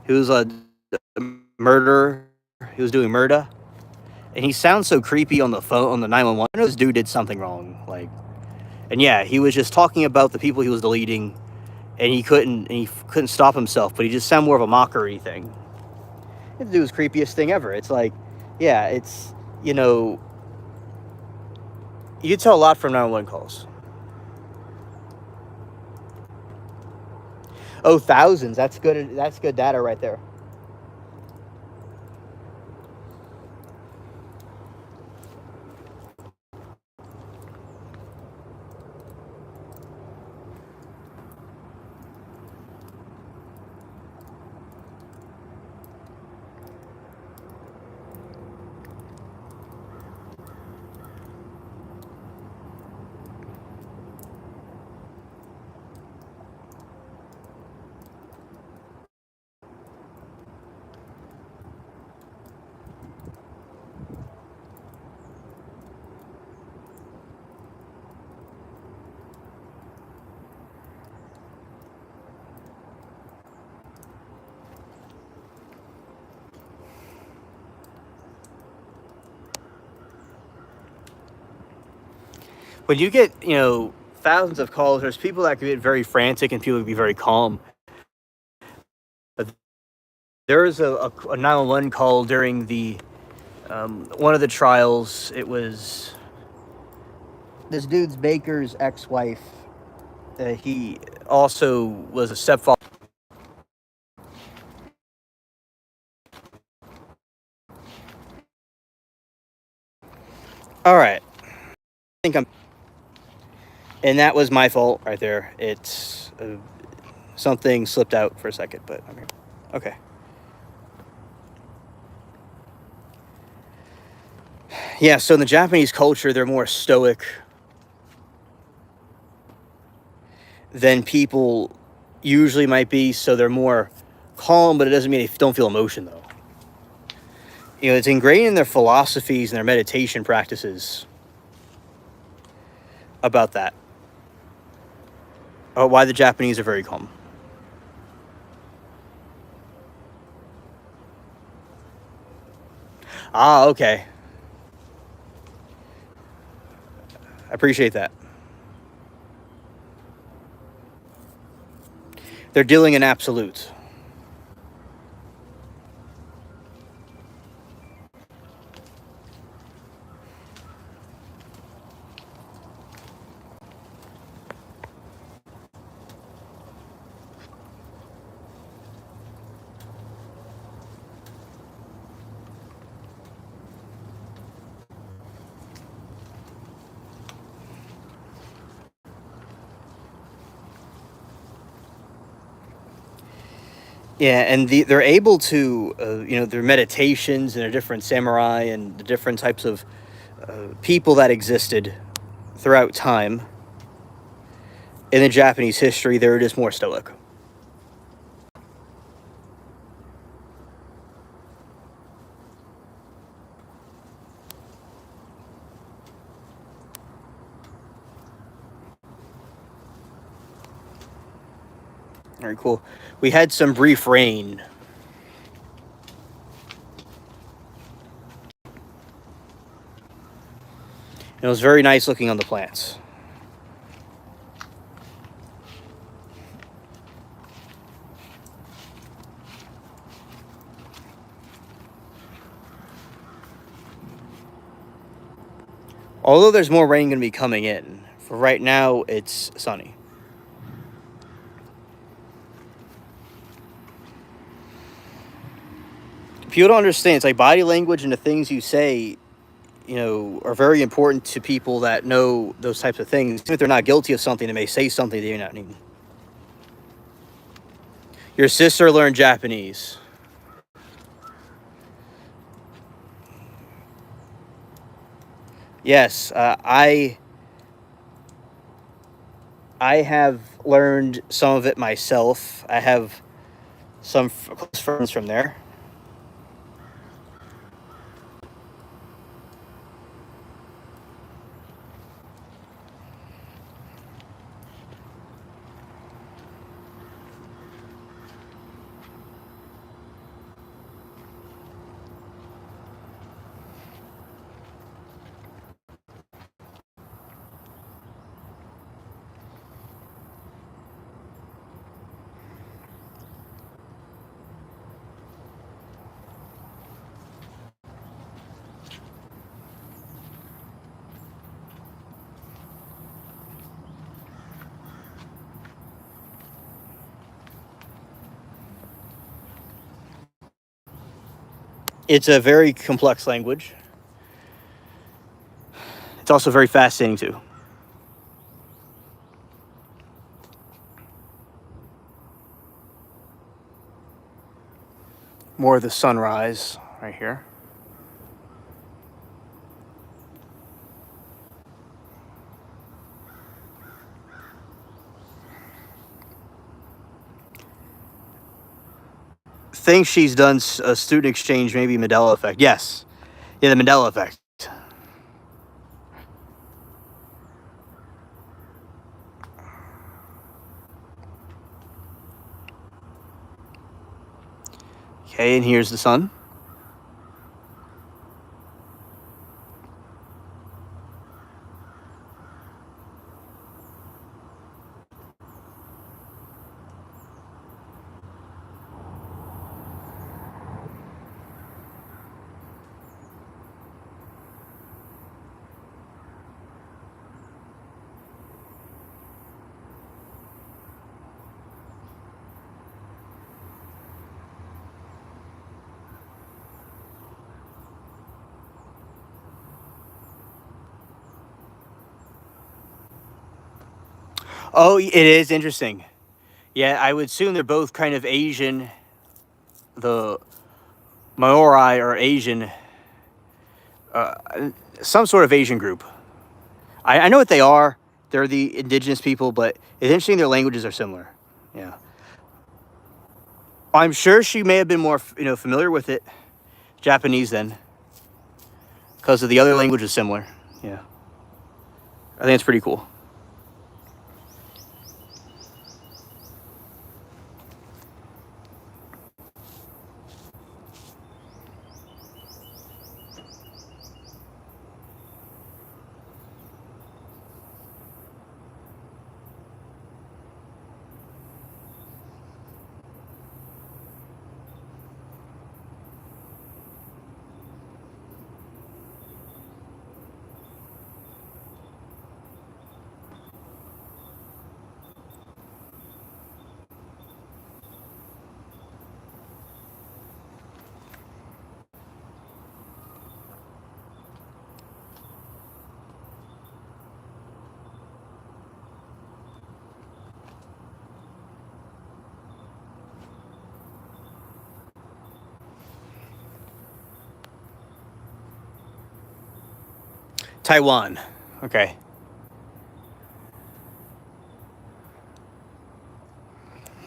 He was a murderer. He was doing murder. And he sounds so creepy on the phone, on the 911. I know this dude did something wrong. Like, and yeah, he was just talking about the people he was deleting, and he couldn't stop himself, but he just sounded more of a mockery thing. The dude was creepiest thing ever. It's like, yeah, it's, you know, you can tell a lot from 911 calls. Oh, thousands. That's good data right there. when you get, thousands of calls, there's people that can get very frantic and people can be very calm. But there was a 911 call during the one of the trials. It was this dude's baker's ex-wife. He also was a stepfather. All right. And that was my fault right there. It's something slipped out for a second, but I'm here. Okay. Yeah, so in the Japanese culture, they're more stoic than people usually might be, so they're more calm, but it doesn't mean they don't feel emotion, though. It's ingrained in their philosophies and their meditation practices about that. Why the Japanese are very calm. Ah, okay. I appreciate that. They're dealing in absolutes. Yeah, and they're able to, their meditations and their different samurai and the different types of people that existed throughout time. In the Japanese history, they're just more stoic. All right, cool. We had some brief rain. It was very nice looking on the plants. Although there's more rain going to be coming in, for right now, it's sunny. People don't understand. It's like body language and the things you say, are very important to people that know those types of things. Even if they're not guilty of something, they may say something that you're not needing. Your sister learned Japanese. Yes, I have learned some of it myself. I have some close friends from there. It's a very complex language. It's also very fascinating, too. More of the sunrise right here. Thinks she's done a student exchange, maybe Mandela effect. Yes. Yeah, the Mandela effect. Okay, and here's the sun. Oh, it is interesting. Yeah, I would assume they're both kind of Asian. The Maori are Asian, some sort of Asian group. I know what they are. They're the indigenous people, but it's interesting their languages are similar. Yeah. I'm sure she may have been more, familiar with it, Japanese then, because of the other language is similar. Yeah. I think it's pretty cool. Taiwan. Okay.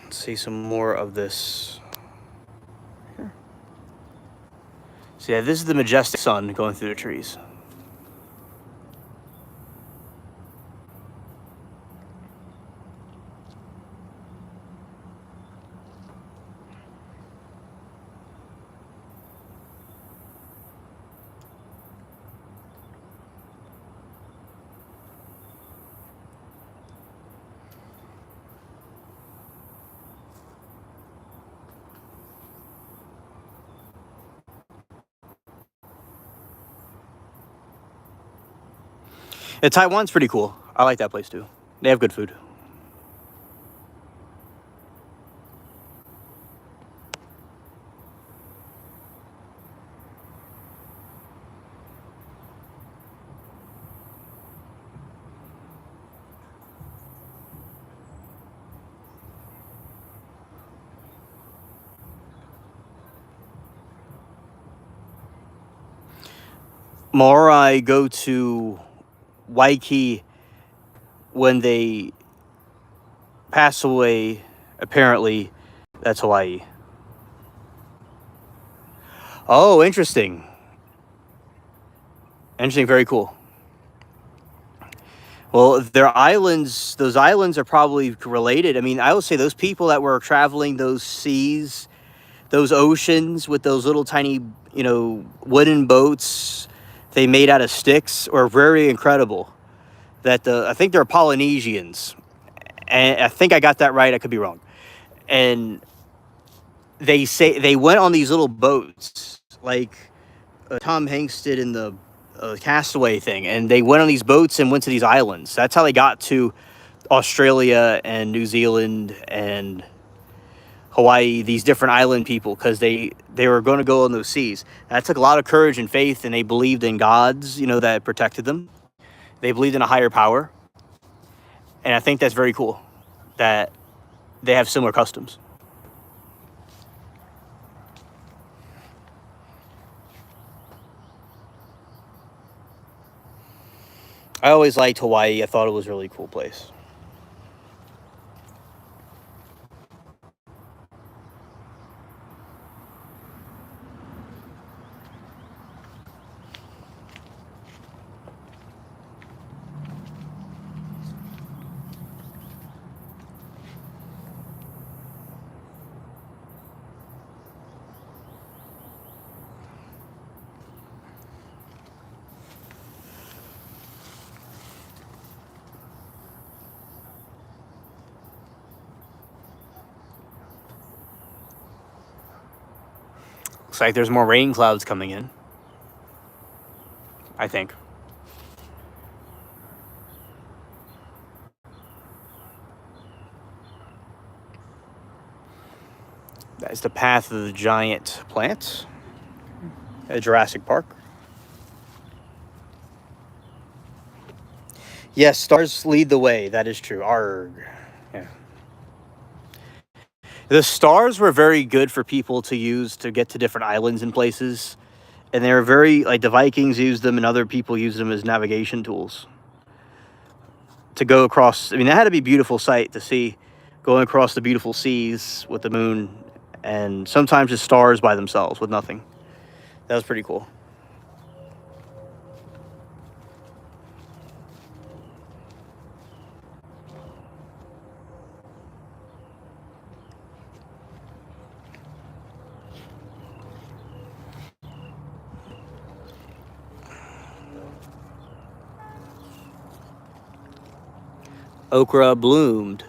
Let's see some more of this. So yeah, this is the majestic sun going through the trees. Yeah, Taiwan's pretty cool. I like that place too. They have good food. Maori go to Waikiki when they pass away. Apparently, that's Hawaii. Oh, interesting. Interesting. Very cool. Well, their islands, those islands are probably related. I mean, I would say those people that were traveling those seas, those oceans with those little tiny, wooden boats they made out of sticks are very incredible. I think they're Polynesians. And I think I got that right. I could be wrong. And they say they went on these little boats like Tom Hanks did in the Castaway thing, and they went on these boats and went to these islands. That's how they got to Australia and New Zealand and Hawaii, these different island people, because they were going to go on those seas. That took a lot of courage and faith, and they believed in gods, that protected them. They believed in a higher power, and I think that's very cool that they have similar customs. I always liked Hawaii. I thought it was a really cool place. Looks like there's more rain clouds coming in, I think. That is the path of the giant plant at Jurassic Park. Yes, stars lead the way. That is true. Arg. Yeah. The stars were very good for people to use to get to different islands and places. And they were very, like, the Vikings used them and other people used them as navigation tools to go across. I mean, that had to be a beautiful sight to see, going across the beautiful seas with the moon and sometimes just stars by themselves with nothing. That was pretty cool. Okra bloomed.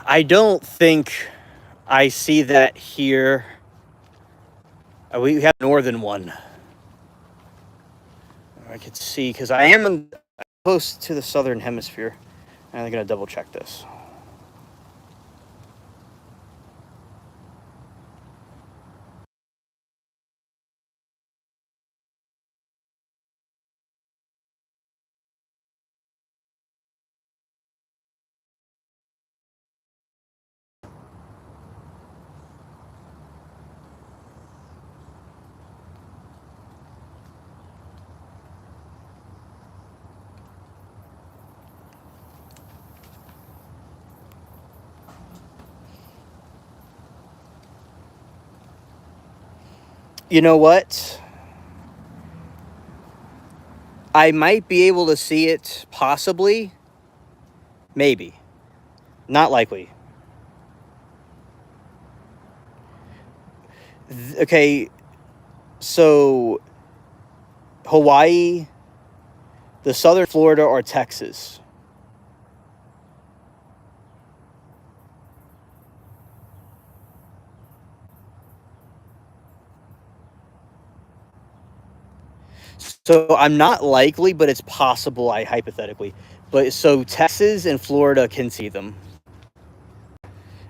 I don't think I see that here. We have more than one. I could see because I am close to the southern hemisphere. And I'm going to double check this. You know what? I might be able to see it, possibly. Maybe. Not likely. Okay, so Hawaii, the southern Florida, or Texas. So I'm not likely, but it's possible, I hypothetically. But so Texas and Florida can see them.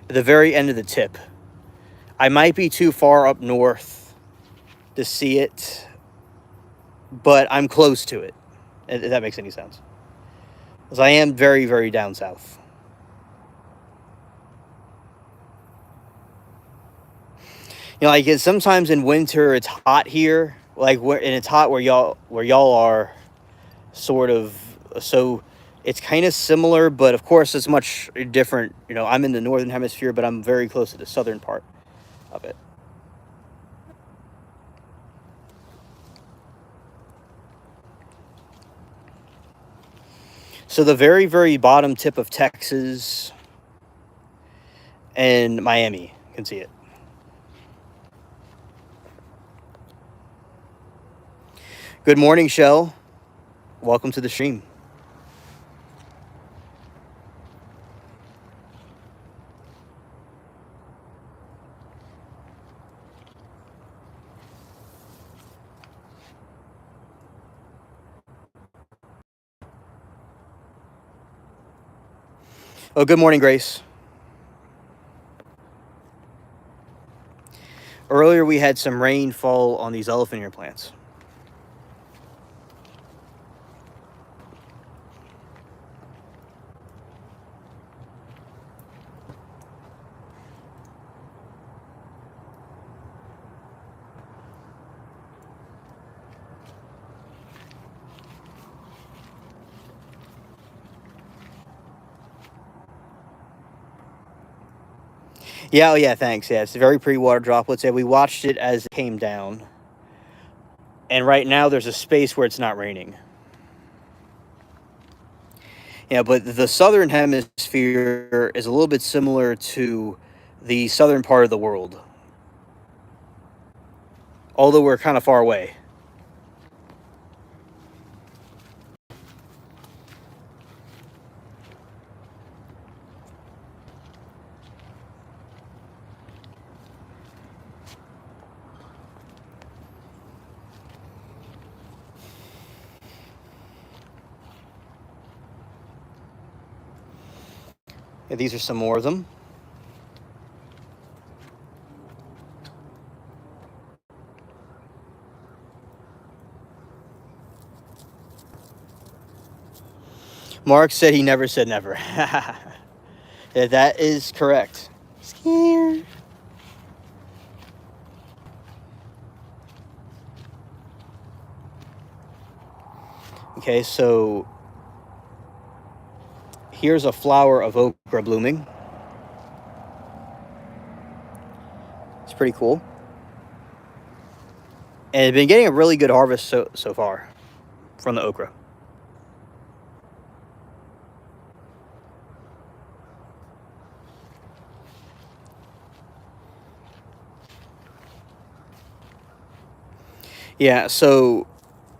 At the very end of the tip. I might be too far up north to see it, but I'm close to it. If that makes any sense. Because I am very, very down south. You know, like sometimes in winter it's hot here, like and it's hot where y'all are, sort of. So it's kind of similar, but of course it's much different. You know, I'm in the northern hemisphere, but I'm very close to the southern part of it. So the very, very bottom tip of Texas and Miami can see it. Good morning, Shell. Welcome to the stream. Oh, good morning, Grace. Earlier we had some rain fall on these elephant ear plants. Yeah, oh yeah, thanks. Yeah, it's very pretty water droplets. Yeah, we watched it as it came down. And right now there's a space where it's not raining. Yeah, but the southern hemisphere is a little bit similar to the southern part of the world. Although we're kind of far away. Yeah, these are some more of them. Mark said he never said never. Yeah, that is correct. Scared. Okay, so here's a flower of okra blooming. It's pretty cool. And it's been getting a really good harvest so far from the okra. Yeah, so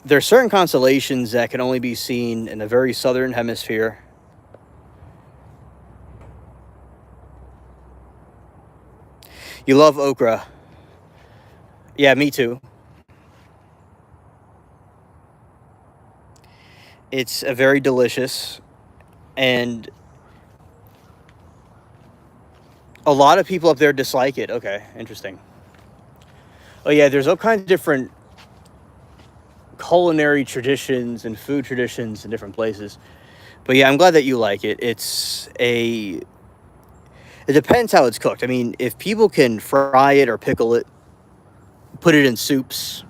there are certain constellations that can only be seen in the very southern hemisphere. You love okra. Yeah, me too. It's a very delicious, and a lot of people up there dislike it. Okay, interesting. Oh yeah, there's all kinds of different culinary traditions and food traditions in different places. But yeah, I'm glad that you like it. It depends how it's cooked. I mean, if people can fry it or pickle it, put it in soups,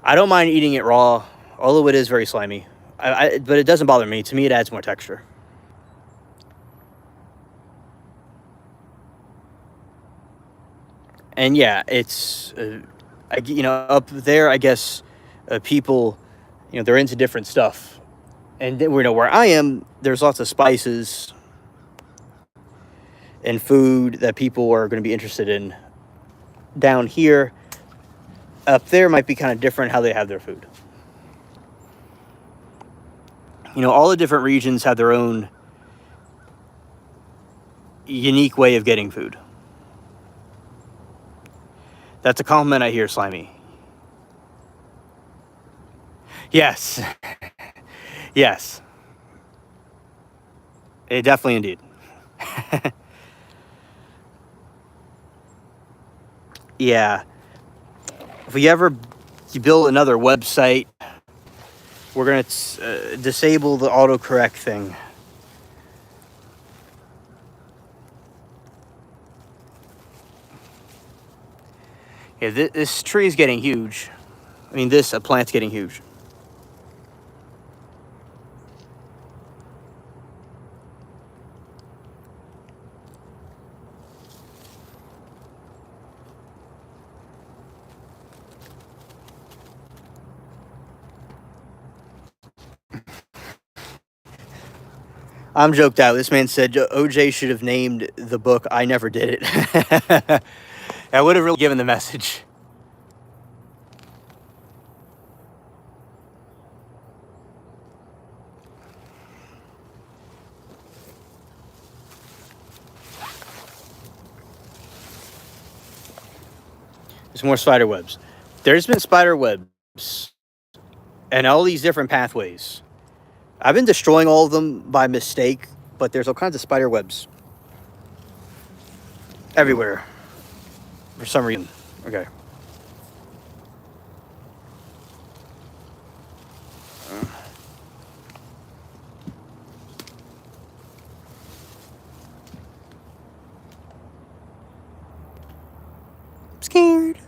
I don't mind eating it raw, although it is very slimy. But it doesn't bother me. To me, it adds more texture. And yeah, it's, up there, I guess people, they're into different stuff. And then, where I am, there's lots of spices and food that people are going to be interested in. Down here, up there might be kind of different how they have their food. All the different regions have their own unique way of getting food. That's a compliment I hear, Slimy. Yes. Yes. Definitely indeed. Yeah. If we ever build another website, we're going to disable the autocorrect thing. Yeah, this tree is getting huge. I mean, this plant's getting huge. I'm joked out. This man said OJ should have named the book I Never Did It. That would have really given the message. There's more spider webs. There's been spider webs and all these different pathways. I've been destroying all of them by mistake, but there's all kinds of spider webs everywhere for some reason. Okay. I'm scared.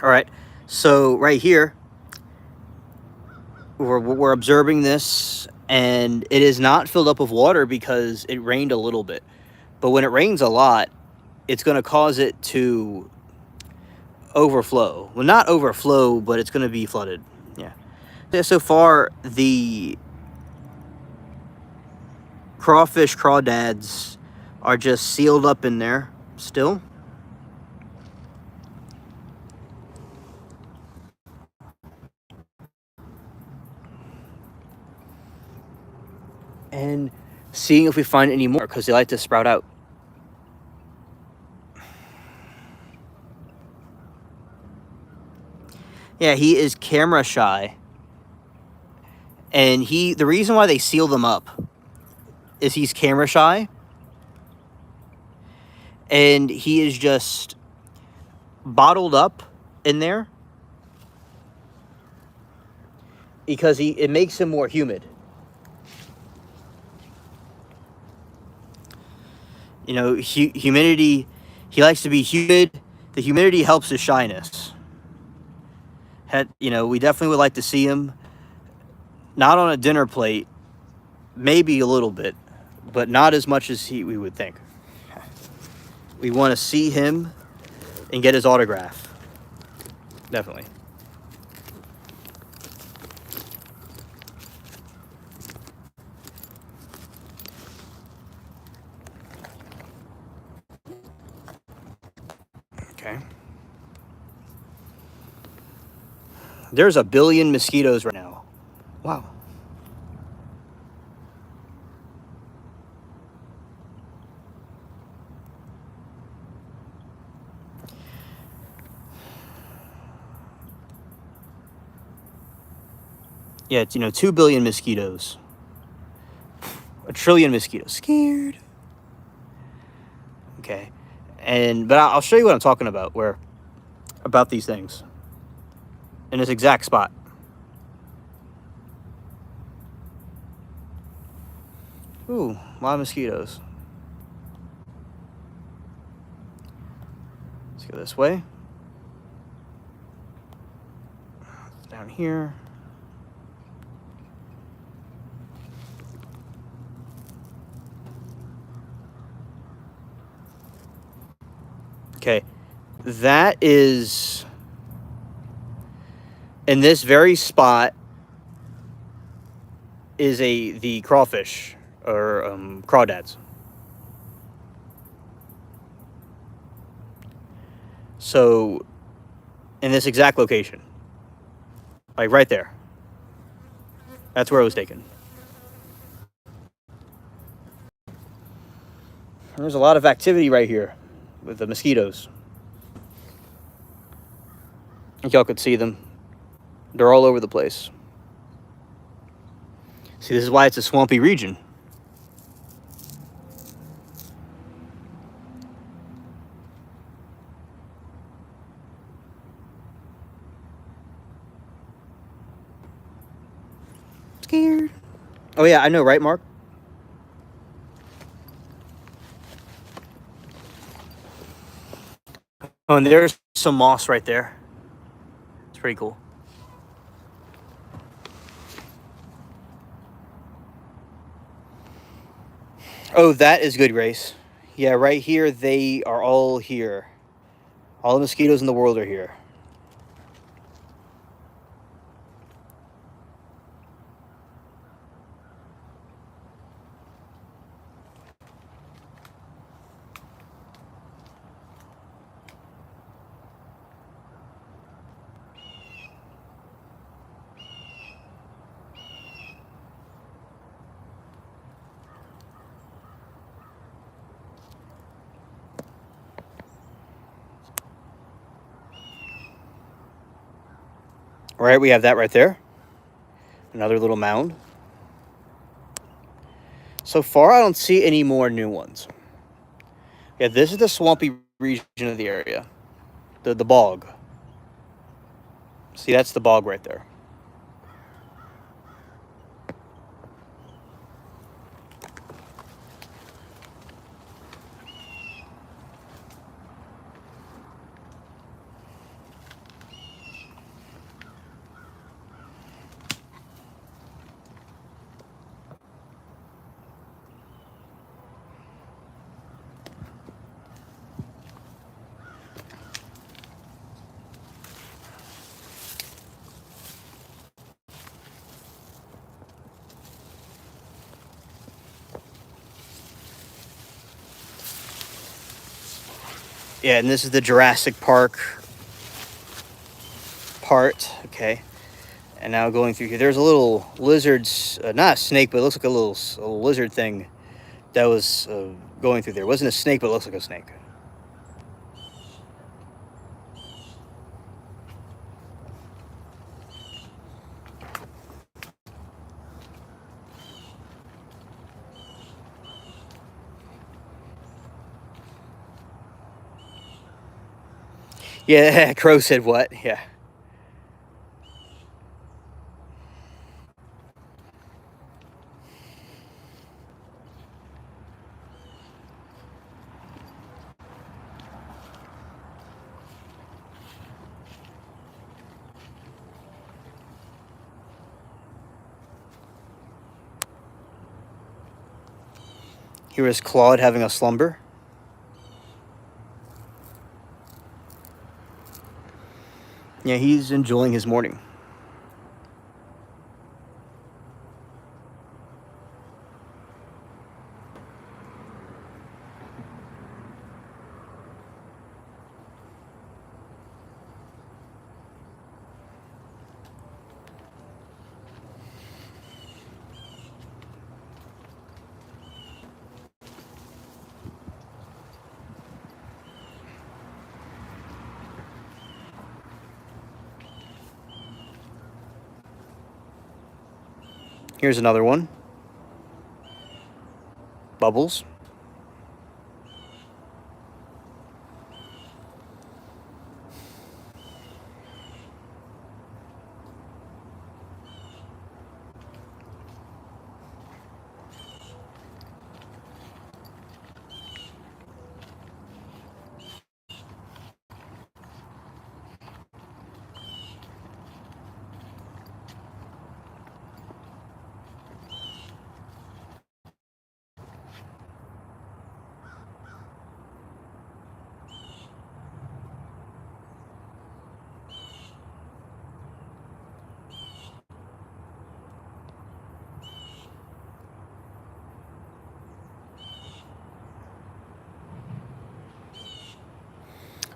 All right. So right here, we're observing this, and it is not filled up with water because it rained a little bit. But when it rains a lot, it's going to cause it to overflow. Well, not overflow, but it's going to be flooded. Yeah. So far, the crawfish crawdads are just sealed up in there still. And seeing if we find any more, because they like to sprout out. Yeah, he is camera shy. And the reason why they seal them up is he's camera shy. And he is just bottled up in there because it makes him more humid. You know, humidity, he likes to be humid. The humidity helps his shyness. You know, we definitely would like to see him, not on a dinner plate, maybe a little bit, but not as much as we would think. We want to see him and get his autograph. Definitely. Okay. There's a billion mosquitoes right now. Wow. Yeah, it's, 2 billion mosquitoes. A trillion mosquitoes. Scared. Okay. But I'll show you what I'm talking about, about these things. In this exact spot. Ooh, a lot of mosquitoes. Let's go this way. Down here. Okay, that is, in this very spot, is the crawfish, or crawdads. So, in this exact location. Like right there. That's where it was taken. There's a lot of activity right here with the mosquitoes. I think y'all could see them. They're all over the place. See, this is why it's a swampy region. Scared. Oh yeah, I know, right, Mark? Oh, and there's some moss right there. It's pretty cool. Oh, that is good, Grace. Yeah, right here, they are all here. All the mosquitoes in the world are here. All right, we have that right there. Another little mound. So far, I don't see any more new ones. Yeah, this is the swampy region of the area. The bog. See, that's the bog right there. Yeah, and this is the Jurassic Park part. Okay. And now going through here, there's a little lizard, not a snake, but it looks like a little lizard thing that was going through there. It wasn't a snake, but it looks like a snake. Yeah, Crow said what? Yeah. Here is Claude having a slumber. Yeah, he's enjoying his morning. Here's another one. Bubbles.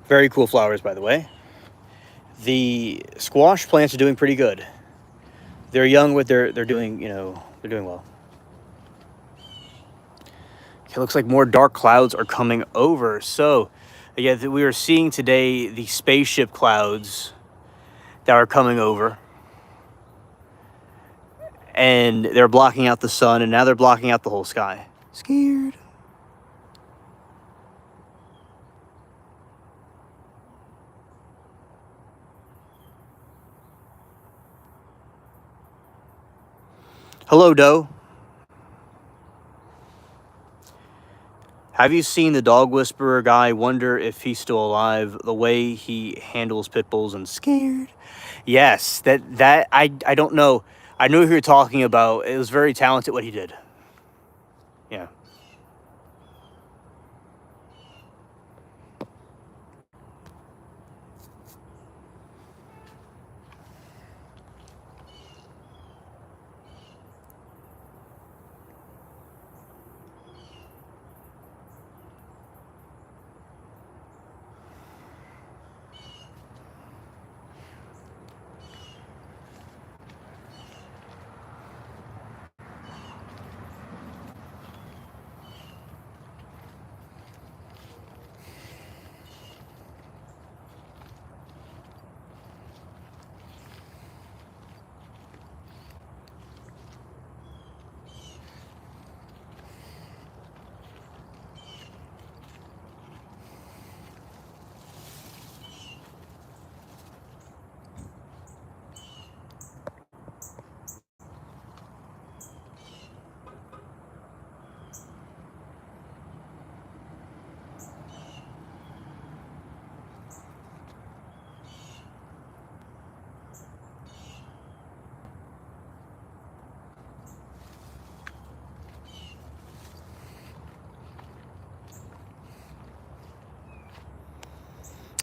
Very cool flowers, by the way. The squash plants are doing pretty good. They're young, but they're doing, they're doing well. It looks like more dark clouds are coming over. So, yeah, we are seeing today the spaceship clouds that are coming over. And they're blocking out the sun, and now they're blocking out the whole sky. Scared. Hello, Doe. Have you seen the dog whisperer guy? Wonder if he's still alive. The way he handles pit bulls and scared. Yes, that I don't know. I knew who you're talking about. It was very talented what he did. Yeah.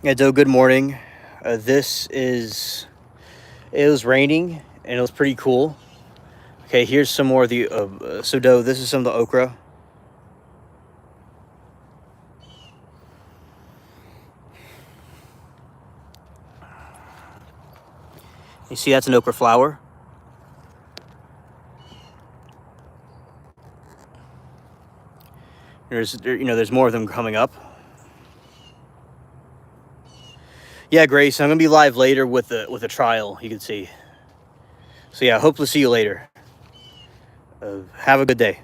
Yeah, Doe, good morning. It was raining and it was pretty cool. Okay, here's some more of the, so Doe, this is some of the okra. You see, that's an okra flower. There's more of them coming up. Yeah, Grace, I'm gonna be live later with a trial. You can see. So yeah, hope to see you later. Have a good day.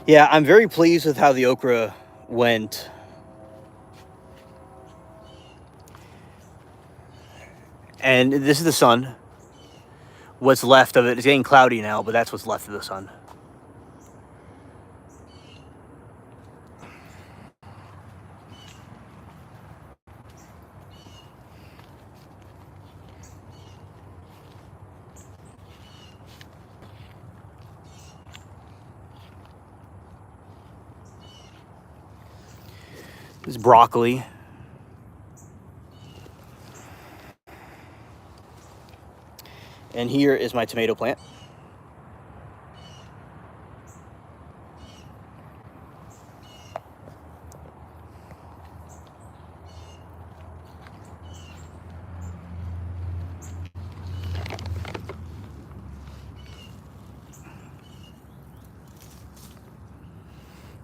Yeah, I'm very pleased with how the okra went. And this is the sun. What's left of it. It's getting cloudy now, but that's what's left of the sun. This is broccoli. And here is my tomato plant.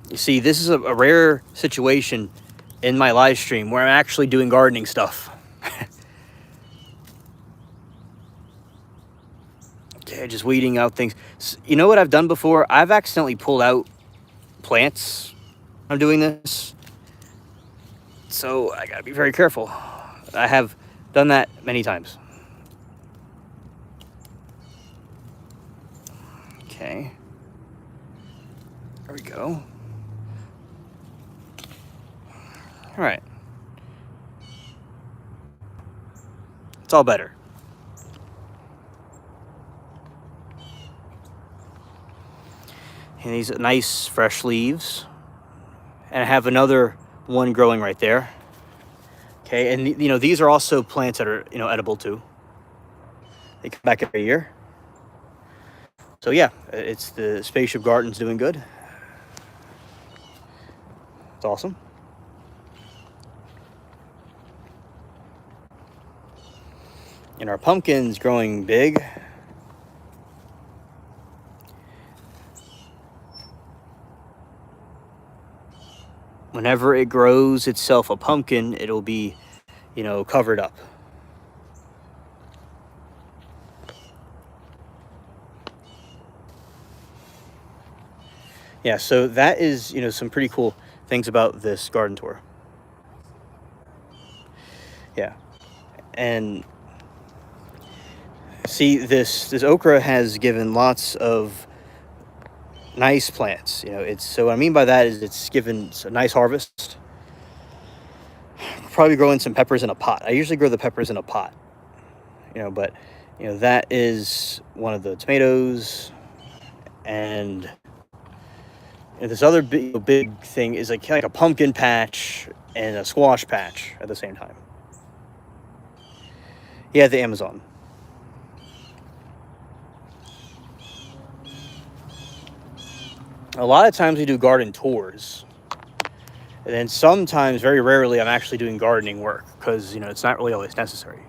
You see, this is a rare situation in my live stream where I'm actually doing gardening stuff. Okay, just weeding out things. You know what I've done before? I've accidentally pulled out plants. I'm doing this. So I gotta be very careful. I have done that many times. Okay. There we go. All right. It's all better. And these nice fresh leaves. And I have another one growing right there. Okay, and these are also plants that are edible too. They come back every year. So yeah, it's the Spaceship Garden's doing good. It's awesome. And our pumpkin's growing big. Whenever it grows itself a pumpkin, it'll be, covered up. Yeah, so that is, some pretty cool things about this garden tour. Yeah. And see, this okra has given lots of nice plants. So what I mean by that is it's given a nice harvest. Probably growing some peppers in a pot. I usually grow the peppers in a pot, but that is one of the tomatoes. And this other big thing is like a pumpkin patch and a squash patch at the same time. Yeah, the Amazon. A lot of times we do garden tours. And then sometimes, very rarely, I'm actually doing gardening work because, it's not really always necessary.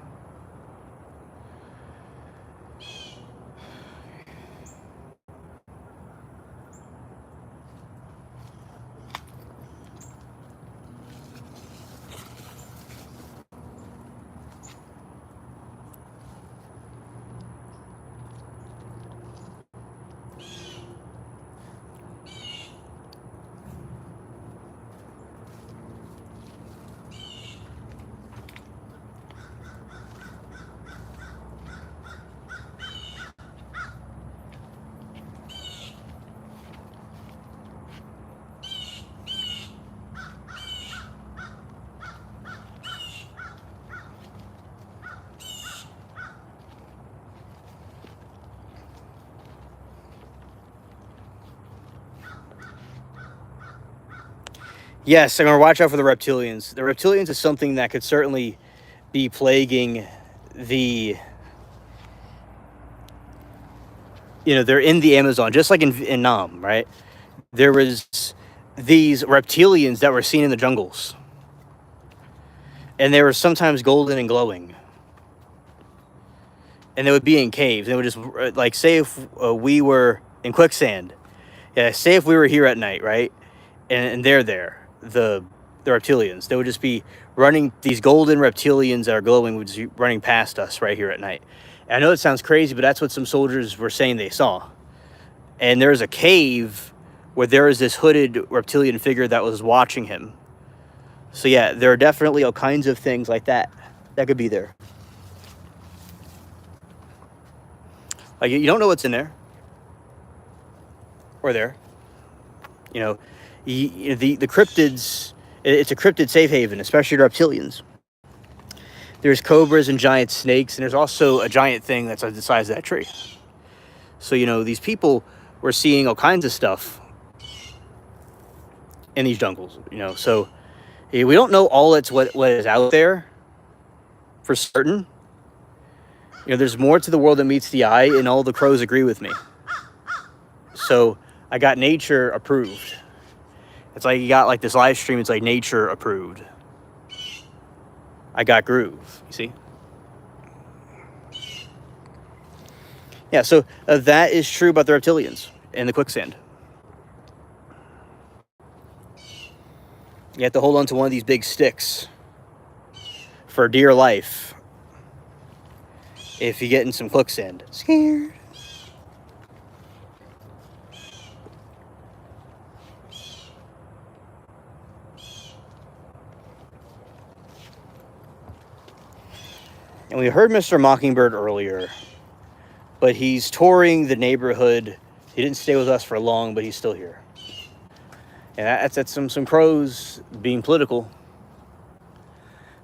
Yes, I'm going to watch out for the reptilians. The reptilians is something that could certainly be plaguing the, they're in the Amazon, just like in Nam, right? There was these reptilians that were seen in the jungles. And they were sometimes golden and glowing. And they would be in caves. They would just, like, say if we were in quicksand. Yeah, say if we were here at night, right? And they're there, the reptilians. They would just be running, these golden reptilians that are glowing would just be running past us right here at night. And I know it sounds crazy, but that's what some soldiers were saying they saw. And there's a cave where there is this hooded reptilian figure that was watching him. So yeah, there are definitely all kinds of things like that could be there. Like, you don't know what's in there or there. The cryptids, it's a cryptid safe haven, especially reptilians. There's cobras and giant snakes, and there's also a giant thing that's the size of that tree. So, these people were seeing all kinds of stuff in these jungles, So we don't know all what is out there for certain. There's more to the world than meets the eye, and all the crows agree with me. So I got nature approved. It's like you got like this live stream. It's like nature approved. I got groove. You see? Yeah. So that is true about the reptilians and the quicksand. You have to hold on to one of these big sticks for dear life if you get in some quicksand. Scared. And we heard Mr. Mockingbird earlier, but he's touring the neighborhood. He didn't stay with us for long, but he's still here. And that's some crows being political.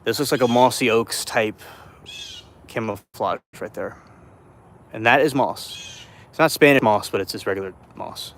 This looks like a mossy oaks type camouflage right there. And that is moss. It's not Spanish moss, but it's just regular moss.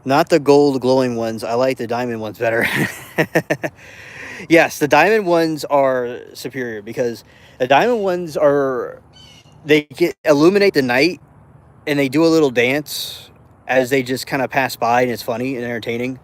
Not the gold glowing ones. I like the diamond ones better. Yes, the diamond ones are superior because the diamond ones they illuminate the night and they do a little dance as they just kind of pass by, and it's funny and entertaining.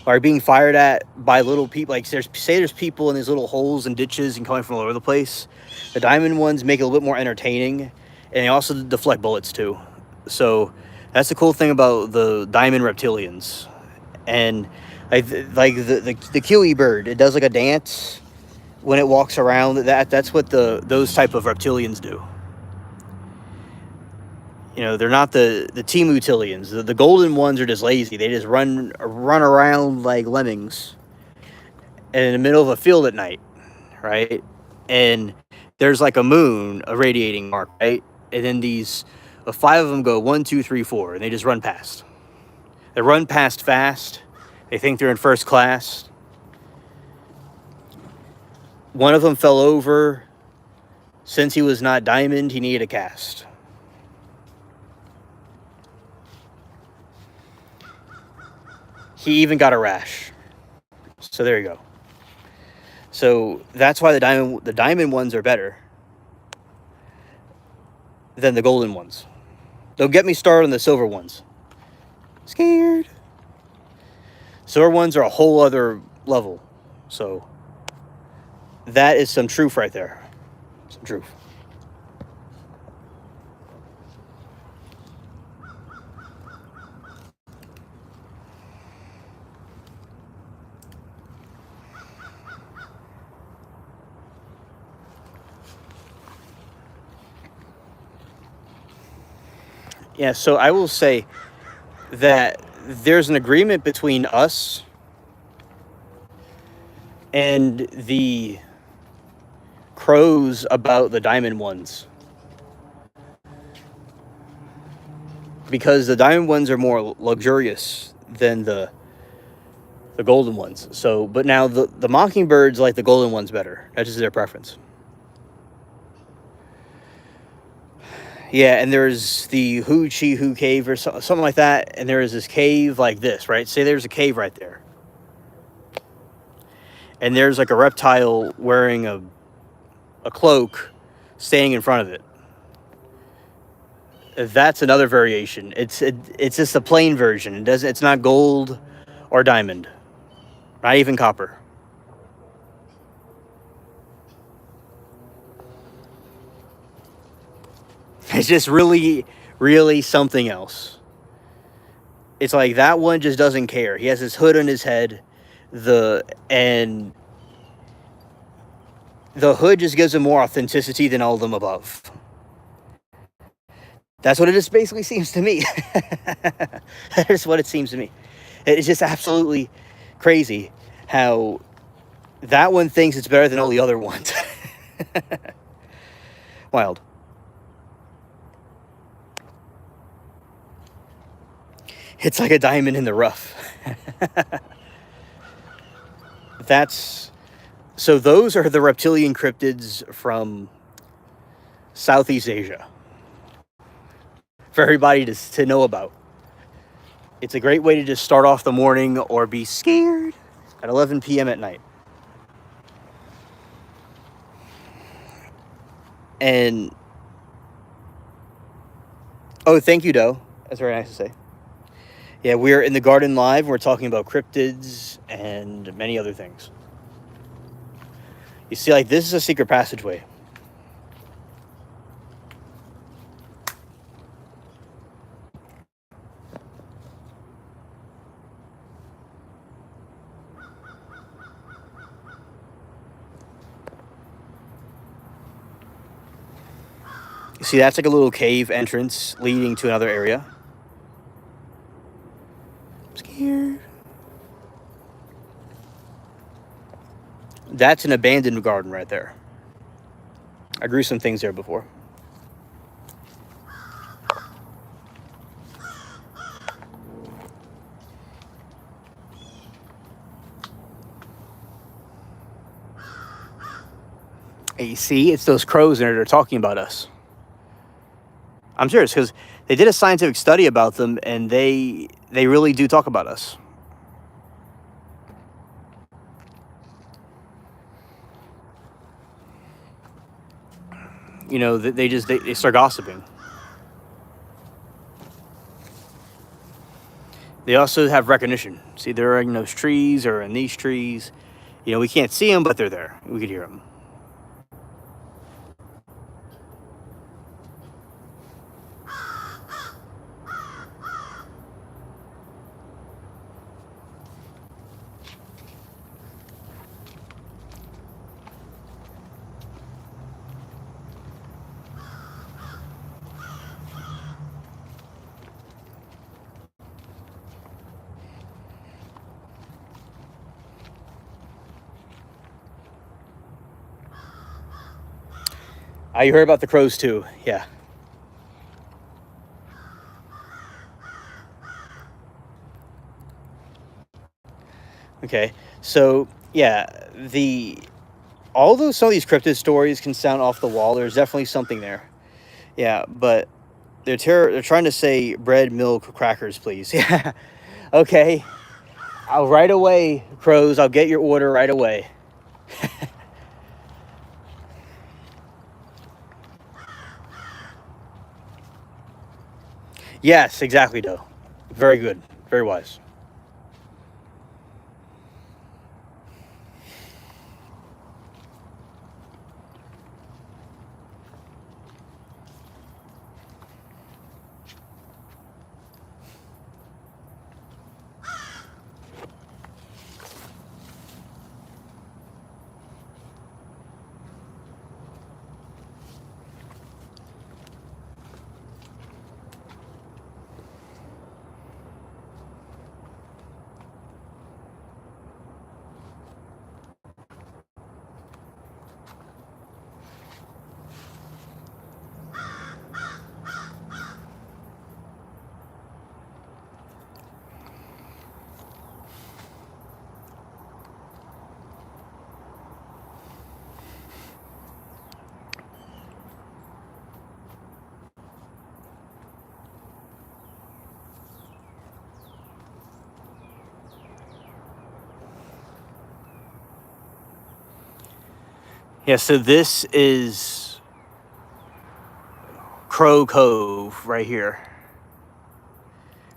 Or being fired at by little people. Like, there's people in these little holes and ditches and coming from all over the place. The diamond ones make it a little bit more entertaining, and they also deflect bullets too. So that's the cool thing about the diamond reptilians. And like the kiwi bird, it does like a dance when it walks around. That's what those type of reptilians do. They're not the Timutillians. The golden ones are just lazy. They just run around like lemmings in the middle of a field at night, right? And there's like a moon, a radiating mark, right? And then these 5 of them go 1, 2, 3, 4, and they just run past. They run past fast. They think they're in first class. One of them fell over. Since he was not diamond, he needed a cast. He even got a rash. So there you go. So that's why the diamond ones are better than the golden ones. Don't get me started on the silver ones. Scared. Silver ones are a whole other level. So that is some truth right there. Some truth. Yeah, so I will say that there's an agreement between us and the crows about the diamond ones. Because the diamond ones are more luxurious than the golden ones. So, but now the mockingbirds like the golden ones better. That's just their preference. Yeah, and there's the Hu Chi Hu cave or something like that, and there is this cave like this, right? Say there's a cave right there, and there's like a reptile wearing a cloak, standing in front of it. That's another variation. It's just a plain version. It's not gold or diamond, not even copper. It's just really, really something else. It's like that one just doesn't care. He has his hood on his head, and the hood just gives him more authenticity than all of them above. That's what it just basically seems to me. That is what it seems to me. It's just absolutely crazy how that one thinks it's better than all the other ones. Wild. It's like a diamond in the rough. So those are the reptilian cryptids from Southeast Asia for everybody to know about. It's a great way to just start off the morning or be scared at 11 p.m. at night. And oh, thank you, Doe. That's very nice to say. Yeah, we're in the Garden Live. We're talking about cryptids and many other things. You see, like, this is a secret passageway. You see, that's like a little cave entrance leading to another area. I'm scared. That's an abandoned garden right there. I grew some things there before. And you see, it's those crows in there that are talking about us. I'm serious, because they did a scientific study about them, and they really do talk about us. You know, they start gossiping. They also have recognition. See, they're in those trees or in these trees. You know, we can't see them, but they're there. We could hear them. You heard about the crows too, yeah. Okay, so yeah, although some of these cryptid stories can sound off the wall, there's definitely something there. Yeah, but they're trying to say bread, milk, crackers, please. Yeah, okay. I'll right away, crows. I'll get your order right away. Yes, exactly, Doe. Very good. Very wise. Yeah, so this is Crow Cove right here.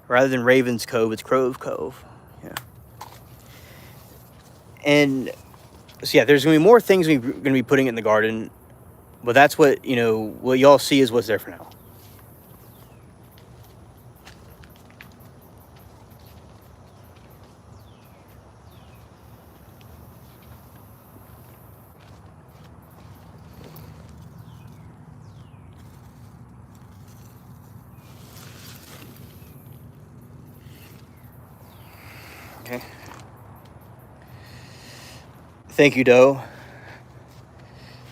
Rather than Raven's Cove, it's Crow Cove. Yeah. And so, yeah, there's going to be more things we're going to be putting in the garden. But that's what, what y'all see is what's there for now. Okay. Thank you, Doe.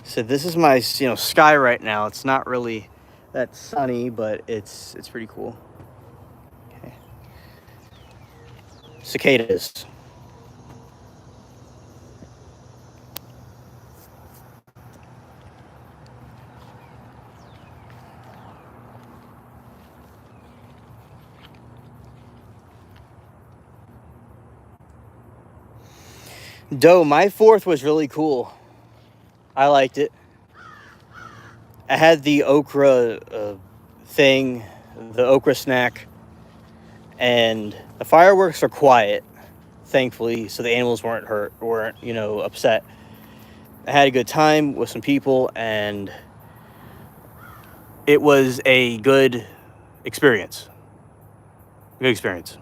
So this is my, sky right now. It's not really that sunny, but it's pretty cool. Okay. Cicadas. Doe, my 4th was really cool. I liked it. I had the okra thing, the okra snack, and the fireworks are quiet, thankfully, so the animals weren't upset. I had a good time with some people, and it was a good experience. Good experience.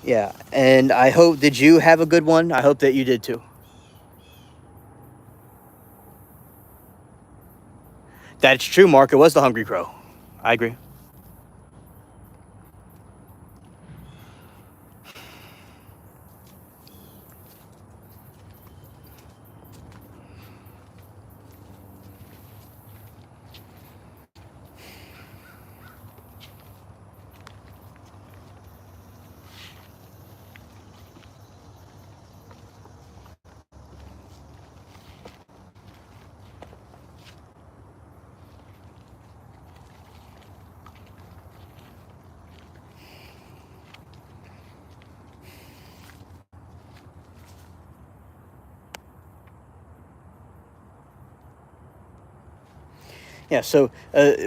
Yeah, and I hope, did you have a good one? I hope that you did too. That's true, Mark. It was the Hungry Crow. I agree. Yeah, so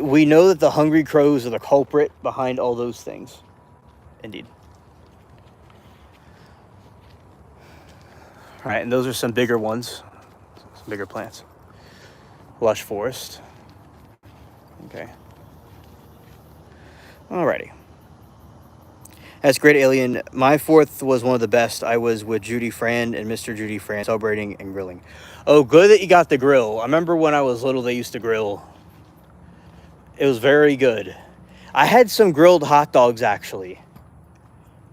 we know that the Hungry Crows are the culprit behind all those things. Indeed. All right, and those are some bigger ones, some bigger plants. Lush forest. Okay. Alrighty. That's great, Alien. My 4th was one of the best. I was with Judy Fran and Mr. Judy Fran celebrating and grilling. Oh, good that you got the grill. I remember when I was little, they used to grill. It was very good. I had some grilled hot dogs, actually.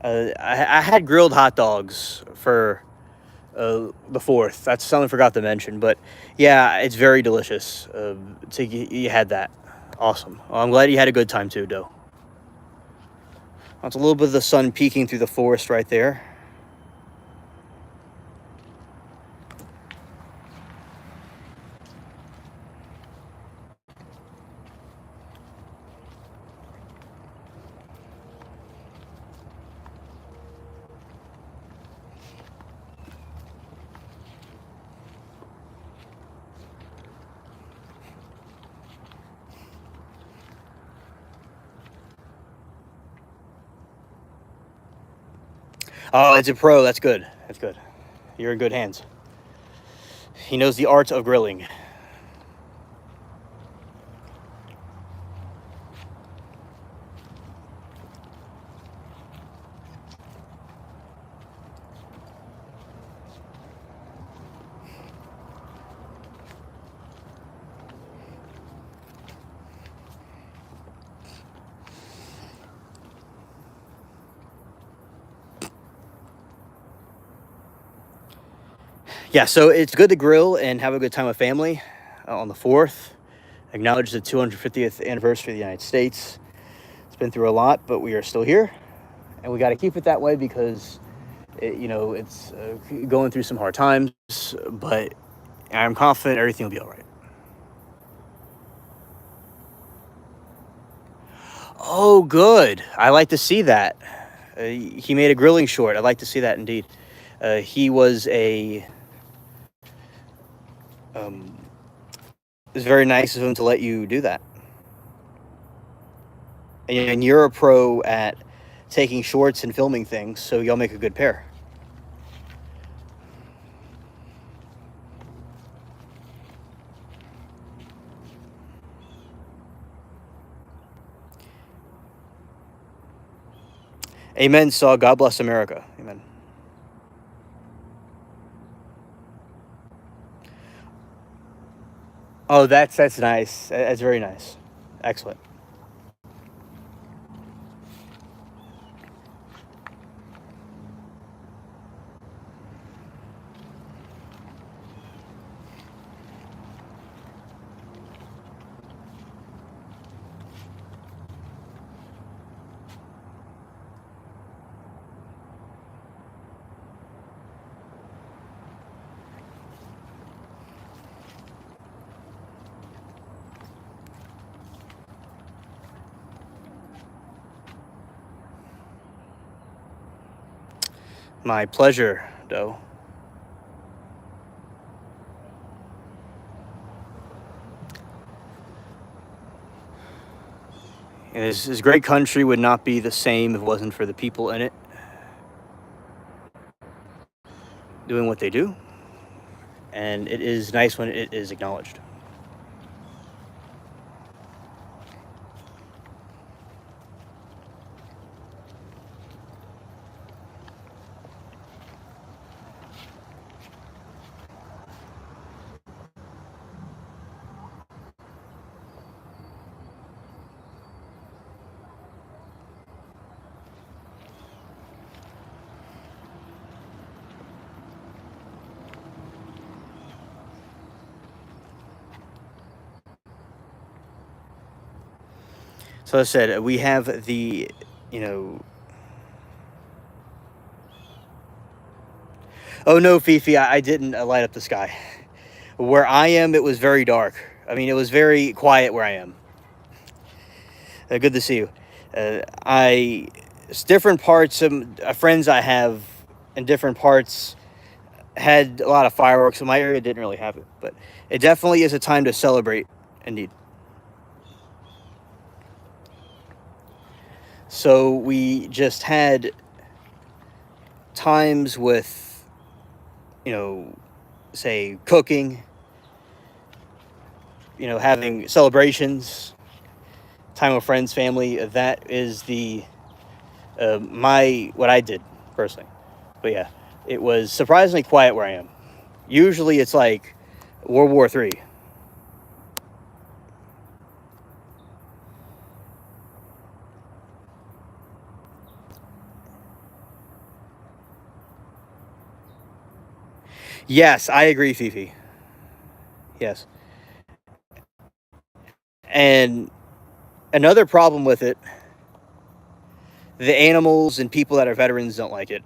I had grilled hot dogs for the 4th. That's something I forgot to mention. But, yeah, it's very delicious. You had that. Awesome. Well, I'm glad you had a good time, too, Doe. That's a little bit of the sun peeking through the forest right there. Oh, it's a pro. That's good. That's good. You're in good hands. He knows the art of grilling. Yeah, so it's good to grill and have a good time with family on the 4th. Acknowledge the 250th anniversary of the United States. It's been through a lot, but we are still here. And we got to keep it that way because, it's going through some hard times. But I'm confident everything will be all right. Oh, good. I like to see that. He made a grilling short. I'd like to see that indeed. He was a. Um, it was very nice of him to let you do that. And you're a pro at taking shorts and filming things, so y'all make a good pair. Amen. Saw. God bless America. Amen. Oh, that's nice. That's very nice. Excellent. My pleasure, Doe. And this great country would not be the same if it wasn't for the people in it doing what they do. And it is nice when it is acknowledged. So as I said, we have the, you know. Oh no, Fifi, I didn't light up the sky. Where I am, it was very dark. I mean, it was very quiet where I am. Good to see you. It's different parts of friends I have in different parts had a lot of fireworks. In my area didn't really have it, but it definitely is a time to celebrate, indeed. So we just had times with, you know, say cooking, you know, having celebrations, time with friends, family. That is the what I did personally. But yeah, it was surprisingly quiet where I am. Usually it's like World War III. Yes, I agree, Fifi. Yes. And another problem with it, the animals and people that are veterans don't like it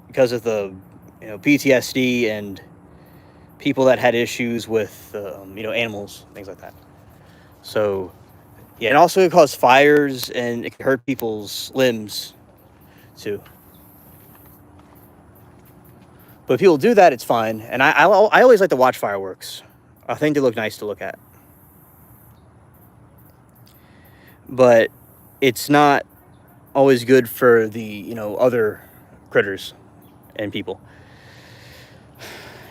because of the, you know, PTSD and people that had issues with, you know, animals, things like that. So, yeah, and also it causes fires and it can hurt people's limbs too. But if people do that, it's fine. And I always like to watch fireworks. I think they look nice to look at. But it's not always good for the, you know, other critters and people.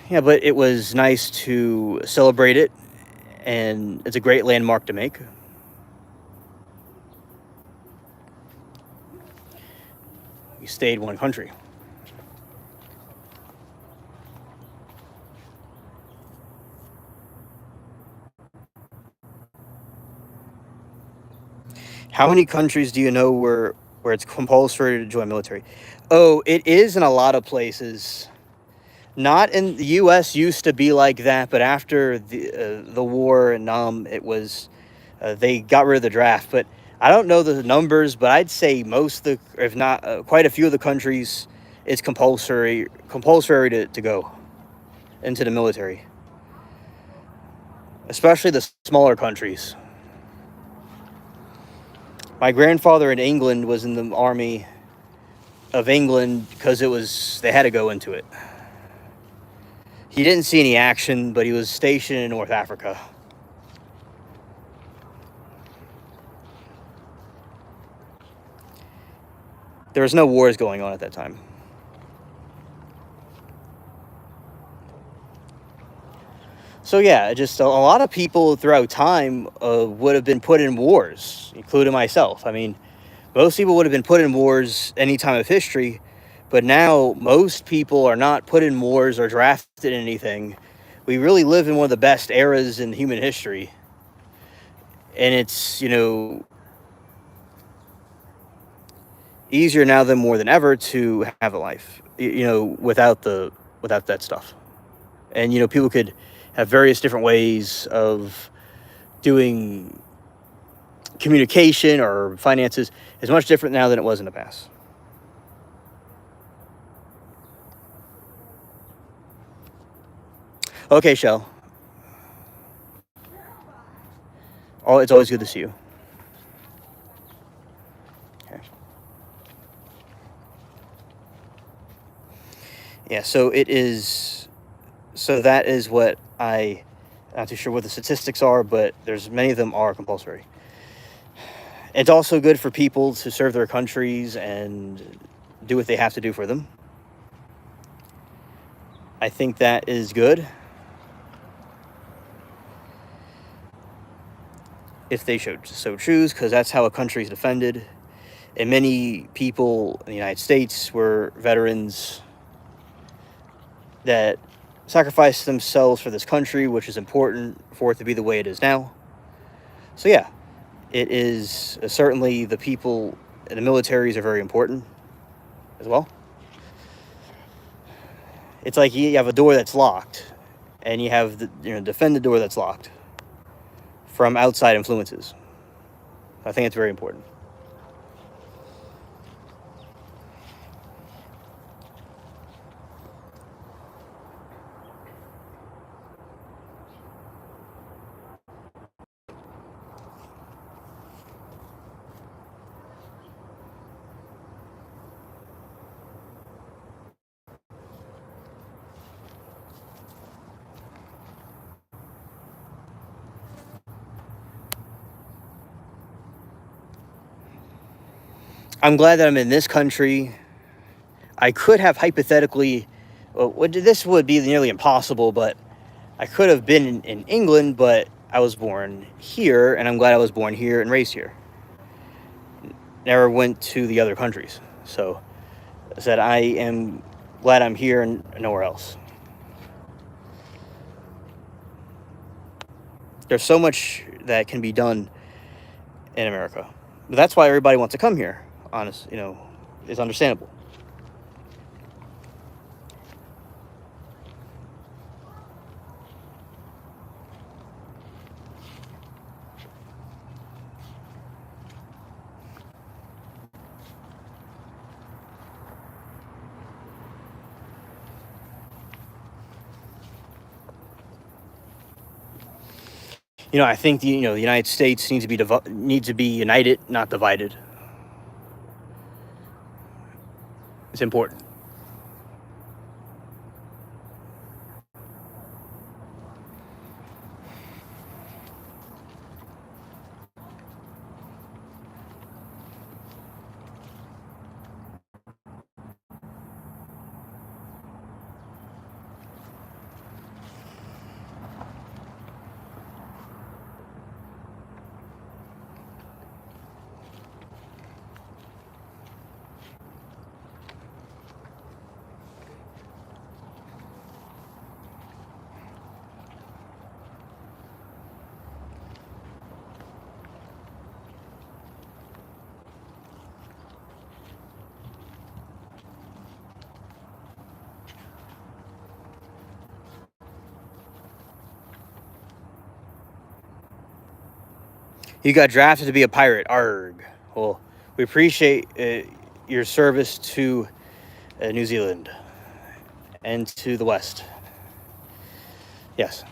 Yeah, but it was nice to celebrate it, and it's a great landmark to make. We stayed one country. How many countries do you know where it's compulsory to join military? Oh, it is in a lot of places. Not in the U.S. used to be like that, but after the war in Nam, it was they got rid of the draft. But I don't know the numbers, but I'd say most of the, if not quite a few of the countries, it's compulsory to go into the military, especially the smaller countries. My grandfather in England was in the army of England because they had to go into it. He didn't see any action, but he was stationed in North Africa. There was no wars going on at that time. So yeah, just a lot of people throughout time would have been put in wars, including myself. I mean, most people would have been put in wars any time of history, but now most people are not put in wars or drafted in anything. We really live in one of the best eras in human history. And it's, easier now than more than ever to have a life, without that stuff. And, people could have various different ways of doing communication or finances. Is much different now than it was in the past. Okay, Shell. Oh, it's always good to see you. Okay. Yeah, so it is. So that is what I'm not too sure what the statistics are, but there's many of them are compulsory. It's also good for people to serve their countries and do what they have to do for them. I think that is good. If they so choose, because that's how a country is defended. And many people in the United States were veterans that sacrificed themselves for this country, which is important for it to be the way it is now. So yeah, it is certainly the people in the militaries are very important as well. It's like you have a door that's locked, and you have defend the door that's locked from outside influences. I think it's very important. I'm glad that I'm in this country. I could have hypothetically, this would be nearly impossible, but I could have been in England, but I was born here, and I'm glad I was born here and raised here. Never went to the other countries. So I said I am glad I'm here and nowhere else. There's so much that can be done in America. But that's why everybody wants to come here. It's understandable. I think the United States needs to be united, not divided. It's important. You got drafted to be a pirate. Arg. Well, we appreciate your service to New Zealand and to the West. Yes.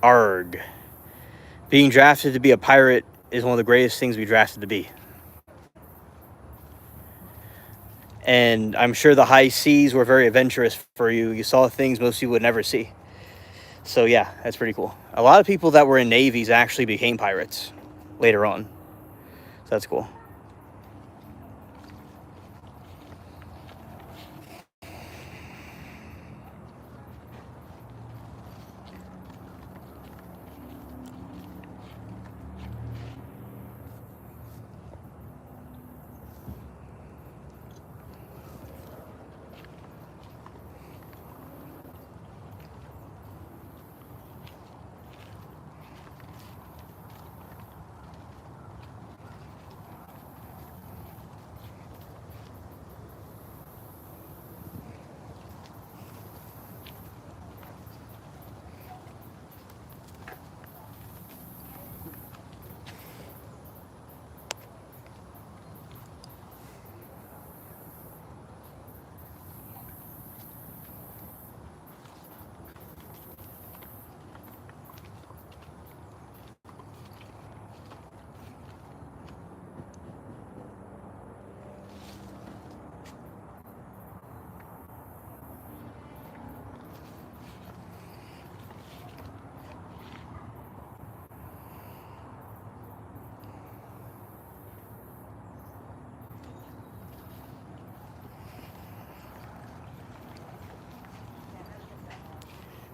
Arg. Being drafted to be a pirate is one of the greatest things we drafted to be. And I'm sure the high seas were very adventurous for you. You saw things most people would never see. So yeah, that's pretty cool. A lot of people that were in navies actually became pirates later on. So that's cool.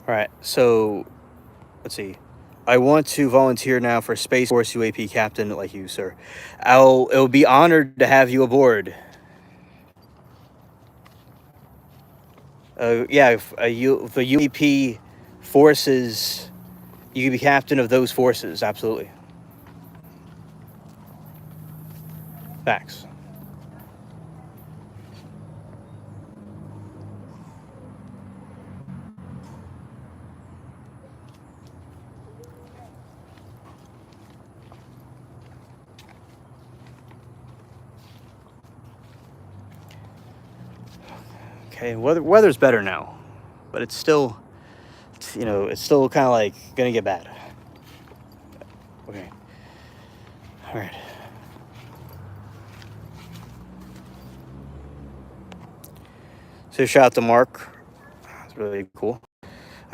All right, so let's see. I want to volunteer now for Space Force UAP captain like you, sir. It'll be honored to have you aboard. Yeah, the UAP forces, you can be captain of those forces, absolutely. Facts. Okay, weather's better now, but it's still, it's still kind of like gonna get bad. Okay. All right. So shout out to Mark. That's really cool.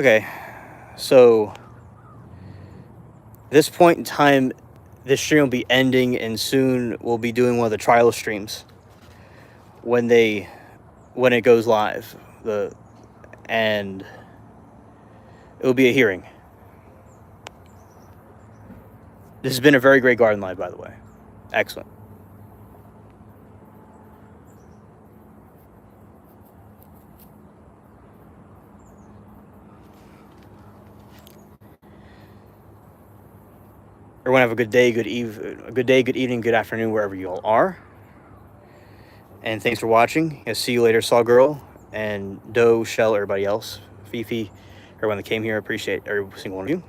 Okay, so this point in time, this stream will be ending, and soon we'll be doing one of the trial streams when it goes live. And it will be a hearing. This has been a very great Garden Live, by the way. Excellent. Everyone have a good day, good evening, good afternoon, wherever you all are. And thanks for watching. I'll see you later, Saw Girl, and Doe, Shell, everybody else, Fifi, everyone that came here. I appreciate every single one of you.